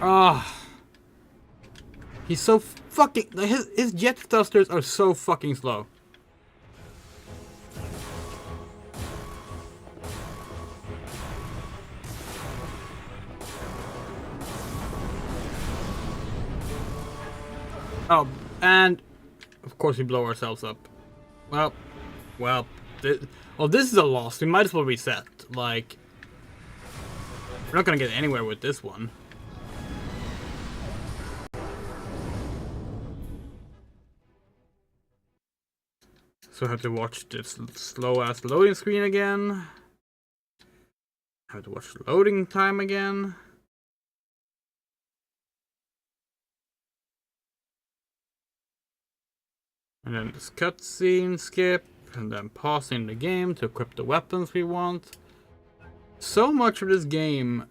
Ah. He's so fucking... His jet thrusters are so fucking slow. Oh, and... Of course we blow ourselves up. Well... this is a loss. We might as well reset. Like... We're not gonna get anywhere with this one. So I have to watch this slow ass loading screen again. I have to watch loading time again. And then this cutscene skip, and then pausing the game to equip the weapons we want. So much of this game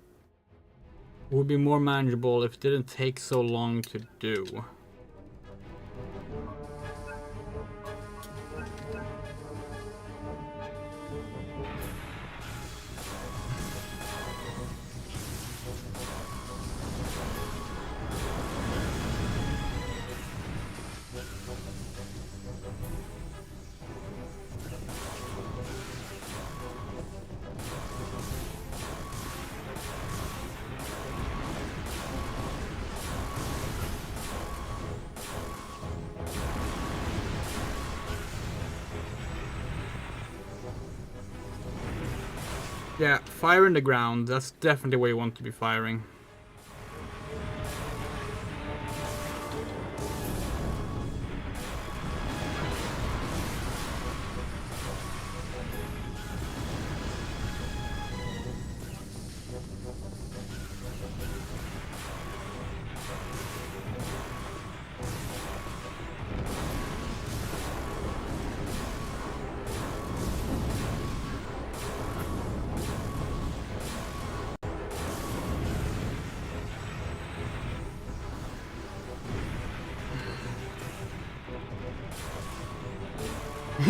would be more manageable if it didn't take so long to do. Yeah, fire in the ground. That's definitely where you want to be firing.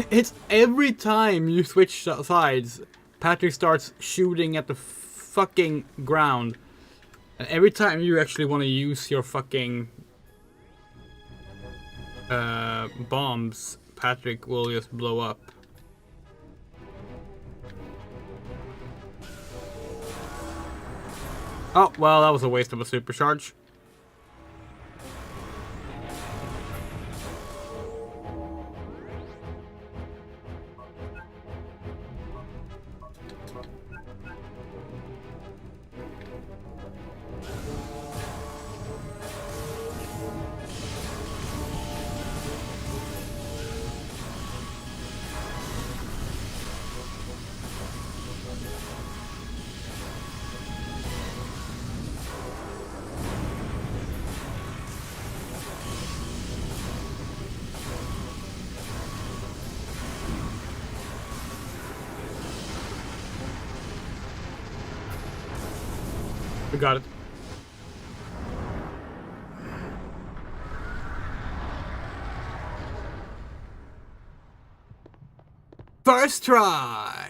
It's every time you switch sides, Patrick starts shooting at the fucking ground. And every time you actually want to use your fucking bombs, Patrick will just blow up. Oh, well, that was a waste of a supercharge. We got it. First try!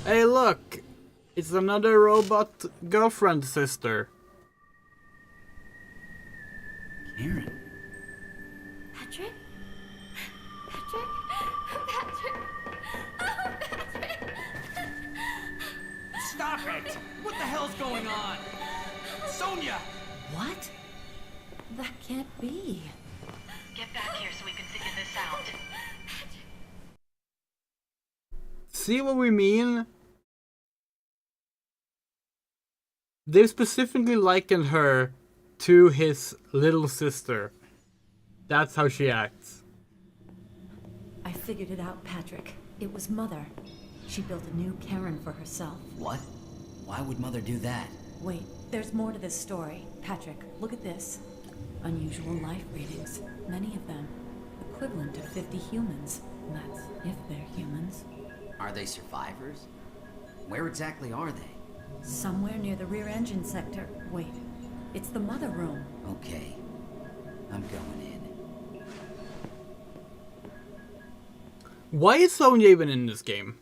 Hey look! It's another robot girlfriend sister. Karen. Patrick? Patrick? Patrick? Oh, Patrick! Stop it! What the hell's going on? Sonia! What? That can't be. Get back here so we can figure this out. See what we mean? They've specifically likened her to his little sister. That's how she acts. I figured it out, Patrick. It was Mother. She built a new Karen for herself. What? Why would Mother do that? Wait, there's more to this story. Patrick, look at this. Unusual life readings, many of them equivalent to 50 humans. That's if they're humans. Are they survivors? Where exactly are they? Somewhere near the rear engine sector. Wait, it's the mother room. Okay. I'm going in. Why is Sonya even in this game?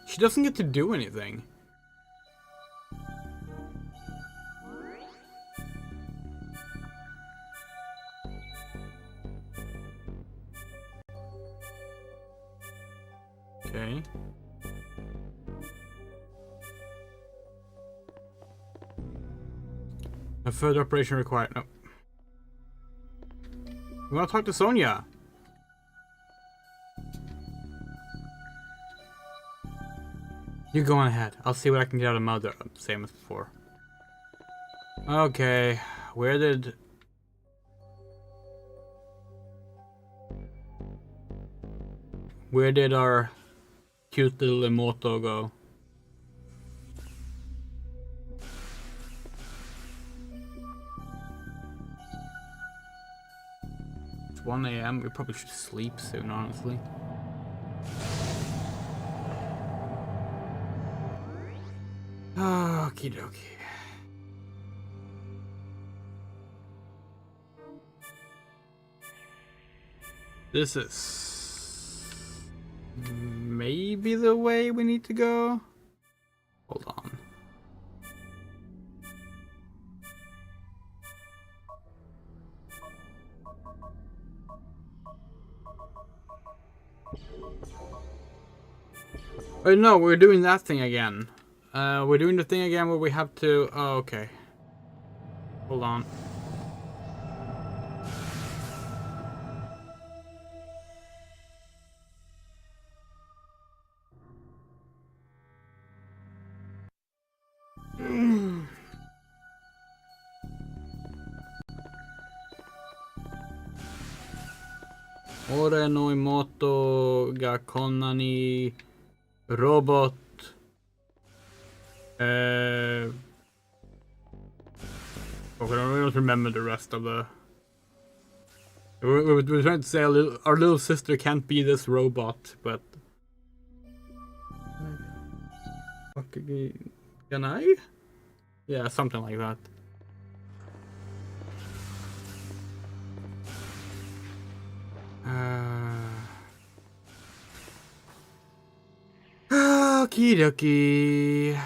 She doesn't get to do anything. Okay. A further operation required. No. We want to talk to Sonya. You go on ahead. I'll see what I can get out of Mother. Same as before. Okay. Where did our cute little Emoto go? It's 1 AM. We probably should sleep soon, honestly. Okie dokie. This is maybe the way we need to go. Hold on. Oh no, we're doing that thing again. We're doing the thing again where we have to... Oh, okay. Hold on. Ore no imoto ga konna ni robot. Okay, I don't remember the rest of the... We're trying to say our little sister can't be this robot, but... Can I? Yeah, something like that. Okie dokie.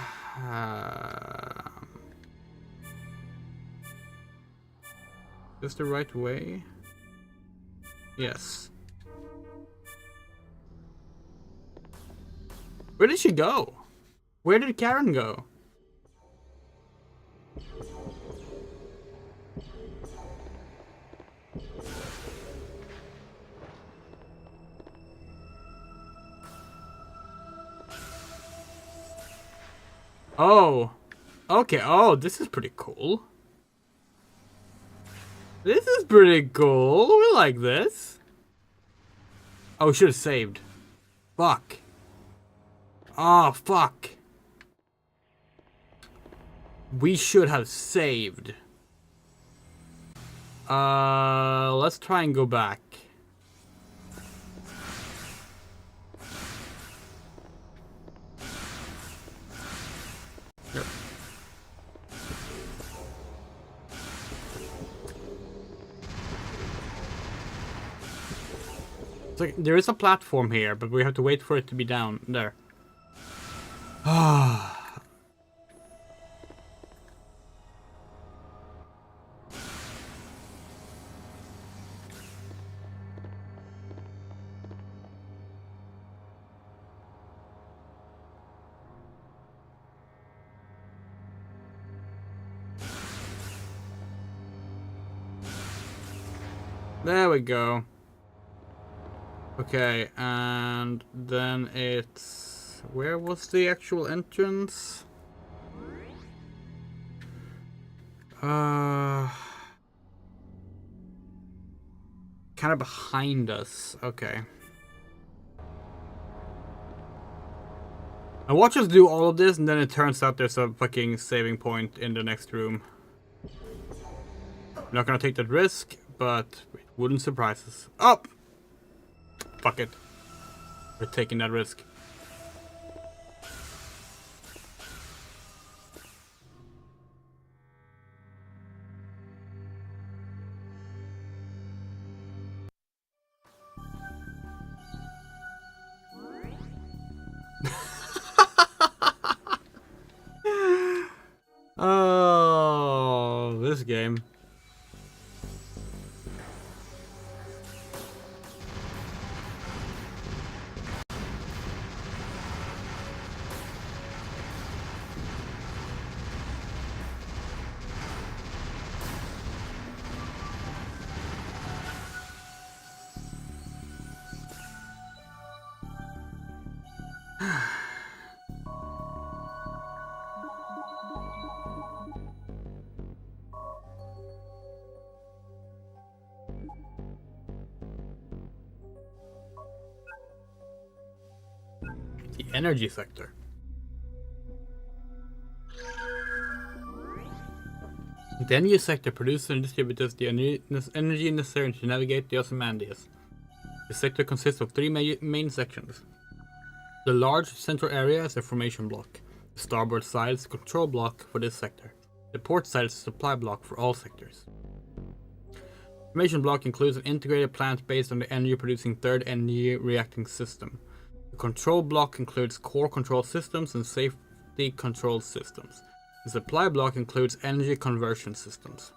Is this the right way? Yes. Where did she go? Where did Karen go? Oh. Okay, oh, this is pretty cool. This is pretty cool. We like this. Oh, should have saved. Fuck. Oh, fuck. We should have saved. Let's try and go back. Yep. It's like, there is a platform here, but we have to wait for it to be down there. Ah. There we go. Okay, and then it's... Where was the actual entrance? Kind of behind us. Okay. I watch us do all of this, and then it turns out there's a fucking saving point in the next room. We're not gonna take that risk, but it wouldn't surprise us. Up! Fuck it. We're taking that risk. Oh, this game. The energy sector. The energy sector produces and distributes the energy necessary to navigate the Ozymandias. The sector consists of three main sections. The large central area is a formation block. The starboard side is a control block for this sector. The port side is a supply block for all sectors. The formation block includes an integrated plant based on the energy producing third energy reacting system. The control block includes core control systems and safety control systems. The supply block includes energy conversion systems.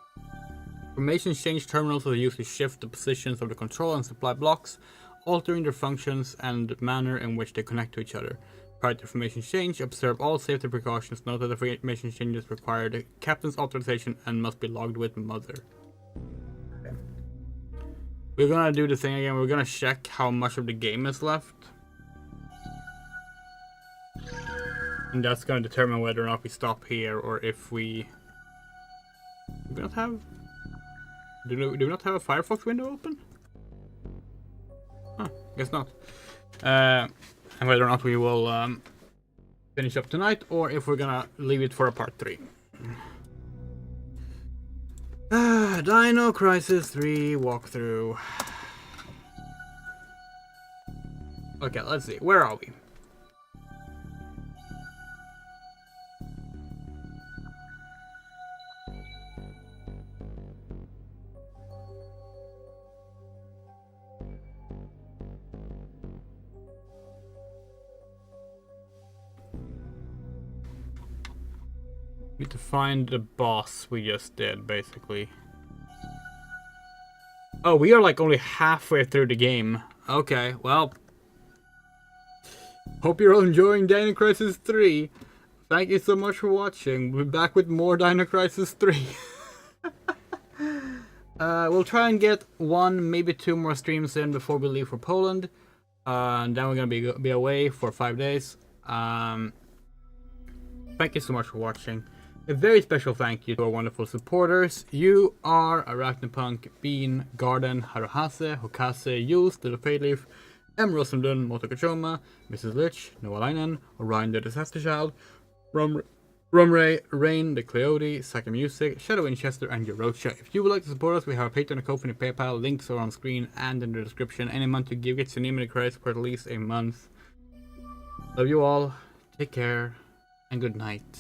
Formation change terminals are used to shift the positions of the control and supply blocks, altering their functions and the manner in which they connect to each other. Prior to formation change, observe all safety precautions. Note that the formation changes require the captain's authorization and must be logged with Mother. Okay. We're gonna do the thing again. We're gonna check how much of the game is left. And that's gonna determine whether or not we stop here or if we... Do we not have... Do we not have a Firefox window open? Huh, guess not. And whether or not we will finish up tonight or if we're gonna leave it for a part 3. Dino Crisis 3 walkthrough. Okay, let's see. Where are we? Need to find the boss we just did, basically. Oh, we are like only halfway through the game. Okay, well. Hope you're all enjoying Dino Crisis 3. Thank you so much for watching. We'll be back with more Dino Crisis 3. We'll try and get 1, maybe 2 more streams in before we leave for Poland. And then we're gonna be away for 5 days. Thank you so much for watching. A very special thank you to our wonderful supporters. You are Arachnopunk, Bean, Garden, Haruhase, Hokase, Jules, Little Fadeleaf, M. Rosenlund, Motokachoma, Mrs. Lich, Noalainen, Orion the Disaster Child, Rumray, Rain, The Cleode, Saka Music, Shadow Winchester, and Yorocha. If you would like to support us, we have a Patreon, a Ko-fi, and a PayPal. Links are on screen and in the description. Any month you give gets your name in the credits for at least a month. Love you all. Take care. And good night.